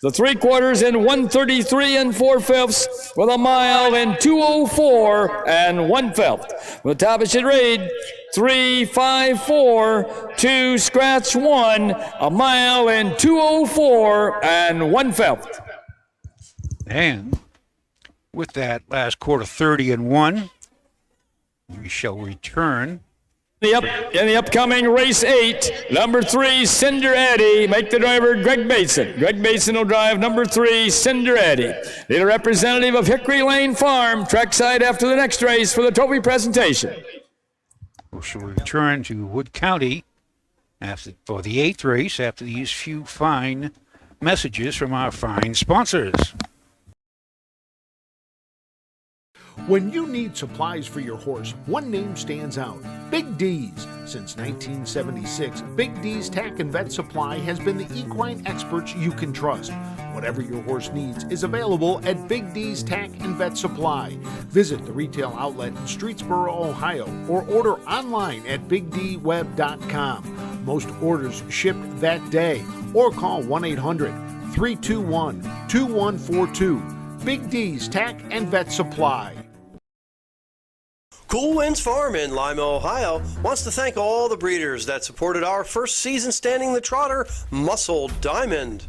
The 3/4 in 1:33 and 4/5, with a mile in 2:04 and 1/5. The top it should read 3:54 2 scratch 1, a mile in 2:04 and 1/5. And with that last quarter 30 and 1, we shall return. In the upcoming race 8, number 3, Cinder Eddy. Make the driver Greg Bateson. Greg Bateson will drive number 3, Cinder Eddy. The representative of Hickory Lane Farm, trackside after the next race for the trophy presentation. We shall return to Wood County for the 8th race after these few fine messages from our fine sponsors. When you need supplies for your horse, one name stands out: Big D's. Since 1976, Big D's Tack and Vet Supply has been the equine experts you can trust. Whatever your horse needs is available at Big D's Tack and Vet Supply. Visit the retail outlet in Streetsboro, Ohio, or order online at bigdweb.com. Most orders ship that day, or call 1-800-321-2142. Big D's Tack and Vet Supply. Cool Winds Farm in Lima, Ohio wants to thank all the breeders that supported our first season standing the trotter, Muscle Diamond.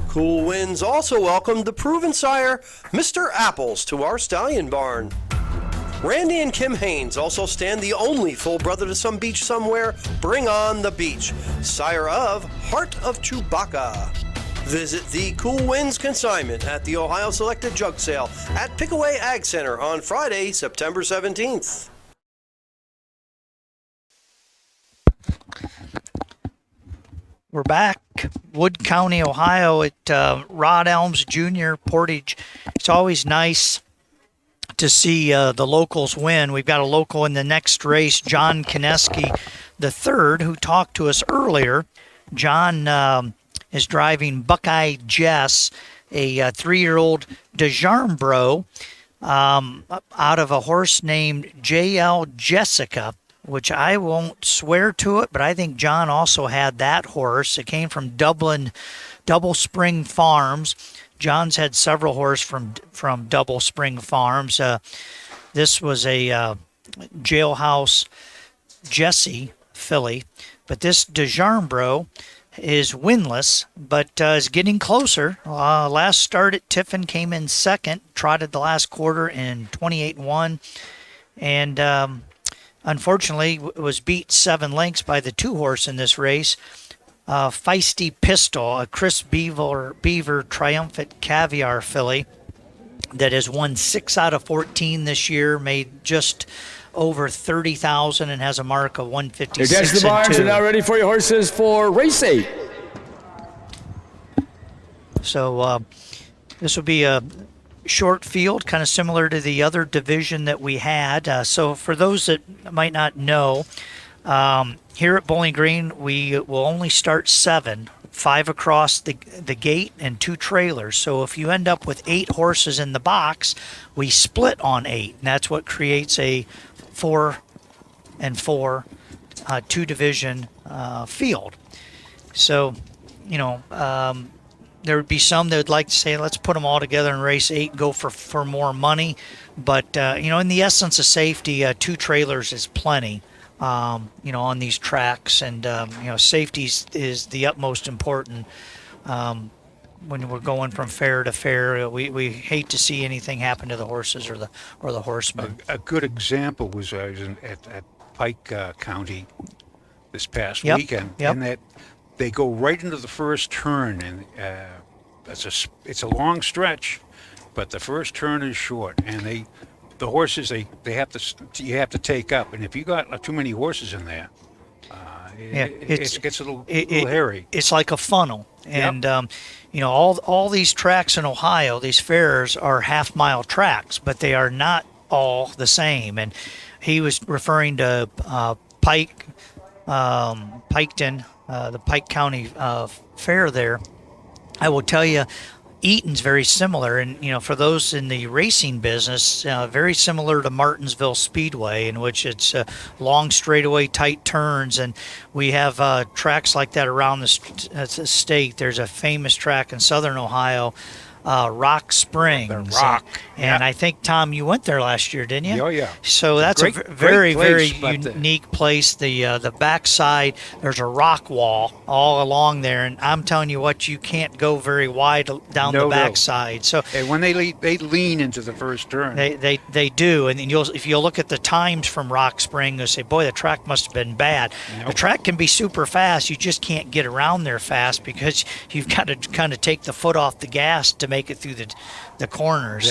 Cool Winds also welcomed the proven sire, Mr. Apples, to our stallion barn. Randy and Kim Haynes also stand the only full brother to some beach somewhere, Bring on the Beach, sire of Heart of Chewbacca. Visit the Cool Winds consignment at the Ohio Selected Jug Sale at Pickaway Ag Center on Friday, September 17th. We're back, Wood County, Ohio, at Rod Elms Junior Portage. It's always nice to see the locals win. We've got a local in the next race, John Kineski III, who talked to us earlier. John is driving Buckeye Jess, a 3-year-old DeJarmbro, out of a horse named JL Jessica, which I won't swear to it, but I think John also had that horse. It came from Dublin Double Spring Farms. John's had several horses from Double Spring Farms. This was a Jailhouse Jesse filly, but this DeJarmbro is winless, but is getting closer. Last start at Tiffin came in second, trotted the last quarter in 28-1, and unfortunately was beat 7 lengths by the 2 horse in this race. Feisty Pistol, a Chris Beaver Triumphant Caviar filly that has won 6 out of 14 this year, made just over 30,000 and has a mark of 156. Your the barns are now ready for your horses for race 8. So this will be a short field, kind of similar to the other division that we had. So for those that might not know, here at Bowling Green, we will only start 7, 5 across the gate and 2 trailers. So if you end up with 8 horses in the box, we split on 8, and that's what creates a 4 and 4 2-division field. So, there would be some that would like to say, let's put them all together in race 8, go for more money. But, in the essence of safety, 2 trailers is plenty, on these tracks. And, safety is the utmost important when we're going from fair to fair. We hate to see anything happen to the horses or the horsemen. A good example was I was at Pike County this past weekend, and that they go right into the first turn, and it's a long stretch, but the first turn is short, and the horses you have to take up, and if you got too many horses in there, it gets a little hairy. It's like a funnel, and all these tracks in Ohio, these fairs are half-mile tracks, but they are not all the same. And he was referring to Piketon, the Pike County Fair there. I will tell you, Eaton's very similar, and for those in the racing business, very similar to Martinsville Speedway, in which it's long straightaway, tight turns, and we have tracks like that around the state. There's a famous track in southern Ohio, Rock Springs. The Rock. And I think, Tom, you went there last year, didn't you? Oh, yeah. So that's great, a very, great place, very unique place. The backside, there's a rock wall all along there, and I'm telling you what, you can't go very wide down the backside. So, and when they lean into the first turn. They do, and if you'll look at the times from Rock Spring, you'll say, boy, the track must have been bad. Nope. The track can be super fast. You just can't get around there fast because you've got to kind of take the foot off the gas to make it through the corners.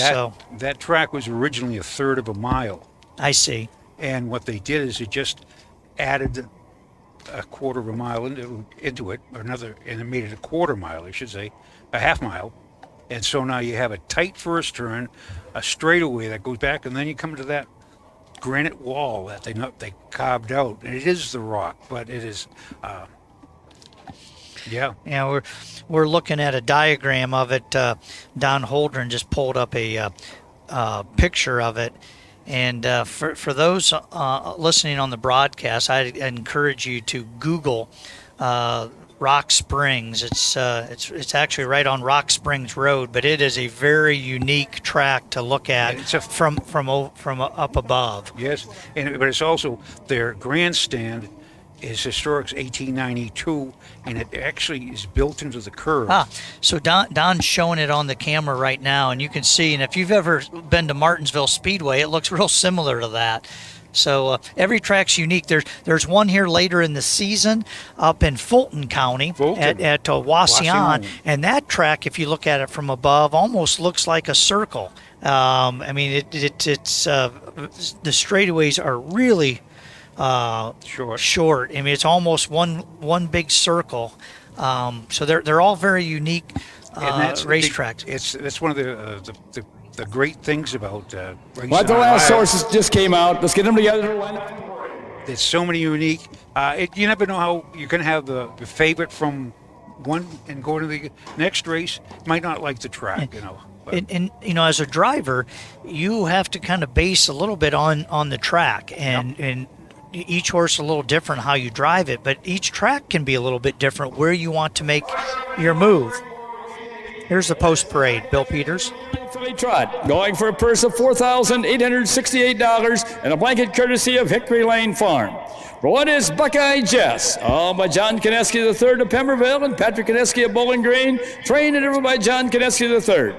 That track was originally a third of a mile. I see. And what they did is they just added a quarter of a mile into it, and it made it a quarter mile, I should say, a half mile. And so now you have a tight first turn, a straightaway that goes back, and then you come to that granite wall that they carved out. And it is the Rock, but it is, yeah. Yeah, we're looking at a diagram of it. Don Holdren just pulled up a picture of it. And for those listening on the broadcast, I encourage you to Google Rock Springs. It's actually right on Rock Springs Road, but it is a very unique track to look at from up above. Yes, but it's also their grandstand is historic 1892, and it actually is built into the curve. So Don's showing it on the camera right now, and you can see, and if you've ever been to Martinsville Speedway, it looks real similar to that. So every track's unique. There's one here later in the season up in Fulton County at Wauseon, and that track, if you look at it from above, almost looks like a circle. I mean, it's the straightaways are really short. I mean, it's almost one big circle. So they're all very unique racetracks. That's one of the great things about racing. But the last horses just came out. Let's get them together. There's so many unique. You never know how you can have the favorite from one and go to the next race. Might not like the track, And as a driver, you have to kind of base a little bit on the track, and each horse is a little different how you drive it, but each track can be a little bit different where you want to make your move. Here's the post parade. Bill Peters. Philly Trot, going for a purse of $4,868 and a blanket courtesy of Hickory Lane Farm. For one is Buckeye Jess, owned by John Kineski III of Pemberville and Patrick Kineski of Bowling Green, trained and driven by John Kineski III.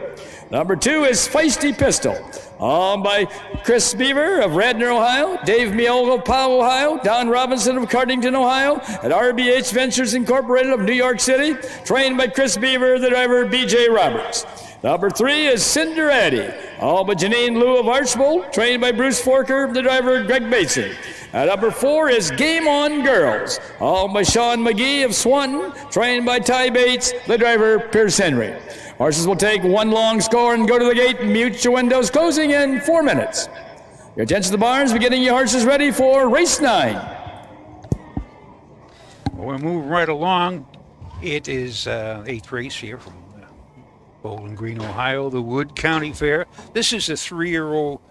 Number 2 is Feisty Pistol, owned by Chris Beaver of Radnor, Ohio, Dave Miola of Powell, Ohio, Don Robinson of Cardington, Ohio, and RBH Ventures Incorporated of New York City, trained by Chris Beaver, the driver B.J. Roberts. Number 3 is Cinder Addy, owned by Janine Lou of Archbold, trained by Bruce Forker, the driver Greg Bateson. And number 4 is Game On Girls, owned by Sean McGee of Swanton, trained by Ty Bates, the driver Pierce Henry. Horses will take one long score and go to the gate. Mute your windows, closing in 4 minutes. Your attention to the barns, we're getting your horses ready for race 9. We're moving right along. It is 8th race here from Bowling Green, Ohio, the Wood County Fair. This is a 3-year-old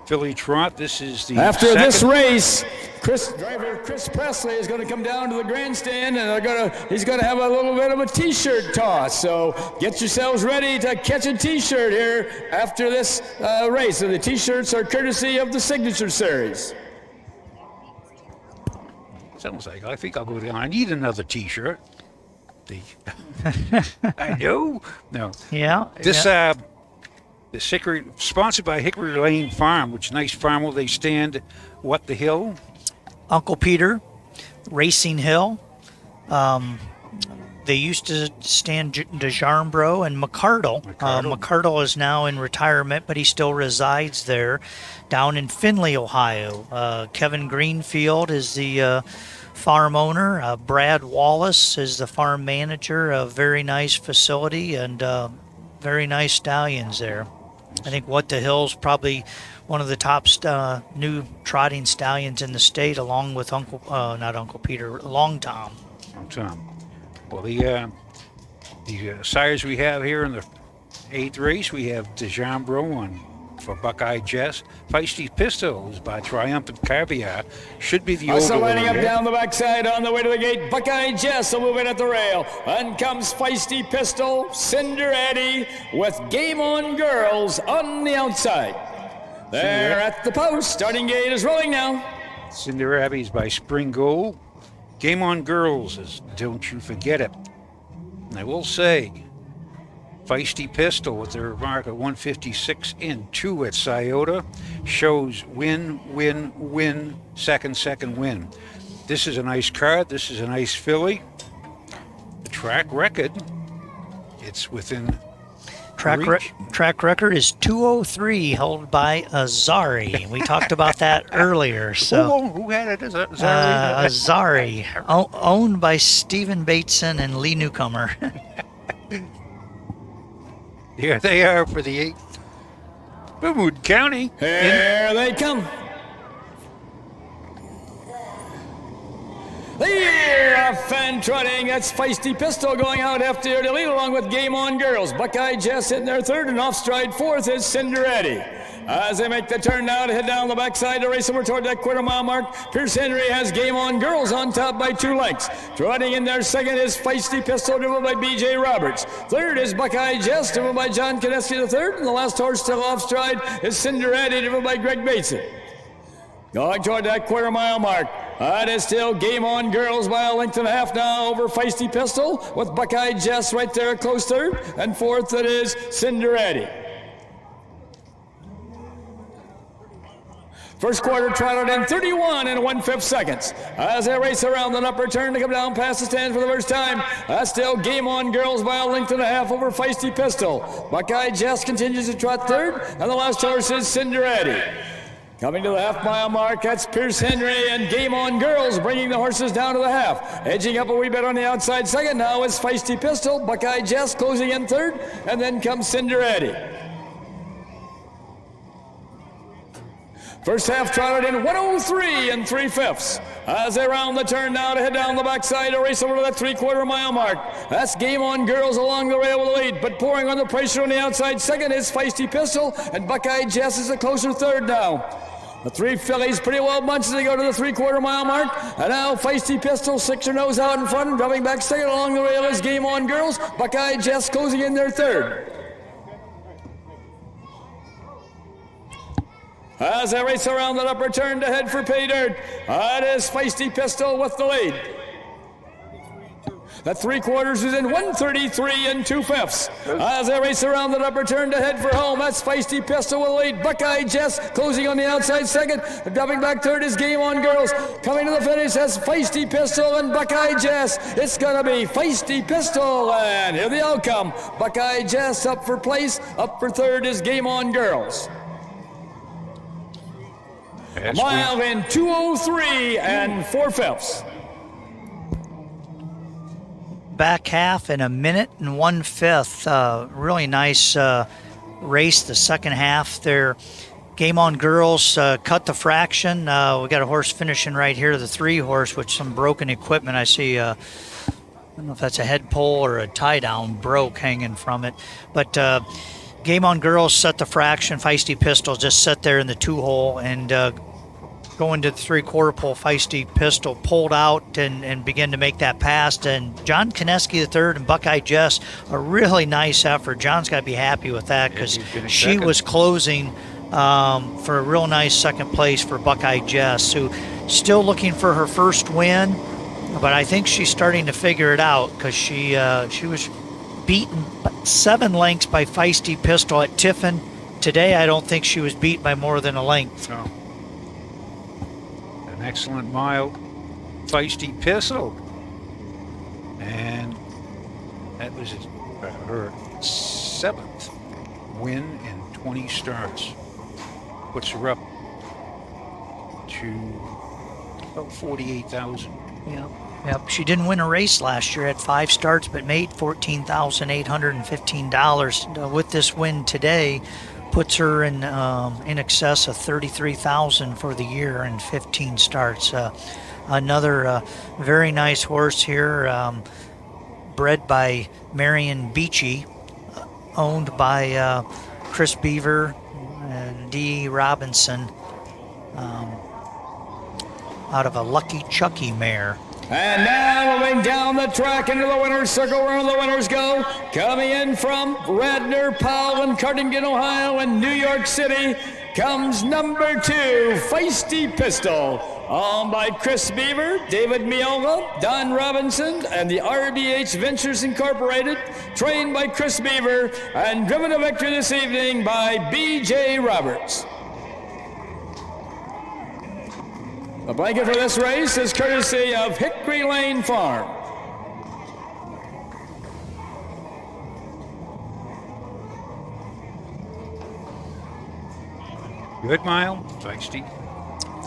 filly trot. This is the After this race, driver Chris Presley is going to come down to the grandstand, and he's going to have a little bit of a T-shirt toss. So get yourselves ready to catch a T-shirt here after this race. And the T-shirts are courtesy of the Signature Series. Sounds like I think I'll go down. I need another T-shirt. I know. No. Yeah. This Hickory, sponsored by Hickory Lane Farm, which nice farm will they stand? What the hill? Uncle Peter, Racing Hill. They used to stand DeJarmbro and McCardle. McCardle is now in retirement, but he still resides there down in Findlay, Ohio. Kevin Greenfield is the farm owner. Brad Wallace is the farm manager. A very nice facility and very nice stallions there. I think What the Hill's probably one of the top new trotting stallions in the state, along with Long Tom. Well, the sires we have here in the Eighth race, we have DeJambro on for Buckeye Jess. Feisty Pistols by Triumphant Caviar. Should be the Also older lining up one. down the backside on the way to the gate. Buckeye Jess will move in at the rail. And comes Feisty Pistol, Cinder Eddie with Game On Girls on the outside. They're at the post. Starting gate is rolling now. Cinder Abbeys by Spring Gold. Game On Girls is Don't You Forget It. And I will say, Feisty Pistol with their mark of 156 in 2 at Scioto shows win, win, win, second win. This is a nice card. This is a nice filly. The track record, it's within Track record is 203, held by Azari. We talked about that earlier. So who had it? Is that Azari, owned by Stephen Bateson and Lee Newcomer. Here they are for the 8th. Wood County. Here they come. They're off and trotting. That's Feisty Pistol going out after the lead along with Game On Girls. Buckeye Jess in their third, and off stride fourth is Cinder Eddie. As they make the turn now to head down the backside to race over toward that quarter-mile mark, Pierce Henry has Game On Girls on top by 2 lengths. Trotting in there second is Feisty Pistol, driven by B.J. Roberts. Third is Buckeye Jess, driven by John Kineski the third, and the last horse still off stride is Cinder Eddie, driven by Greg Bateson. Going toward that quarter-mile mark. That is still Game On Girls by a length and a half now over Feisty Pistol, with Buckeye Jess right there close third, and fourth it is Cinder Eddie. First quarter trotted in 31 and 1/5 seconds. As they race around an upper turn to come down past the stand for the first time, that's still Game On Girls by a length and a half over Feisty Pistol. Buckeye Jess continues to trot third, and the last horse is Cinder Eddie. Coming to the half-mile mark, that's Pierce Henry and Game On Girls bringing the horses down to the half. Edging up a wee bit on the outside second now is Feisty Pistol, Buckeye Jess closing in third, and then comes Cinder Eddie. First half trotted in 103 and 3/5. As they round the turn now to head down the backside to race over to that 3/4 mile mark. That's Game On Girls along the rail with the lead, but pouring on the pressure on the outside second is Feisty Pistol, and Buckeye Jess is a closer third now. The 3 fillies pretty well bunched as they go to the 3/4 mile mark. And now Feisty Pistol sticks her nose out in front, and dropping back second along the rail is Game On Girls. Buckeye Jess closing in their third. As they race around that upper turn to head for pay dirt, that is Feisty Pistol with the lead. That 3/4 is in 133 and 2/5. As they race around that upper turn to head for home, that's Feisty Pistol with the lead. Buckeye Jess closing on the outside second. Dropping back third is Game On Girls. Coming to the finish, that's Feisty Pistol and Buckeye Jess. It's gonna be Feisty Pistol, and here the outcome. Buckeye Jess up for place. Up for third is Game On Girls. A mile in 2:03 and 4/5. Back half in 1 minute and 1/5. Really nice race the second half there. Game On Girls cut the fraction. We got a horse finishing right here, the 3 horse, with some broken equipment. I see, I don't know if that's a head pole or a tie down broke hanging from it. But Game On Girls set the fraction. Feisty Pistol just sat there in the 2 hole, and going to the 3/4 pole, Feisty Pistol pulled out and began to make that pass. And John Kineski III and Buckeye Jess, a really nice effort. John's got to be happy with that, because she was closing for a real nice second place for Buckeye Jess, who still looking for her first win, but I think she's starting to figure it out, because she was beaten 7 lengths by Feisty Pistol at Tiffin. Today, I don't think she was beat by more than a length. No. An excellent mile, Feisty Pistol. And that was her 7th win in 20 starts. Puts her up to about 48,000. Yeah. Yep, she didn't win a race last year. Had 5 starts, but made $14,815. With this win today, puts her in excess of $33,000 for the year in 15 starts. Another very nice horse here, bred by Marion Beachy, owned by Chris Beaver and Dee Robinson, out of a Lucky Chucky mare. And now moving down the track into the winner's circle where the winners go. Coming in from Radnor, Powell, and Cardington, Ohio, and New York City comes number 2, Feisty Pistol. Owned by Chris Beaver, David Miola, Don Robinson, and the RBH Ventures Incorporated. Trained by Chris Beaver and driven to victory this evening by B.J. Roberts. The blanket for this race is courtesy of Hickory Lane Farm. Good mile, feisty,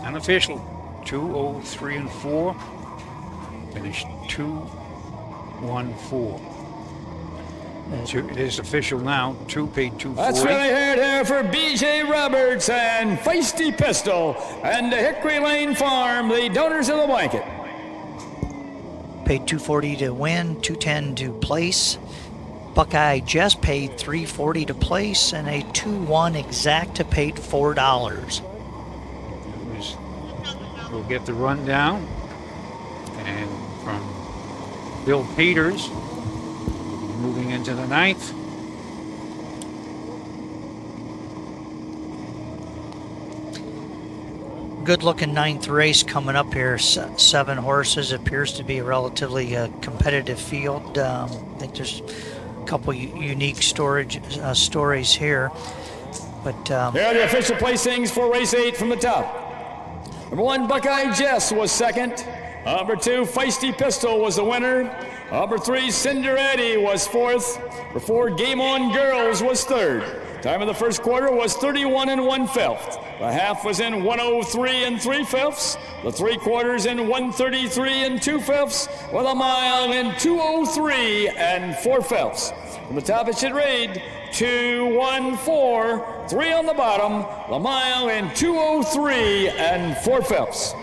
unofficial, 2:03 and 4, finished 2:14. It is official now. 2 paid 240. That's what I heard here for B.J. Roberts and Feisty Pistol and the Hickory Lane Farm, the donors of the blanket. Paid $240 to win, $210 to place. Buckeye just paid $340 to place, and a 2-1 exacta paid $4. We'll get the rundown. And from Bill Peters, moving into the 9th. Good looking 9th race coming up here. 7 horses. Appears to be a relatively competitive field. I think there's a couple unique stories here. But here are the official placings for race 8 from the top. Number 1, Buckeye Jess was second. Number 2, Feisty Pistol was the winner. Number 3, Cinder Eddie was fourth. Number 4, Game On Girls was third. Time of the first quarter was 31 and 1/5. The half was in 103 and 3/5. The 3 quarters in 133 and 2/5. With a mile in 203 and 4/5. From the top it should read 214, 3 on the bottom. The mile in 203 and 4/5.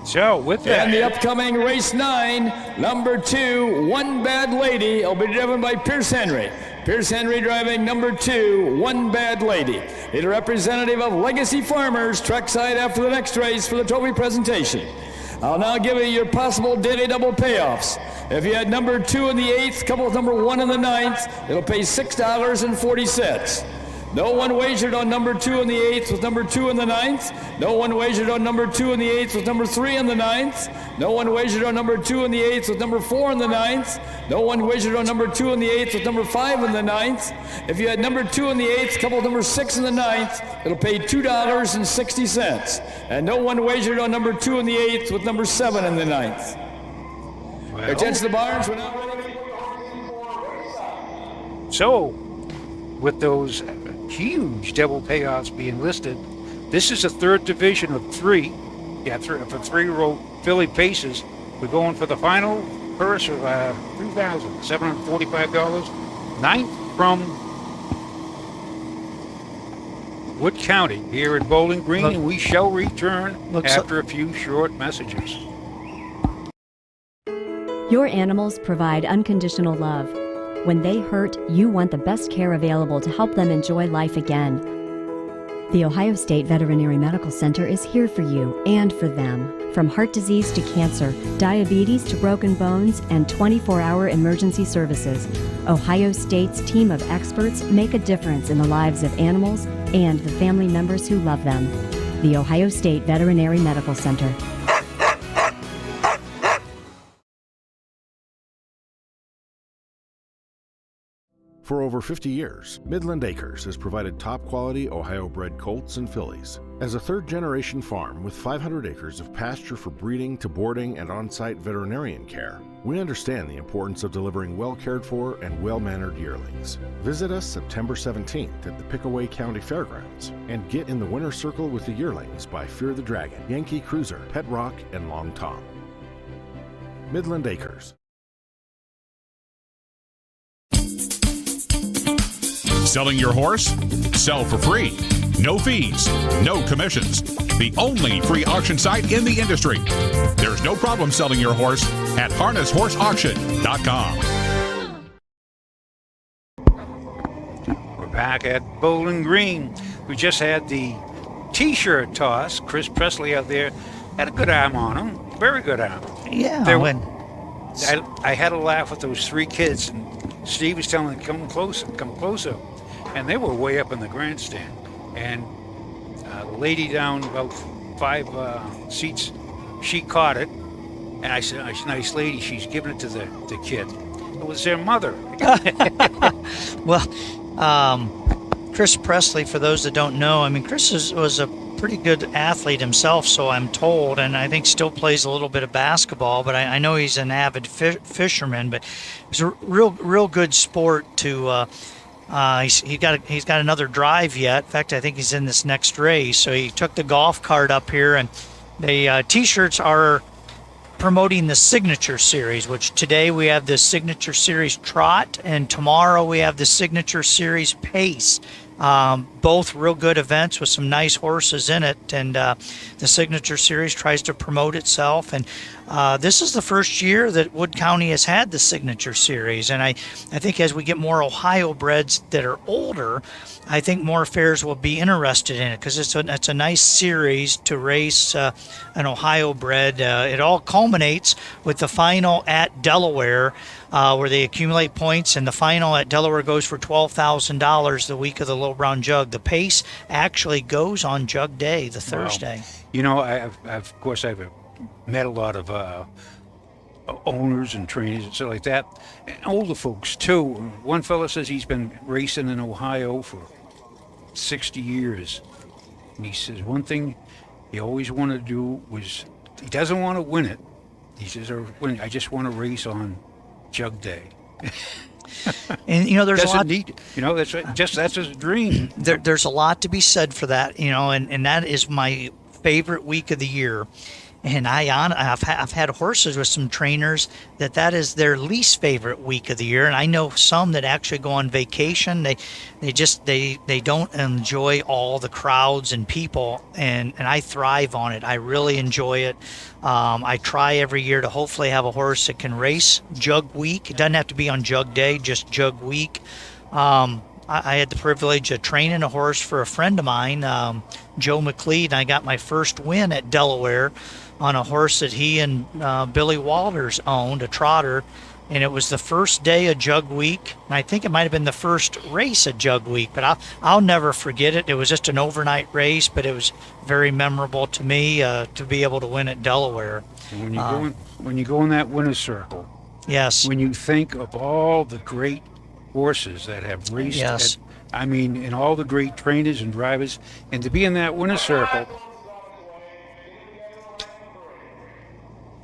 So, with that. And the upcoming race 9, number 2, One Bad Lady, will be driven by Pierce Henry. Pierce Henry driving number 2, One Bad Lady. He's a representative of Legacy Farmers, trackside after the next race for the trophy presentation. I'll now give you your possible daily double payoffs. If you had number 2 in the 8th, couple with number 1 in the 9th, it'll pay $6.40. No one wagered on number 2 in the 8th with number 2 in the 9th. No one wagered on number 2 in the 8th with number 3 in the 9th. No one wagered on number 2 in the 8th with number 4 in the 9th. No one wagered on number 2 in the 8th with number 5 in the 9th. If you had number 2 in the 8th, couple with number 6 in the 9th, it'll pay $2.60. And no one wagered on number 2 in the 8th with number 7 in the 9th. Well, Attention to the barns, we're now ready. So, with those huge double payoffs being listed, this is a 3rd division of 3. Yeah, for 3-year-old filly paces. We're going for the final purse of $3,745. 9th from Wood County here at Bowling Green, and we shall return after a few short messages. Your animals provide unconditional love. When they hurt, you want the best care available to help them enjoy life again. The Ohio State Veterinary Medical Center is here for you and for them. From heart disease to cancer, diabetes to broken bones, and 24-hour emergency services, Ohio State's team of experts make a difference in the lives of animals and the family members who love them. The Ohio State Veterinary Medical Center. For over 50 years, Midland Acres has provided top-quality Ohio-bred colts and fillies. As a third-generation farm with 500 acres of pasture for breeding to boarding and on-site veterinarian care, we understand the importance of delivering well-cared-for and well-mannered yearlings. Visit us September 17th at the Pickaway County Fairgrounds and get in the winner's circle with the yearlings by Fear the Dragon, Yankee Cruiser, Pet Rock, and Long Tom. Midland Acres. Selling your horse? Sell for free. No fees, no commissions. The only free auction site in the industry. There's no problem selling your horse at harnesshorseauction.com. back at Bowling Green. We just had the T-shirt toss. Chris Presley out there had a good arm on him. Very good arm. Yeah. I had a laugh with those three kids, and Steve was telling them, come closer. And they were way up in the grandstand. And the lady down about 5 seats, she caught it. And I said, nice lady, she's giving it to the kid. It was their mother. Well, Chris Presley, for those that don't know, I mean, Chris was a pretty good athlete himself, so I'm told, and I think still plays a little bit of basketball, but I know he's an avid fisherman, but it's a real good sport to he's got another drive yet. In fact, I think he's in this next race, so he took the golf cart up here, and the T-shirts are promoting the Signature Series, which today we have the Signature Series Trot, and tomorrow we have the Signature Series Pace. Both real good events with some nice horses in it, and the Signature Series tries to promote itself. And this is the first year that Wood County has had the Signature Series, and I think as we get more Ohio breds that are older, I think more fairs will be interested in it, because it's a nice series to race an Ohio bred. It all culminates with the final at Delaware, where they accumulate points, and the final at Delaware goes for $12,000 the week of the Little Brown Jug. The Pace actually goes on Jug Day, the Thursday. Wow. You know, I've met a lot of owners and trainers and stuff like that, and older folks too. One fella says he's been racing in Ohio for 60 years. And he says one thing he always wanted to do was, he doesn't want to win it. He says, I just want to race on Jug Day. And there's a lot. That's his dream. There's a lot to be said for that, and that is my favorite week of the year. And I've had horses with some trainers that is their least favorite week of the year, and I know some that actually go on vacation. They don't enjoy all the crowds and people, and I thrive on it. I really enjoy it. I try every year to hopefully have a horse that can race Jug Week. It doesn't have to be on Jug Day, just Jug Week. I had the privilege of training a horse for a friend of mine, Joe McLeod, and I got my first win at Delaware on a horse that he and Billy Walters owned, a trotter, and it was the first day of Jug Week, and I think it might have been the first race of Jug Week, but I'll never forget it. It was just an overnight race, but it was very memorable to me to be able to win at Delaware. And when you go in that winner's circle, yes, when you think of all the great horses that have raced, yes, and all the great trainers and drivers, and to be in that winner's circle,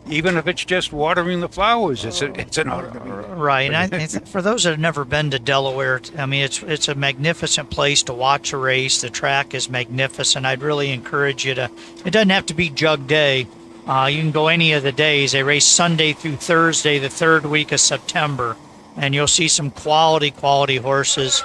even if it's just watering the flowers, it's an honor. Right, and for those that have never been to Delaware, I mean, it's a magnificent place to watch a race. The track is magnificent. I'd really encourage you to. It doesn't have to be Jug Day. You can go any of the days. They race Sunday through Thursday, the third week of September, and you'll see some quality horses.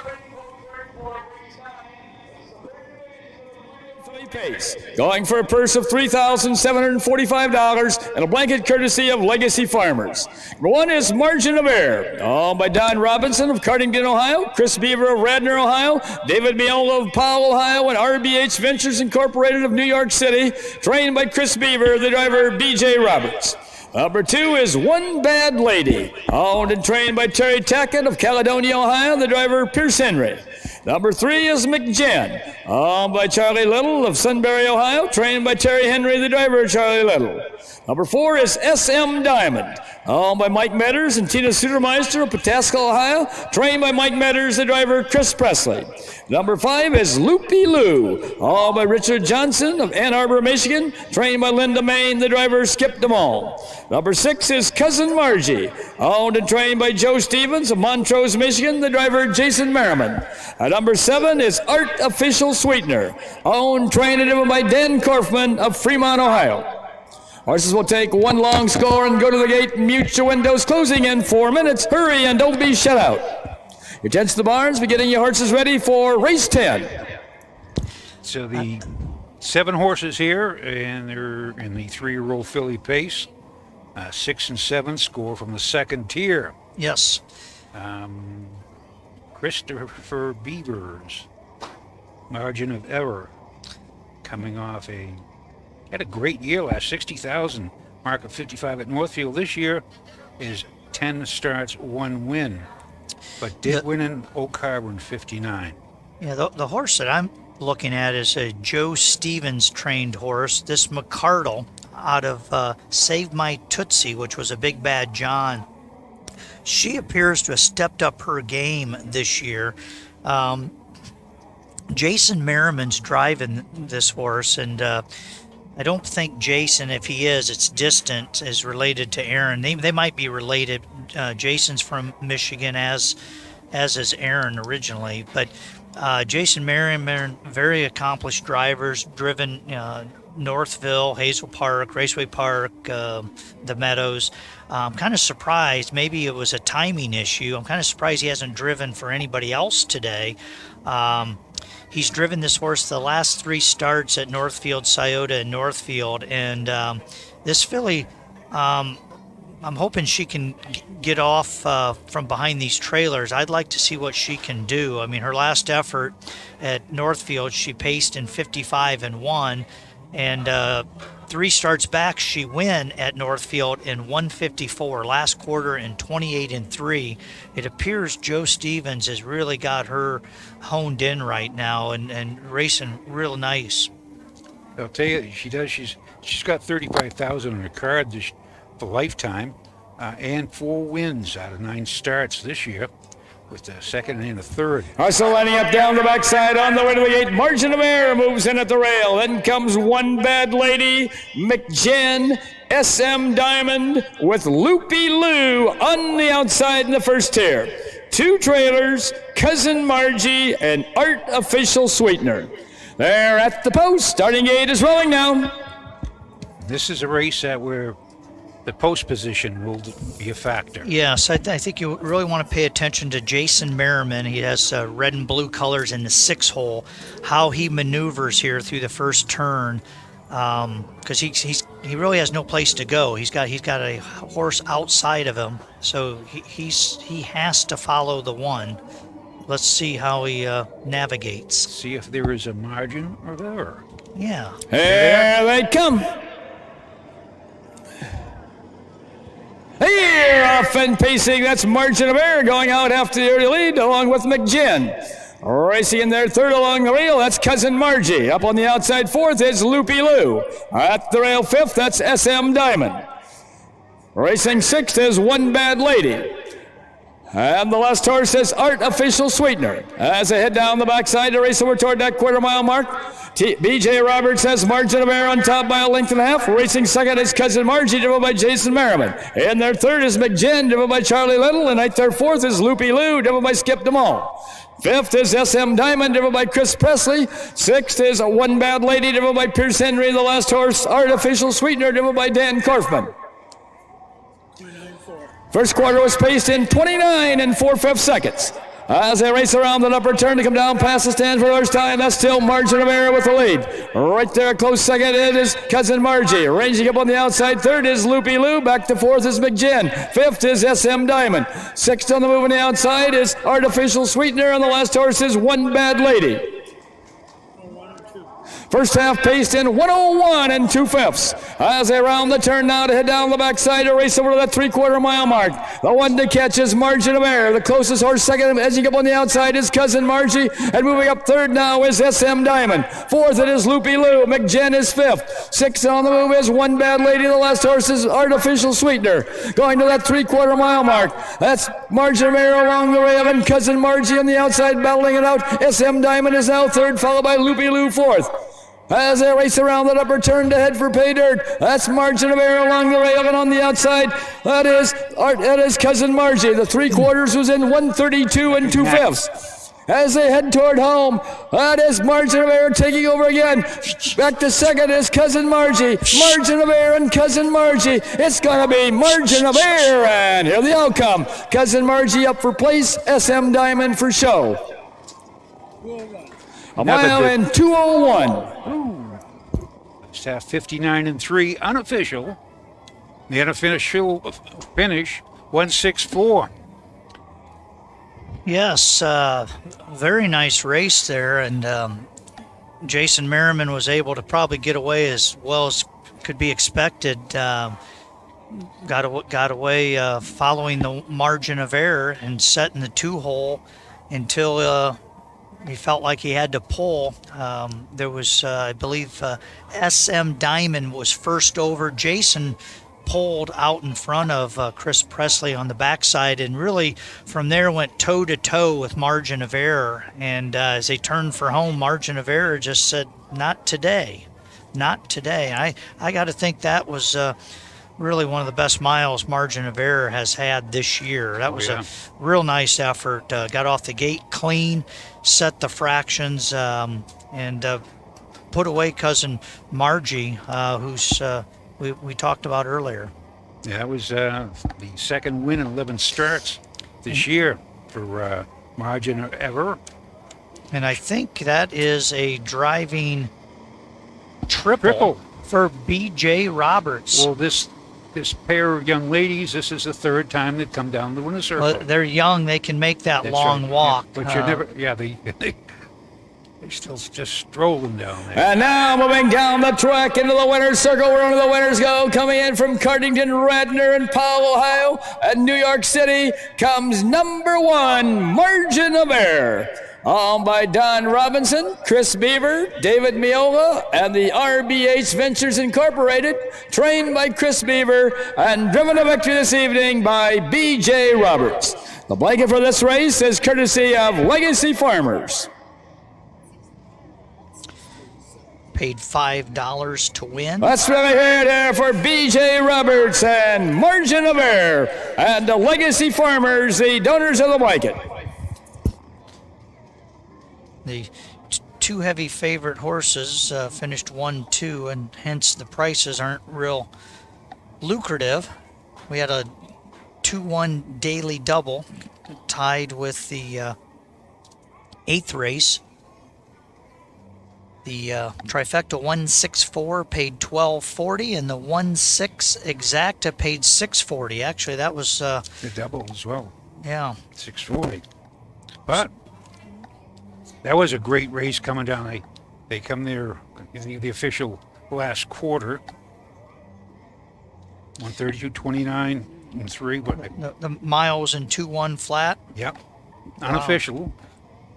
Pace, going for a purse of $3,745 and a blanket courtesy of Legacy Farmers. Number 1 is Margin of Error, owned by Don Robinson of Cardington, Ohio, Chris Beaver of Radnor, Ohio, David Miola of Powell, Ohio, and RBH Ventures Incorporated of New York City, trained by Chris Beaver, the driver B.J. Roberts. Number 2 is One Bad Lady, owned and trained by Terry Tackett of Caledonia, Ohio, the driver Pierce Henry. Number 3 is McGen, owned by Charlie Little of Sunbury, Ohio, trained by Terry Henry, the driver Charlie Little. Number 4 is SM Diamond, owned by Mike Metters and Tina Sudermeister of Pataskal, Ohio, trained by Mike Metters, the driver Chris Presley. Number 5 is Loopy Lou, owned by Richard Johnson of Ann Arbor, Michigan, trained by Linda Main, the driver Skip DeMol. Number 6 is Cousin Margie, owned and trained by Joe Stevens of Montrose, Michigan, the driver Jason Merriman. Number 7 is Artificial Sweetener, owned, trained, and driven by Dan Korfman of Fremont, Ohio. Horses will take one long score and go to the gate. Mute your windows, closing in 4 minutes. Hurry and don't be shut out. Your tents to the barns, be getting your horses ready for race 10. So the 7 horses here, and they're in the 3-year-old filly pace. 6 and 7 score from the second tier. Yes. Christopher Beaver's Margin of Error, coming off had a great year last 60,000 mark of 55 at Northfield. This year is 10 starts, 1 win, but did win in Oak Harbor in 59. Yeah, the horse that I'm looking at is a Joe Stevens trained horse. This McCardle out of Save My Tootsie, which was a Big Bad John. She appears to have stepped up her game this year. Jason Merriman's driving this horse, and I don't think Jason, if he is, it's distant, is related to Aaron. They might be related. Jason's from Michigan, as is Aaron originally. But Jason Merriman, very accomplished drivers, driven Northville, Hazel Park, Raceway Park, the Meadows. I'm kind of surprised. Maybe it was a timing issue. I'm kind of surprised he hasn't driven for anybody else today. He's driven this horse the last 3 starts at Northfield, Scioto, and Northfield. And this filly, I'm hoping she can get off from behind these trailers. I'd like to see what she can do. I mean, her last effort at Northfield, she paced in 55 and 1. And 3 starts back, she win at Northfield in 154. Last quarter in 28 and 3. It appears Joe Stevens has really got her honed in right now and racing real nice. I'll tell you, she does. She's got 35,000 on her card for lifetime, and 4 wins out of 9 starts this year, with the second and a third. Also lining up down the backside on the way to the gate. Margin of Error moves in at the rail. Then comes One Bad Lady, McGinn, SM Diamond with Loopy Lou on the outside in the first tier. 2 trailers, Cousin Margie and Artificial Sweetener. They're at the post. Starting gate is rolling now. This is a race where the post position will be a factor. Yes, I think you really want to pay attention to Jason Merriman. He has red and blue colors in the 6 hole. How he maneuvers here through the first turn, because he really has no place to go. He's got a horse outside of him, so he has to follow the 1. Let's see how he navigates. See if there is a margin of error. Yeah. Here they come. Here, off and pacing, that's Margin of Error going out after the early lead, along with McGinn. Racing in there third along the rail, that's Cousin Margie. Up on the outside 4th is Loopy Lou. At the rail 5th, that's SM Diamond. Racing 6th is One Bad Lady. And the last horse is Artificial Sweetener. As they head down the backside to race over toward that quarter-mile mark, B.J. Roberts has Margin of Error on top by a length and a half. Racing second is Cousin Margie, driven by Jason Merriman. In their third is McGinn, driven by Charlie Little. And right there 4th is Loopy Lou, driven by Skip DeMall. 5th is SM Diamond, driven by Chris Presley. 6th is One Bad Lady, driven by Pierce Henry. The last horse, Artificial Sweetener, driven by Dan Korfman. First quarter was paced in 29 and 4/5 seconds. As they race around the upper turn to come down past the stand for the first time, that's still Margin of Error with the lead. Right there, a close second, it is Cousin Margie. Ranging up on the outside, 3rd is Loopy Lou. Back to 4th is McGinn. 5th is SM Diamond. 6th on the move on the outside is Artificial Sweetener, and the last horse is One Bad Lady. First half paced in 101 and 2/5. As they round the turn now to head down the backside to race over to that 3/4 mile mark. The one to catch is Margin of Error. The closest horse second, edging up on the outside, is Cousin Margie. And moving up third now is SM Diamond. 4th it is Loopy Lou. McGinn is 5th. 6th on the move is One Bad Lady. The last horse is Artificial Sweetener. Going to that 3/4 mile mark. That's Margin of Error along the rail and Cousin Margie on the outside battling it out. SM Diamond is now 3rd, followed by Loopy Lou 4th. As they race around that upper turn to head for pay dirt, that's Margin of Error along the rail, and on the outside, that is Cousin Margie. The 3/4 was in 132 and 2/5. As they head toward home, that is Margin of Error taking over again. Back to second is Cousin Margie. Margin of Error and Cousin Margie. It's going to be Margin of Error, and here the outcome. Cousin Margie up for place, SM Diamond for show. A mile in 2:01. Let's have 59 and 3 unofficial. The unofficial finish 164. Yes, very nice race there, and Jason Merriman was able to probably get away as well as could be expected. Got away following the margin of error and setting the 2-hole until he felt like he had to pull. There was, I believe, SM Diamond was first over. Jason pulled out in front of Chris Presley on the backside, and really from there went toe to toe with margin of error. And as they turned for home, margin of error just said, "Not today, not today." I got to think that was really one of the best miles margin of error has had this year. That was a real nice effort. Got off the gate clean, set the fractions, and put away cousin Margie, who's we talked about earlier. Yeah, that was the second win in 11 starts this year for margin of error. And I think that is a driving triple for B.J. Roberts. Well, this pair of young ladies, this is the third time they've come down the winner's circle. Well, they're young; they can make that long walk. Yeah, but you never, they're still just strolling down there. And now moving down the track into the winner's circle, where only the winners go. Coming in from Cardington, Radnor, and Powell, Ohio, and New York City comes number 1, Margin of Error. Owned by Don Robinson, Chris Beaver, David Miola, and the RBH Ventures Incorporated, trained by Chris Beaver, and driven to victory this evening by B.J. Roberts. The blanket for this race is courtesy of Legacy Farmers. Paid $5 to win. Let's really hear it there for B.J. Roberts and Margin of Error, and the Legacy Farmers, the donors of the blanket. The two heavy favorite horses finished 1-2, and hence the prices aren't real lucrative. We had a 2-1 daily double tied with the 8th race. The trifecta 164 paid $12.40, and the 1-6 exacta paid $6.40. Actually, that was the double as well. Yeah, $6.40. But that was a great race coming down. They come there in the official last quarter. 132.29 and 3. But the miles in 2-1 flat. Yep. Unofficial. Wow.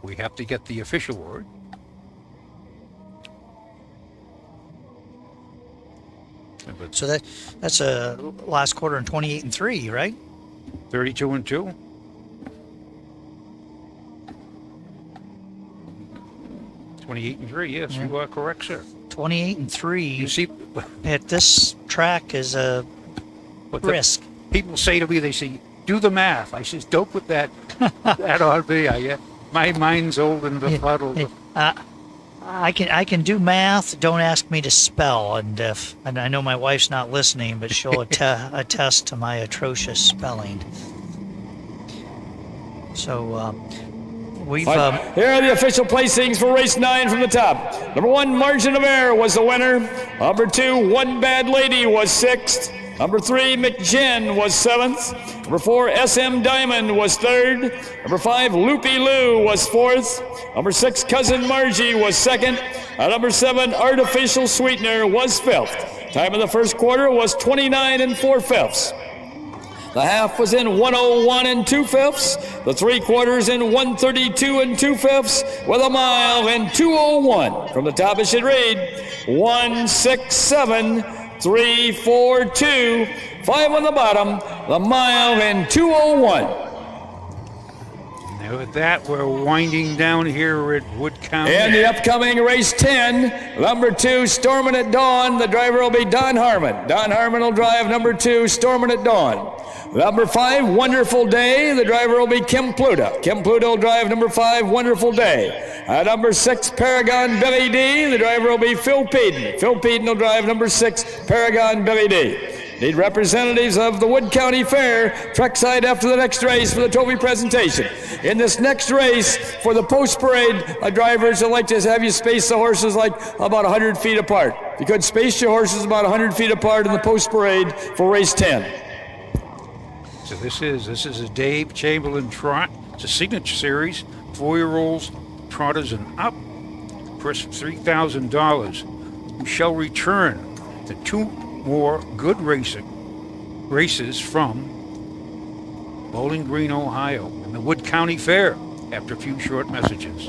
We have to get the official word. So that's a last quarter in 28 and 3, right? 32 and 2. $28 and 3. Yes, you are correct, sir. 28 and 3. You see, at this track is a risk. People say to me, they say, "Do the math." I says, "Don't put that that on me." My mind's old and befuddled. I can do math. Don't ask me to spell. And I know my wife's not listening, but she'll attest to my atrocious spelling. So we've here are the official placings for race 9 from the top. Number 1, Margin of Error was the winner. Number 2, One Bad Lady was 6th. Number 3, McGinn was 7th. Number 4, SM Diamond was 3rd. Number 5, Loopy Lou was 4th. Number 6, Cousin Margie was 2nd. And number 7, Artificial Sweetener was 5th. Time of the first quarter was 29 4/5. The half was in 101 2/5. The 3/4 in 132 2/5, with a mile in 201. From the top it should read 167 342, 5 on the bottom, the mile in 201. Now with that, we're winding down here at Wood County. In the upcoming race 10, number 2, Stormin' at Dawn. The driver will be Don Harmon. Don Harmon will drive number 2, Stormin' at Dawn. Number 5, Wonderful Day. The driver will be Kim Pluta. Kim Pluta will drive number 5, Wonderful Day. At number 6, Paragon Billy D. The driver will be Phil Peden. Phil Peden will drive number 6, Paragon Billy D. Need representatives of the Wood County Fair trackside after the next race for the trophy presentation. In this next race for the post parade, drivers would like to have you space the horses like about 100 feet apart. You could space your horses about 100 feet apart in the post parade for race 10. So this is a Dave Chamberlain trot. It's a signature series, 4-year-olds, trotters, and up. First $3,000. You shall return to 2 more good races from Bowling Green, Ohio, and the Wood County Fair after a few short messages.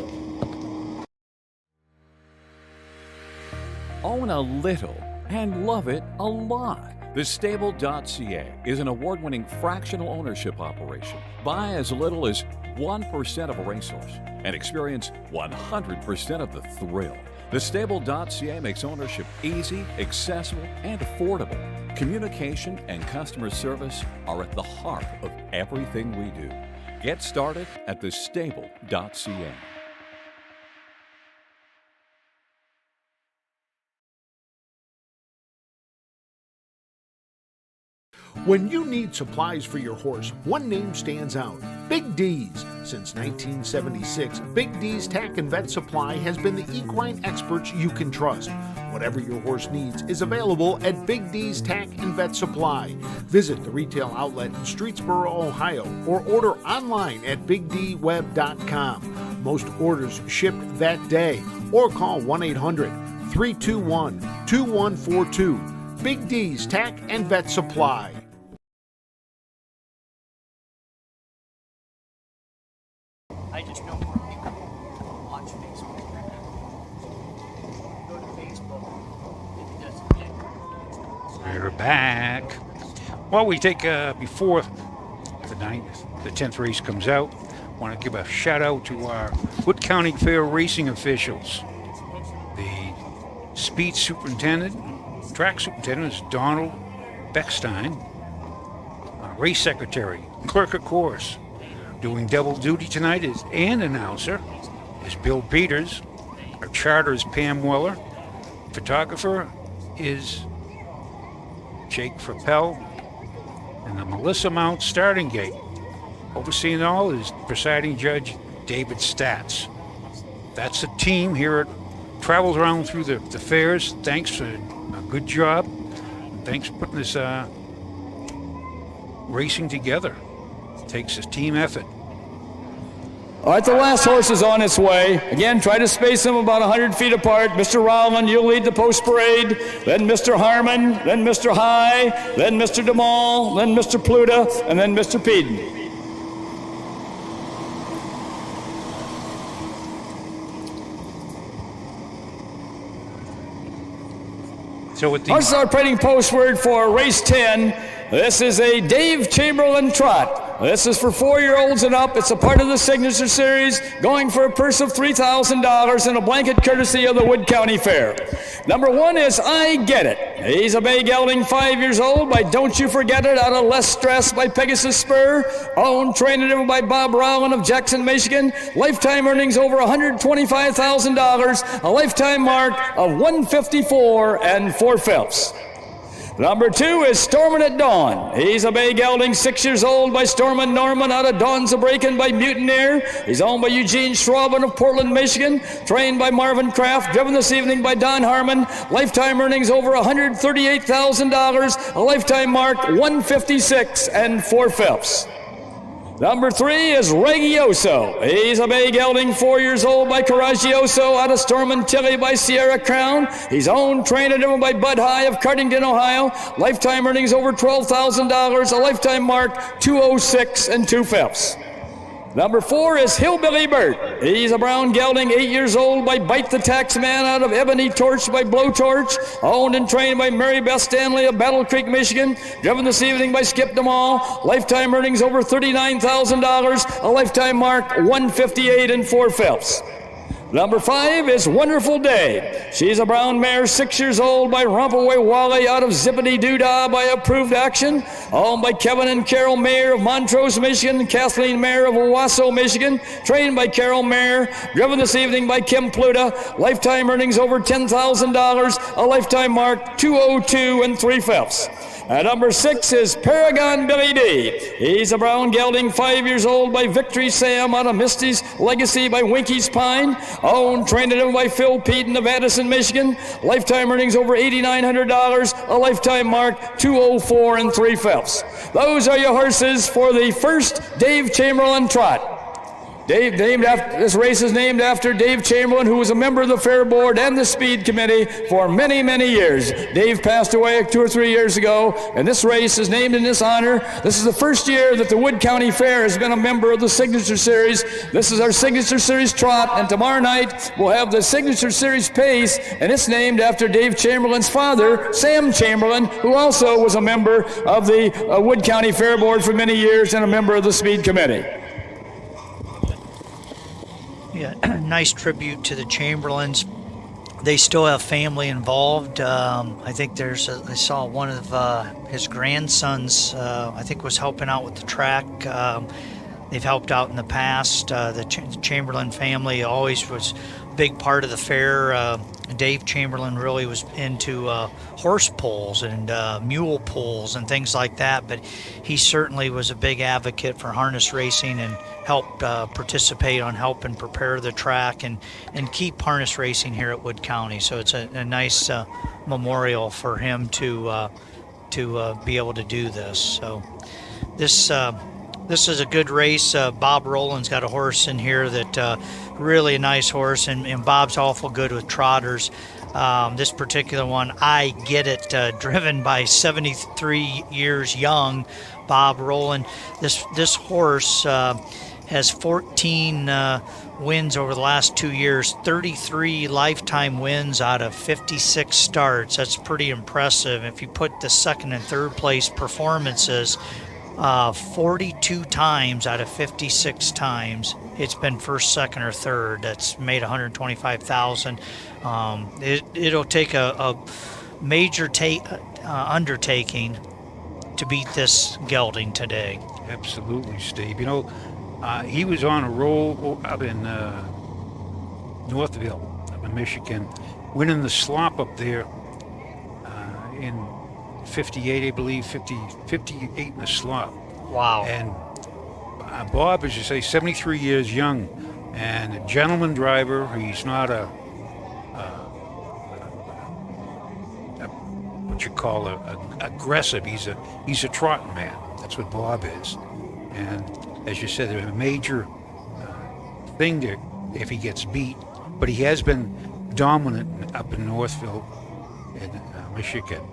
Own a little and love it a lot. TheStable.ca is an award-winning fractional ownership operation. Buy as little as 1% of a racehorse and experience 100% of the thrill. TheStable.ca makes ownership easy, accessible, and affordable. Communication and customer service are at the heart of everything we do. Get started at TheStable.ca. When you need supplies for your horse, one name stands out: Big D's. Since 1976, Big D's Tack and Vet Supply has been the equine experts you can trust. Whatever your horse needs is available at Big D's Tack and Vet Supply. Visit the retail outlet in Streetsboro, Ohio, or order online at BigDWeb.com. Most orders ship that day, or call 1-800-321-2142. Big D's Tack and Vet Supply. I just know more people watch Facebook. Go to Facebook. It doesn't get. We're back. Well, we take before the 10th race comes out. Want to give a shout out to our Wood County Fair racing officials. The speed superintendent, track superintendent is Donald Beckstein. Race secretary, clerk of course. Doing double duty tonight and announcer is Bill Peters. Our charter is Pam Weller. Photographer is Jake Frappel. And the Melissa Mount starting gate. Overseeing it all is presiding judge David Statz. That's the team here. Travels around through the fairs. Thanks for a good job. Thanks for putting this racing together. Takes a team effort. All right, the last horse is on its way. Again, try to space them about 100 feet apart. Mr. Rowland, you'll lead the post parade. Then Mr. Harmon, then Mr. High, then Mr. DeMall, then Mr. Pluta, and then Mr. Peden. So with the horses are parading postward for race 10. This is a Dave Chamberlain trot. This is for 4-year-olds and up. It's a part of the Signature Series, going for a purse of $3,000 and a blanket courtesy of the Wood County Fair. Number 1 is I Get It. He's a bay gelding, 5 years old, by Don't You Forget It, out of Less Stress by Pegasus Spur. Owned, trained and driven by Bob Rowland of Jackson, Michigan. Lifetime earnings over $125,000. A lifetime mark of 154 4/5. Number 2 is Stormin' at Dawn. He's a bay gelding, 6 years old, by Stormin' Norman, out of Dawn's a Breakin' by Mutineer. He's owned by Eugene Schraubin of Portland, Michigan. Trained by Marvin Kraft. Driven this evening by Don Harmon. Lifetime earnings over $138,000. A lifetime mark 156 4/5. Number 3 is Reggioso. He's a bay gelding, 4 years old, by Coraggioso, out of Storm and Tilly by Sierra Crown. He's owned, trained and driven by Bud High of Cardington, Ohio. Lifetime earnings over $12,000. A lifetime mark 206 2/5. Number 4 is Hillbilly Bert. He's a brown gelding, 8 years old, by Bite the Taxman, out of Ebony Torch by Blowtorch. Owned and trained by Mary Beth Stanley of Battle Creek, Michigan. Driven this evening by Skip DeMall. Lifetime earnings over $39,000. A lifetime mark 158 4/5. Number 5 is Wonderful Day. She's a brown mare, 6 years old, by Rompaway Wally, out of Zippity Doodah by Approved Action. Owned by Kevin and Carol Mayer of Montrose, Michigan. Kathleen Mayer of Owasso, Michigan. Trained by Carol Mayer. Driven this evening by Kim Pluta. Lifetime earnings over $10,000. A lifetime mark 202 3/5. At number 6 is Paragon Billy D. He's a brown gelding, 5 years old, by Victory Sam, out of Misty's Legacy by Winky's Pine. Owned, trained and driven by Phil Peden of Addison, Michigan. Lifetime earnings over $8,900. A lifetime mark 204 3/5. Those are your horses for the first Dave Chamberlain trot. This race is named after Dave Chamberlain, who was a member of the Fair Board and the Speed Committee for many, many years. Dave passed away 2 or 3 years ago, and this race is named in his honor. This is the first year that the Wood County Fair has been a member of the Signature Series. This is our Signature Series trot, and tomorrow night we'll have the Signature Series pace, and it's named after Dave Chamberlain's father, Sam Chamberlain, who also was a member of the Wood County Fair Board for many years and a member of the Speed Committee. Yeah, nice tribute to the Chamberlains. They still have family involved. I think I saw one of his grandsons, I think was helping out with the track. They've helped out in the past. The Chamberlain family always was a big part of the fair. Dave Chamberlain really was into horse pulls and mule pulls and things like that, but he certainly was a big advocate for harness racing and helped participate on helping prepare the track and keep harness racing here at Wood County. So it's a nice memorial for him to be able to do this. So this is a good race. Bob Rowland's got a horse in here that really a nice horse, and Bob's awful good with trotters. This particular one, I Get It, driven by 73 years young Bob Rowland. This horse has 14 wins over the last 2 years, 33 lifetime wins out of 56 starts. That's pretty impressive. If you put the second and third place performances, 42 times out of 56 times it's been first, second, or third. That's made $125,000. It'll take a major undertaking to beat this gelding today. Absolutely, Steve. You know, he was on a roll up in Northville, up in Michigan, winning the slop up there in 58, I believe, 58 in the slot. Wow. And Bob, as you say, 73 years young, and a gentleman driver. He's not what you call aggressive. He's a trotting man. That's what Bob is. And as you said, there's a major thing there if he gets beat. But he has been dominant up in Northville, in Michigan.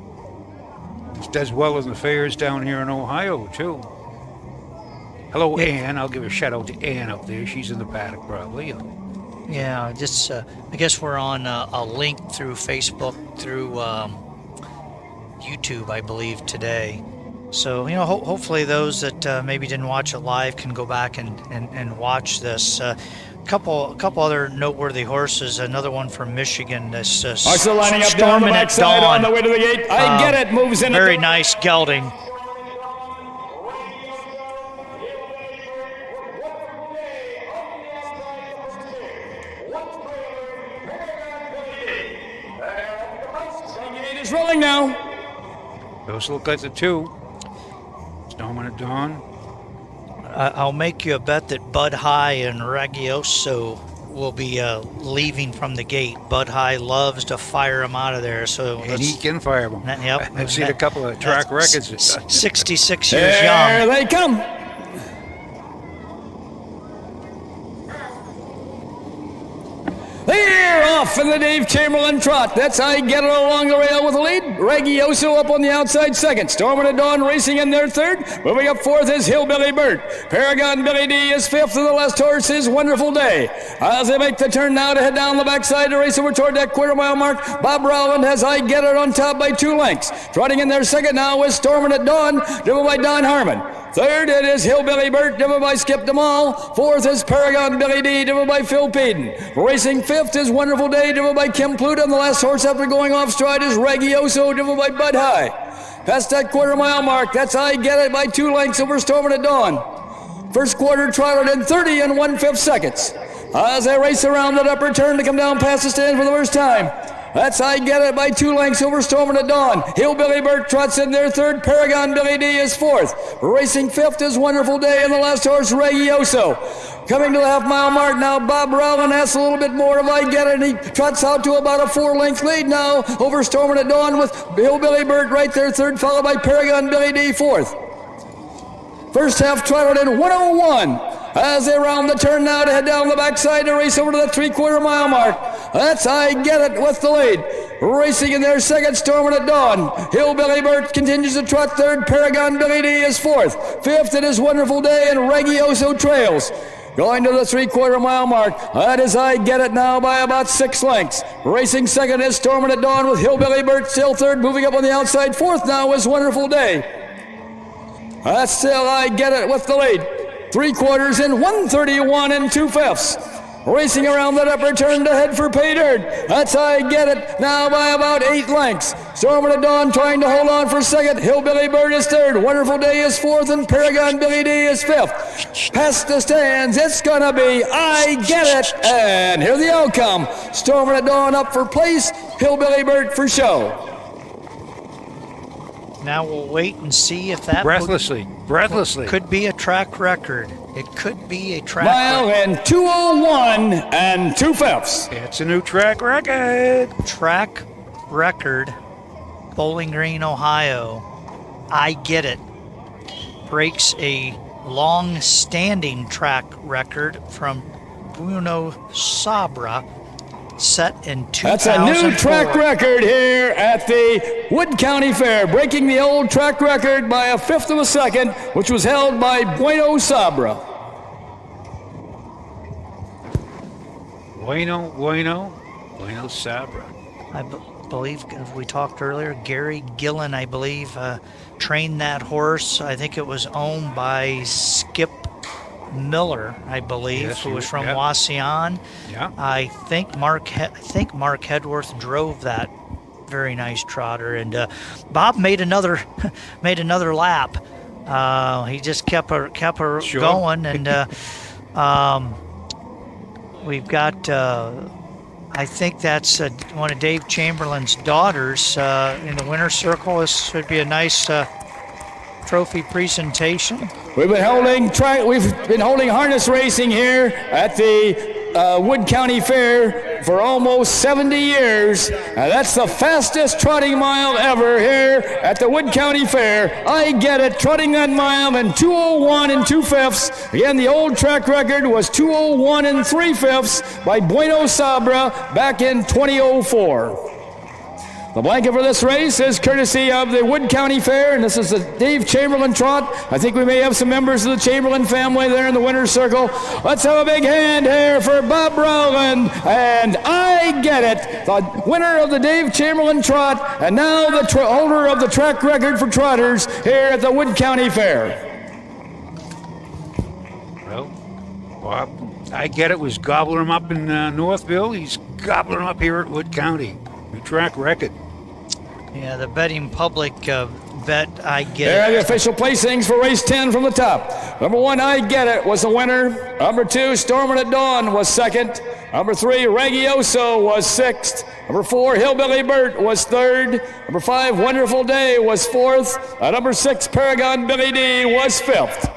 He does well in the fairs down here in Ohio, too. Hello, Ann. I'll give a shout out to Ann up there. She's in the paddock, probably. Yeah, just I guess we're on a link through Facebook, through YouTube, I believe, today. So, you know, hopefully those that maybe didn't watch it live can go back and watch this. Couple other noteworthy horses. Another one from Michigan. This lining up down the backside on the way to the gate. I Get It moves in. Very nice gelding. It's rolling now. Those look like the two. Storming at Dawn. I'll make you a bet that Bud High and Raggioso will be leaving from the gate. Bud High loves to fire them out of there, so and he can fire them. Yep, I've seen a couple of track records. 66 years young. There they come. They're off in the Dave Chamberlain trot. That's I Get It along the rail with the lead. Raggioso up on the outside second. Storming at Dawn racing in their third. Moving up fourth is Hillbilly Bert. Paragon Billy D is fifth, and the last horse is Wonderful Day. As they make the turn now to head down the backside to race over toward that quarter-mile mark, Bob Rowland has I Get It on top by 2 lengths. Trotting in their second now is Storming at Dawn, driven by Don Harmon. Third, it is Hillbilly Bert, driven by Skip DeMall. Fourth is Paragon Billy D, driven by Phil Peden. Racing fifth is Wonderful Day, driven by Kim Pluta. And the last horse after going off stride is Raggioso, driven by Bud High. Past that quarter-mile mark, that's I Get It by 2 lengths over Storming at Dawn. First quarter trotted in 30 and 1/5 seconds. As they race around that upper turn to come down past the stand for the first time. That's I Get It by 2 lengths over Storming at Dawn. Hillbilly Bert trots in their third. Paragon Billy D is fourth. Racing fifth is Wonderful Day, and the last horse, Raggioso. Coming to the half-mile mark now, Bob Rowland asks a little bit more of I Get It, and he trots out to about a 4-length lead now over Storming at Dawn with Hillbilly Bert right there third, followed by Paragon Billy D fourth. First half trotted in 101. as they round the turn now to head down the backside to race over to the 3/4 mile mark. That's I Get It with the lead. Racing in their second, Storming at Dawn. Hillbilly Bert continues to trot third. Paragon Billy D is fourth. Fifth, it is Wonderful Day, and Reggioso trails. Going to the 3/4 mile mark, that is I Get It now by about 6 lengths. Racing second is Storming at Dawn with Hillbilly Bert still third. Moving up on the outside, fourth now is Wonderful Day. That's still I Get It with the lead. 3/4 in 131 and 2/5. Racing around that upper turn to head for pay dirt. That's I Get It now by about 8 lengths. Storming at Dawn trying to hold on for second. Hillbilly Bird is third. Wonderful Day is fourth, and Paragon Billy D is fifth. Past the stands, it's gonna be I Get It, and here's the outcome. Storming at Dawn up for place. Hillbilly Bird for show. Now we'll wait and see if that Breathlessly. could be a track record. It could be a track Mile record. and 2:01 and 2/5. It's a new track record. Track record, Bowling Green, Ohio. I Get It breaks a long-standing track record from Bruno Sabra, set in 2004. That's a new track record here at the Wood County Fair, breaking the old track record by a fifth of a second, which was held by Bueno Sabra. Bueno Sabra. I believe, as we talked earlier, Gary Gillen, I believe, trained that horse. I think it was owned by Skip Miller, I believe, Yes, who was from yeah. Wasion. Yeah. I think Mark Hedworth drove that very nice trotter, and Bob made another lap. He just kept her Sure. going, and we've got. I think that's one of Dave Chamberlain's daughters in the winner's circle. This should be a nice trophy presentation. We've been holding harness racing here at the Wood County Fair for almost 70 years. That's the fastest trotting mile ever here at the Wood County Fair. I Get It, trotting that mile in 2:01 and 2/5. Again, the old track record was 2:01 and 3/5 by Bueno Sabra back in 2004. The blanket for this race is courtesy of the Wood County Fair, and this is the Dave Chamberlain trot. I think we may have some members of the Chamberlain family there in the winner's circle. Let's have a big hand here for Bob Rowland, and I Get It, the winner of the Dave Chamberlain trot, and now the holder of the track record for trotters here at the Wood County Fair. Well, Bob, I Get It was gobbling him up in Northville. He's gobbling him up here at Wood County. New track record. Yeah, the betting public bet I Get There are It. the official placings for race 10 from the top. Number 1, I Get It, was the winner. Number 2, Storming at Dawn was second. Number 3, Reggioso was sixth. Number 4, Hillbilly Bert was third. Number 5, Wonderful Day was fourth. Number 6, Paragon Billy D was fifth.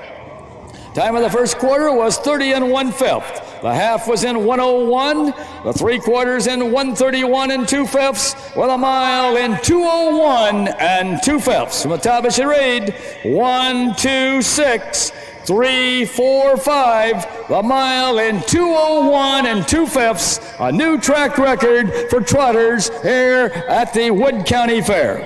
Time of the first quarter was 30 and 1/5. The half was in 1:01. The 3/4 in 1:31 and 2/5. With a mile in 2:01 and 2/5. From the top, it should read 1, 2, 6, 3, 4, 5. The mile in 2:01 and 2/5. A new track record for trotters here at the Wood County Fair.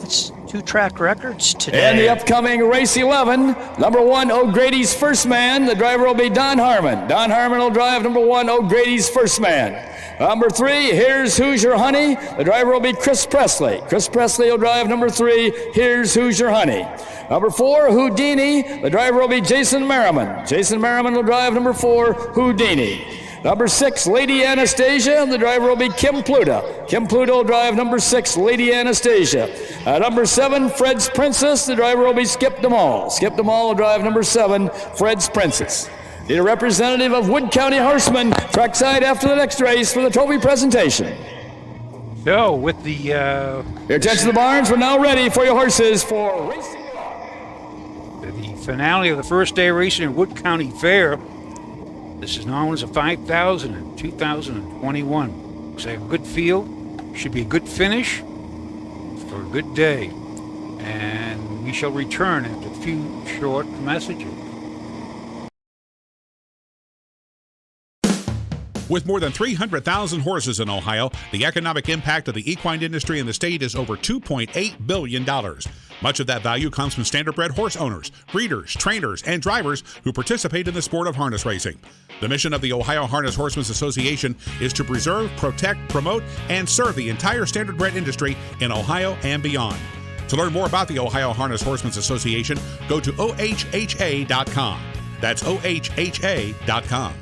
It's 2 track records today. And the upcoming race 11, number 1, O'Grady's First Man. The driver will be Don Harmon. Don Harmon will drive number 1, O'Grady's First Man. Number 3, Here's Who's Your Honey. The driver will be Chris Presley. Chris Presley will drive number 3, Here's Who's Your Honey. Number 4, Houdini. The driver will be Jason Merriman. Jason Merriman will drive number 4, Houdini. Number 6, Lady Anastasia. The driver will be Kim Pluta. Kim Pluta will drive number 6, Lady Anastasia. Number 7, Fred's Princess. The driver will be Skip DeMall. Skip DeMall will drive number 7, Fred's Princess. Need a representative of Wood County Horsemen trackside after the next race for the trophy presentation. So, with the... Your attention to the barns. We're now ready for your horses for racing. The finale of the first day racing at Wood County Fair. This is known as a 5,000 in 2021. Looks like a good field. Should be a good finish for a good day. And we shall return after a few short messages. With more than 300,000 horses in Ohio, the economic impact of the equine industry in the state is over $2.8 billion. Much of that value comes from standardbred horse owners, breeders, trainers, and drivers who participate in the sport of harness racing. The mission of the Ohio Harness Horsemen's Association is to preserve, protect, promote, and serve the entire standardbred industry in Ohio and beyond. To learn more about the Ohio Harness Horsemen's Association, go to ohha.com. That's ohha.com.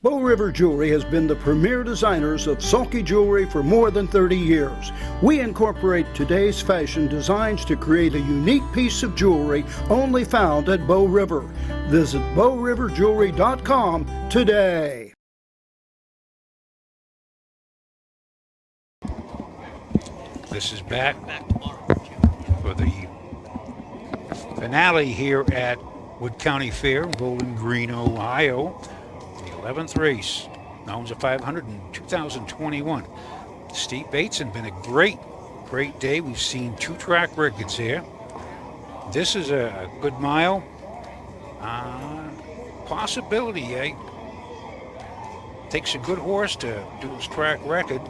Bow River Jewelry has been the premier designers of sulky jewelry for more than 30 years. We incorporate today's fashion designs to create a unique piece of jewelry only found at Bow River. Visit bowriverjewelry.com today. This is back for the finale here at Wood County Fair, Bowling Green, Ohio. The 11th race, Mountains of 500 in 2021. Steve Bateson, been a great day. We've seen 2 track records here. This is a good mile. Possibility, takes a good horse to do his track record.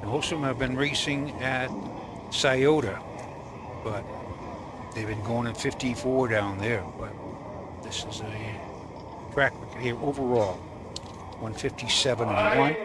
Most of them have been racing at Scioto, but they've been going at 54 down there. But this is a track record here overall, 157-1.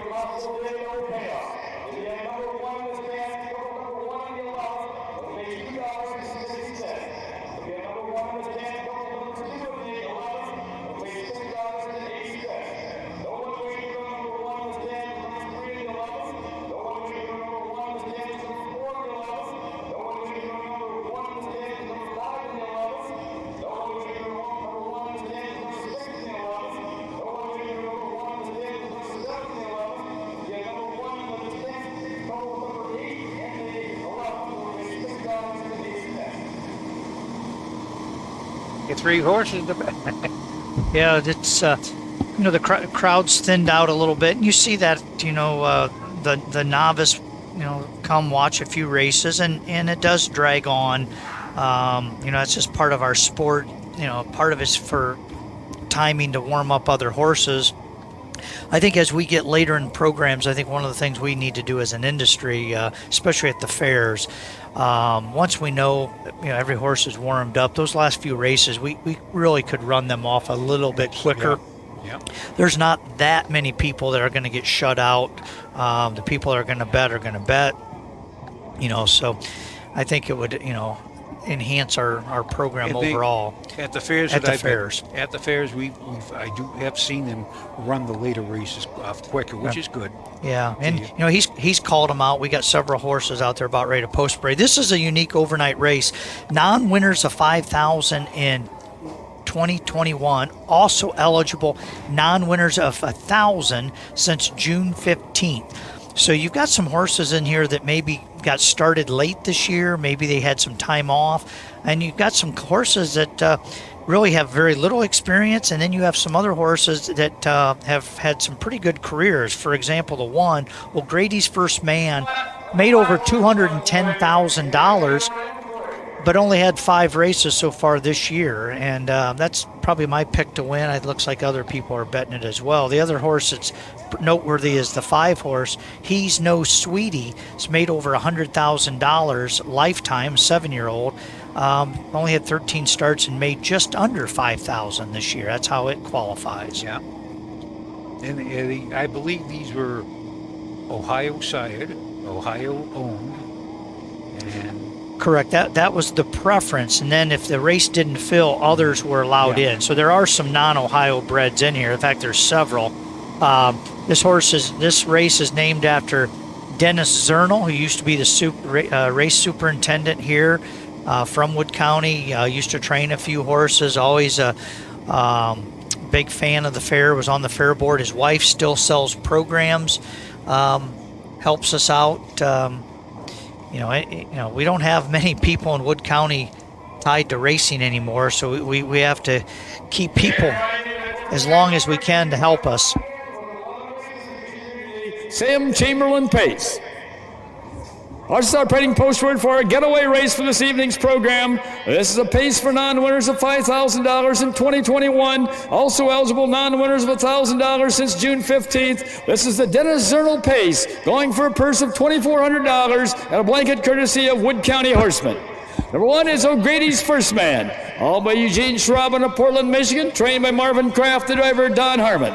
Get 3 horses to back. Yeah, it's the crowd's thinned out a little bit, and you see that the novice come watch a few races, and it does drag on. It's just part of our sport. Part of it's for timing to warm up other horses. I think as we get later in programs, I think one of the things we need to do as an industry, especially at the fairs, once we know every horse is warmed up, those last few races, we really could run them off a little bit quicker. Yep. There's not that many people that are going to get shut out. The people that are going to bet. So I think it would, enhance our program overall. At the fairs, I have seen them run the later races off quicker, which is good. Yeah, and he's called them out. We got several horses out there about ready to post parade. This is a unique overnight race. Non-winners of 5,000 in 2021, also eligible non-winners of 1,000 since June 15th. So you've got some horses in here that maybe got started late this year. Maybe they had some time off. And you've got some horses that really have very little experience. And then you have some other horses that have had some pretty good careers. For example, the one, Grady's First Man, made over $210,000, but only had 5 races so far this year. And that's probably my pick to win. It looks like other people are betting it as well. The other horse that's noteworthy is the 5 horse, He's No Sweetie. It's made over $100,000 lifetime, 7-year-old. Only had 13 starts and made just under 5,000 this year. That's how it qualifies. Yeah. And I believe these were Ohio sired, Ohio owned, and correct. That was the preference, and then if the race didn't fill, others were allowed in. So there are some non-Ohio breds in here. In fact, there's several. This race is named after Dennis Zernal, who used to be the race superintendent here from Wood County. Used to train a few horses. Always a big fan of the fair. Was on the fair board. His wife still sells programs. Helps us out. We don't have many people in Wood County tied to racing anymore, so we have to keep people as long as we can to help us. Sam Chamberlain Pace. Horses are parading postward for a getaway race for this evening's program. This is a pace for non-winners of $5,000 in 2021. Also eligible non-winners of $1,000 since June 15th. This is the Dennis Zernal pace, going for a purse of $2,400 and a blanket courtesy of Wood County Horsemen. Number 1 is O'Grady's First Man, all by Eugene Schraben of Portland, Michigan, trained by Marvin Kraft, the driver Don Harmon.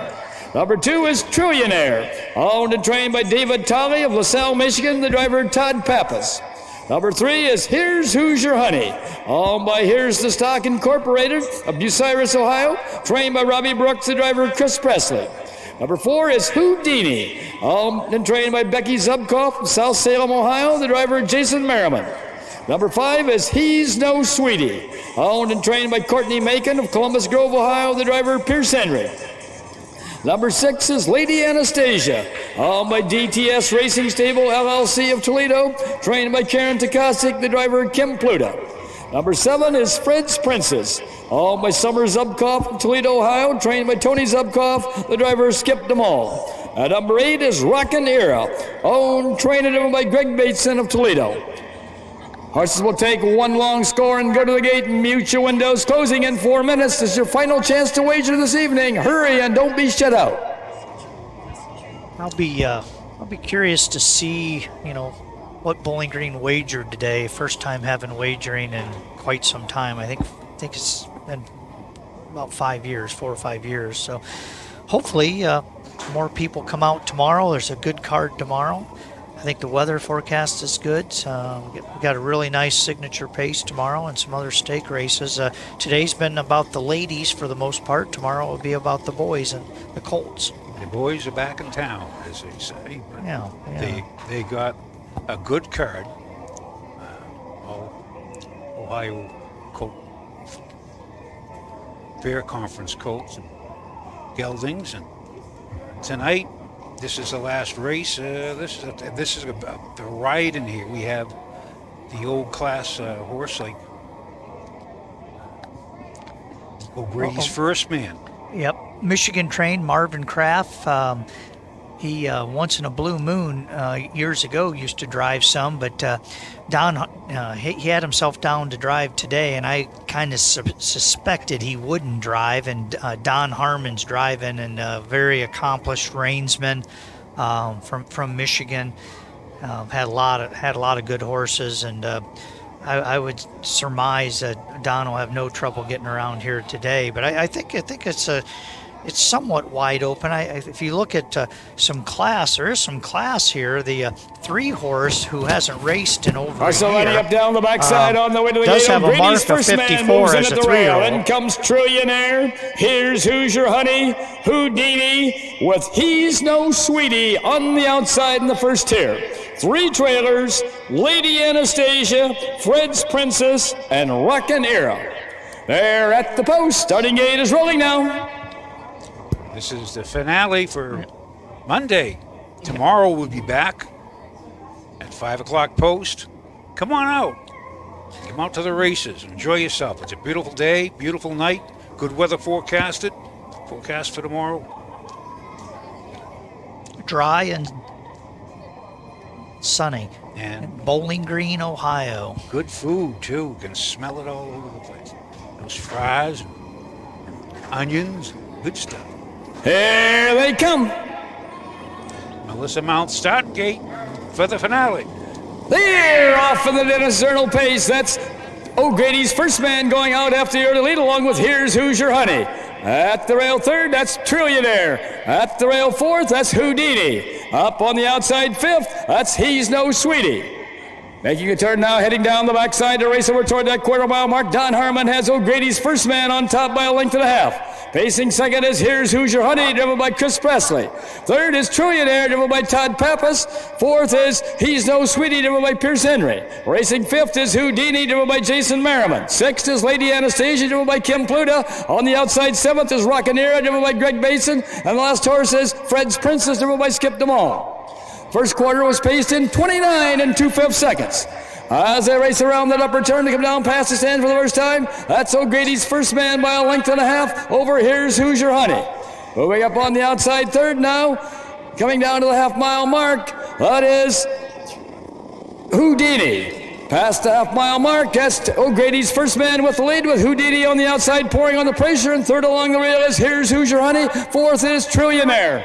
Number 2 is Trillionaire, owned and trained by David Tolley of LaSalle, Michigan, the driver Todd Pappas. Number 3 is Here's Who's Your Honey, owned by Here's the Stock Incorporated of Bucyrus, Ohio, trained by Robbie Brooks, the driver Chris Presley. Number 4 is Houdini, owned and trained by Becky Zubkoff of South Salem, Ohio, the driver Jason Merriman. Number 5 is He's No Sweetie, owned and trained by Courtney Macon of Columbus Grove, Ohio, the driver Pierce Henry. Number 6 is Lady Anastasia, owned by DTS Racing Stable LLC of Toledo, trained by Karen Takasik, the driver Kim Pluta. Number 7 is Fred's Princess, owned by Summer Zubkoff of Toledo, Ohio, trained by Tony Zubkoff, the driver Skip DeMall. Number 8 is Rockin' Era, owned, trained and driven by Greg Bateson of Toledo. Horses will take one long score and go to the gate and mute your windows. Closing in 4 minutes. This is your final chance to wager this evening. Hurry and don't be shut out. I'll be curious to see, what Bowling Green wagered today. First time having wagering in quite some time. I think it's been about 5 years, 4 or 5 years. So hopefully more people come out tomorrow. There's a good card tomorrow. I think the weather forecast is good. We got a really nice signature pace tomorrow and some other stake races. Today's been about the ladies for the most part. Tomorrow will be about the boys and the colts. The boys are back in town, as they say. But Yeah. They got a good card. All Ohio colt fair conference colts and geldings, and tonight. This is the last race. This is the ride in here. We have the old class horse like O'Grady's First Man. Yep, Michigan trained Marvin Kraft. He once in a blue moon years ago used to drive some, but Don he had himself down to drive today, and I kind of suspected he wouldn't drive. And Don Harmon's driving, and a very accomplished reinsman from Michigan. Had a lot of good horses, and I would surmise that Don will have no trouble getting around here today. But I think it's somewhat wide open. If you look at some class, there is some class here. The 3-horse who hasn't raced in over a year. Lining up down the backside on the way to the does gate. have a mark of 54 as a 3-year-old. In comes Trillionaire. Here's Who's Your Honey, Houdini, with He's No Sweetie on the outside in the first tier. 3 trailers, Lady Anastasia, Fred's Princess, and Rockin' Era. They're at the post. Starting gate is rolling now. This is the finale for Monday. Tomorrow we'll be back at 5 o'clock post. Come on out. Come out to the races. Enjoy yourself. It's a beautiful day, beautiful night. Good weather forecasted. Forecast for tomorrow. Dry and sunny. And Bowling Green, Ohio. Good food, too. You can smell it all over the place. Those fries and onions, good stuff. Here they come. Melissa Mount start gate for the finale. They're off for the Dennis Zernal pace. That's O'Grady's First Man going out after the early lead, along with Here's Who's Your Honey. At the rail 3rd, that's Trillionaire. At the rail 4th, that's Houdini. Up on the outside 5th, that's He's No Sweetie. Making a turn now, heading down the backside to race over toward that quarter-mile mark. Don Harmon has O'Grady's First Man on top by a length and a half. Pacing second is Here's Who's Your Honey, driven by Chris Presley. Third is Trillionaire, driven by Todd Pappas. Fourth is He's No Sweetie, driven by Pierce Henry. Racing fifth is Houdini, driven by Jason Merriman. Sixth is Lady Anastasia, driven by Kim Pluta. On the outside seventh is Rockin' Era, driven by Greg Bateson. And the last horse is Fred's Princess, driven by Skip DeMall. First quarter was paced in 29 2/5 seconds. As they race around that upper turn to come down past the stand for the first time, that's O'Grady's First Man by a length and a half over Here's Who's Your Honey. Moving up on the outside third now, coming down to the half-mile mark, that is Houdini. Past the half-mile mark, that's O'Grady's first man with the lead, with Houdini on the outside pouring on the pressure, and third along the rail is Here's Who's Your Honey. Fourth is Trillionaire.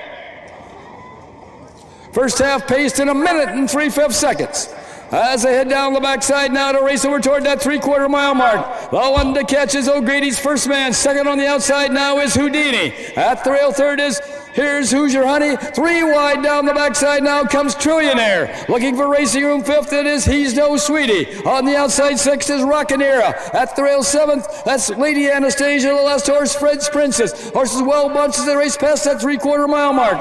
First half paced in 1 minute and 3/5 seconds. As they head down the backside now to race over toward that 3/4 mile mark. The one to catch is O'Grady's first man. Second on the outside now is Houdini. At the rail, third is Here's Who's Your Honey. 3 wide down the backside now comes Trillionaire. Looking for racing room. Fifth, it is He's No Sweetie. On the outside, sixth is Rockinera. At the rail, seventh, that's Lady Anastasia. The last horse, Fred's Princess. Horses well bunched as they race past that 3/4 mile mark.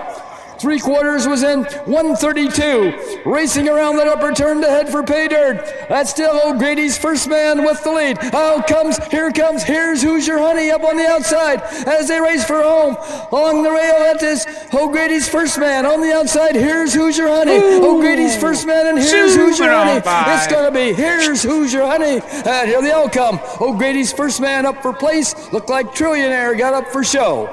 3/4 was in 1:32. Racing around that upper turn to head for pay dirt. That's still O'Grady's first man with the lead. Here comes Here's Who's Your Honey up on the outside as they race for home. Along the rail, that is O'Grady's first man. On the outside, Here's Who's Your Honey. O'Grady's first man, and Here's Who's Your Honey. It's going to be Here's Who's Your Honey. And here they all come. O'Grady's first man up for place. Looked like Trillionaire got up for show.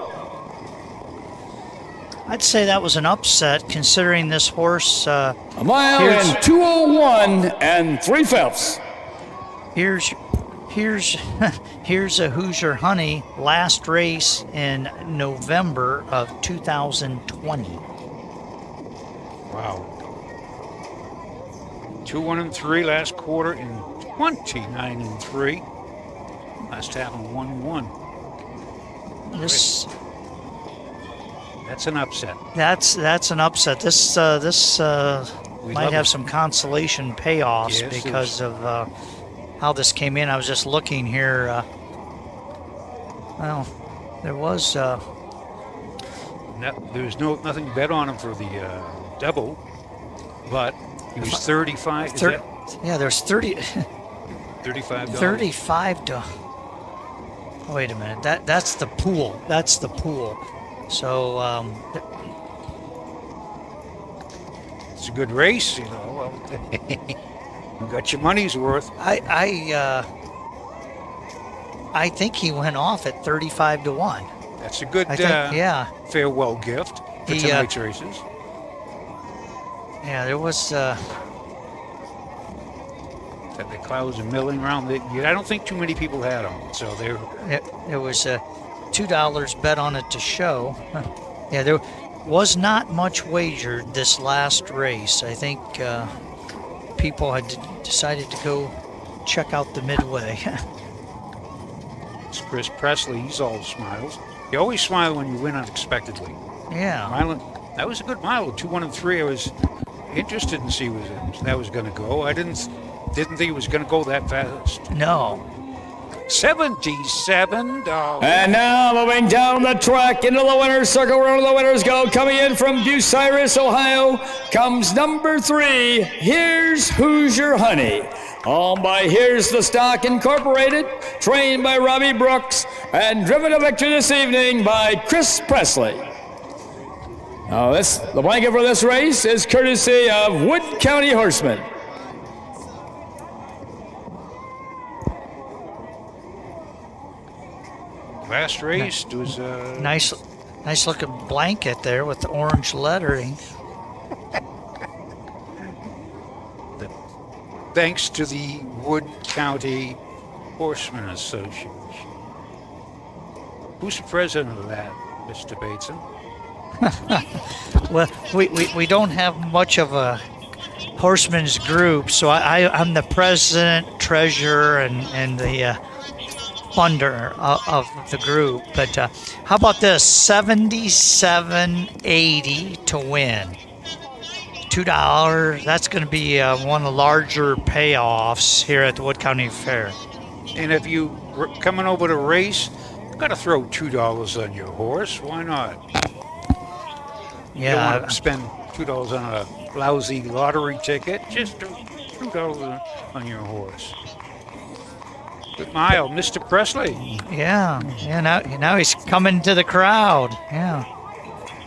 I'd say that was an upset, considering this horse. A mile in 2:01 and 3/5. Here's a Who's Your Honey last race in November of 2020. Wow. 2-1-3 last quarter and 29-3. Last half in 1-1. That's an upset. That's an upset. This might have some consolation payoffs because of how this came in. I was just looking here. Well, there was nothing bet on him for the double, but he was 35. Yeah, there's 30. $35. 35 to. Oh, wait a minute. That's the pool. That's the pool. So it's a good race, you know. Well, you got your money's worth. I think he went off at 35 to 1. That's a good farewell gift for tonight's races. Yeah, there was. That the clouds are milling around. I don't think too many people had them, so they. There was $2 bet on it to show. Yeah, there was not much wagered this last race. I think people had decided to go check out the midway. It's Chris Presley. He's all smiles. You always smile when you win unexpectedly. Yeah. That was a good mile. 2-1-3. I was interested in see that was going to go. I didn't think it was going to go that fast. No. $77. And now moving down the track into the winner's circle where the winners go. Coming in from Bucyrus, Ohio, comes number 3. Here's Who's Your Honey. Owned by Here's the Stock Incorporated, trained by Robbie Brooks, and driven to victory this evening by Chris Presley. Now the blanket for this race is courtesy of Wood County Horsemen. Last race was a nice looking blanket there with the orange lettering. Thanks to the Wood County Horsemen Association. Who's the president of that, Mr. Bateson? Well, we don't have much of a horsemen's group, so I'm the president, treasurer, and the funder of the group. But how about this? $77.80 to win. $2. That's going to be one of the larger payoffs here at the Wood County Fair. And if you were coming over to race, you've got to throw $2 on your horse. Why not? You don't want to spend $2 on a lousy lottery ticket. Just $2 on your horse. Good mile, Mr. Presley. Yeah. Now he's coming to the crowd. Yeah.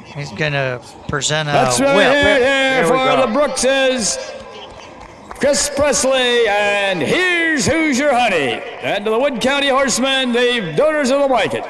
He's going to present a That's right whip. here for the Brookses. Chris Presley, and Here's Who's Your Honey. And to the Wood County Horsemen, the donors of the blanket.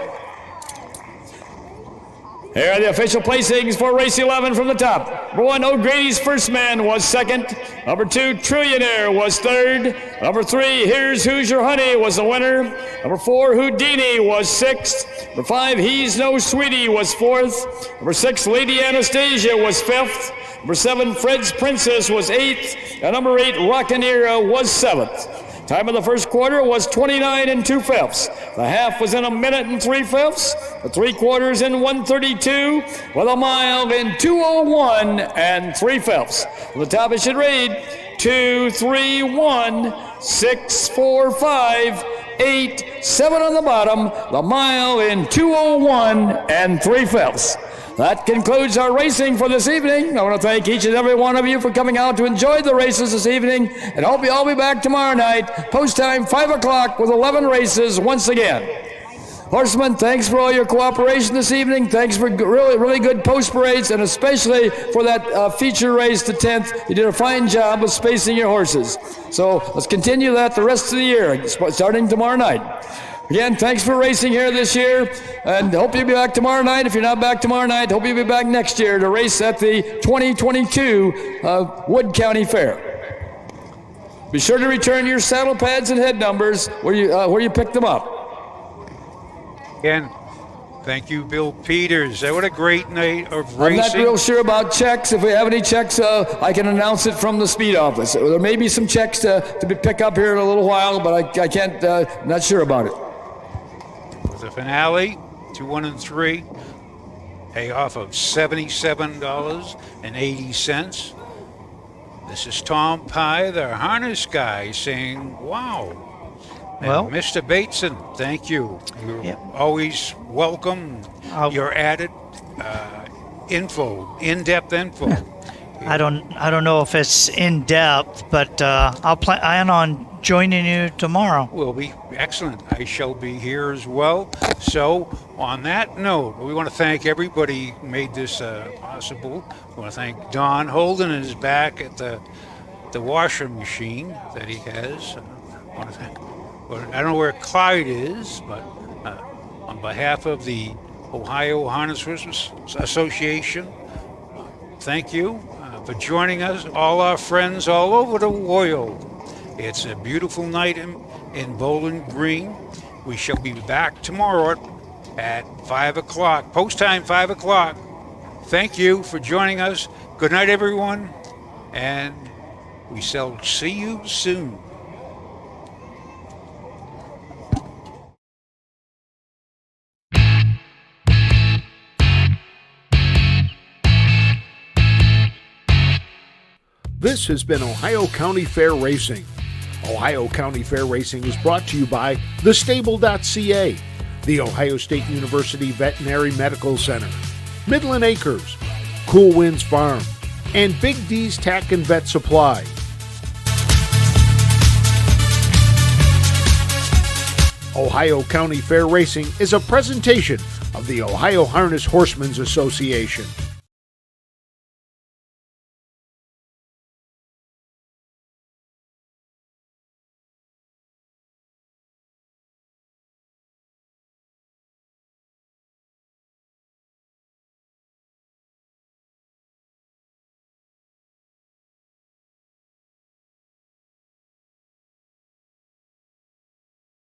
Here are the official placings for race 11 from the top. Number 1, O'Grady's First Man was second. Number 2, Trillionaire was third. Number 3, Here's Hoosier Honey was the winner. Number 4, Houdini was sixth. Number 5, He's No Sweetie was fourth. Number 6, Lady Anastasia was fifth. Number 7, Fred's Princess was eighth. And number 8, Rockanera was seventh. Time of the first quarter was 29 2/5. The half was in 1 minute and 3/5. The 3/4 in 1:32, with a mile in 2:01 3/5. On the top it should read 2, 3, 1, 6, 4, 5, 8, 7 on the bottom. The mile in 2:01 3/5. That concludes our racing for this evening. I want to thank each and every one of you for coming out to enjoy the races this evening, and hope you all be back tomorrow night, post time 5 o'clock, with 11 races once again. Horsemen, thanks for all your cooperation this evening. Thanks for really, really good post parades, and especially for that feature race, the 10th. You did a fine job of spacing your horses. So let's continue that the rest of the year, starting tomorrow night. Again, thanks for racing here this year, and hope you'll be back tomorrow night. If you're not back tomorrow night, hope you'll be back next year to race at the 2022 Wood County Fair. Be sure to return your saddle pads and head numbers where you picked them up. Again, thank you, Bill Peters. What a great night of I'm racing. not real sure about checks. If we have any checks, I can announce it from the speed office. There may be some checks to pick up here in a little while, but I can't, not sure about it. The finale, 2, 1, and 3, payoff of $77.80. This is Tom Pye, the harness guy, saying, wow. And Well, Mr. Bateson, thank you. You're always welcome. Your added in-depth info. I don't know if it's in depth, but I'll plan on joining you tomorrow. Will be excellent. I shall be here as well. So, on that note, we want to thank everybody who made this possible. We want to thank Don Holden is back at the washing machine that he has. I want to thank. I don't know where Clyde is, but on behalf of the Ohio Harness Horses Association, thank you for joining us, all our friends all over the world. It's a beautiful night in Bowling Green. We shall be back tomorrow at 5 o'clock, post time 5 o'clock. Thank you for joining us. Good night, everyone, and we shall see you soon. This has been Ohio County Fair Racing. Ohio County Fair Racing is brought to you by thestable.ca, the Ohio State University Veterinary Medical Center, Midland Acres, Cool Winds Farm, and Big D's Tack and Vet Supply. Ohio County Fair Racing is a presentation of the Ohio Harness Horsemen's Association.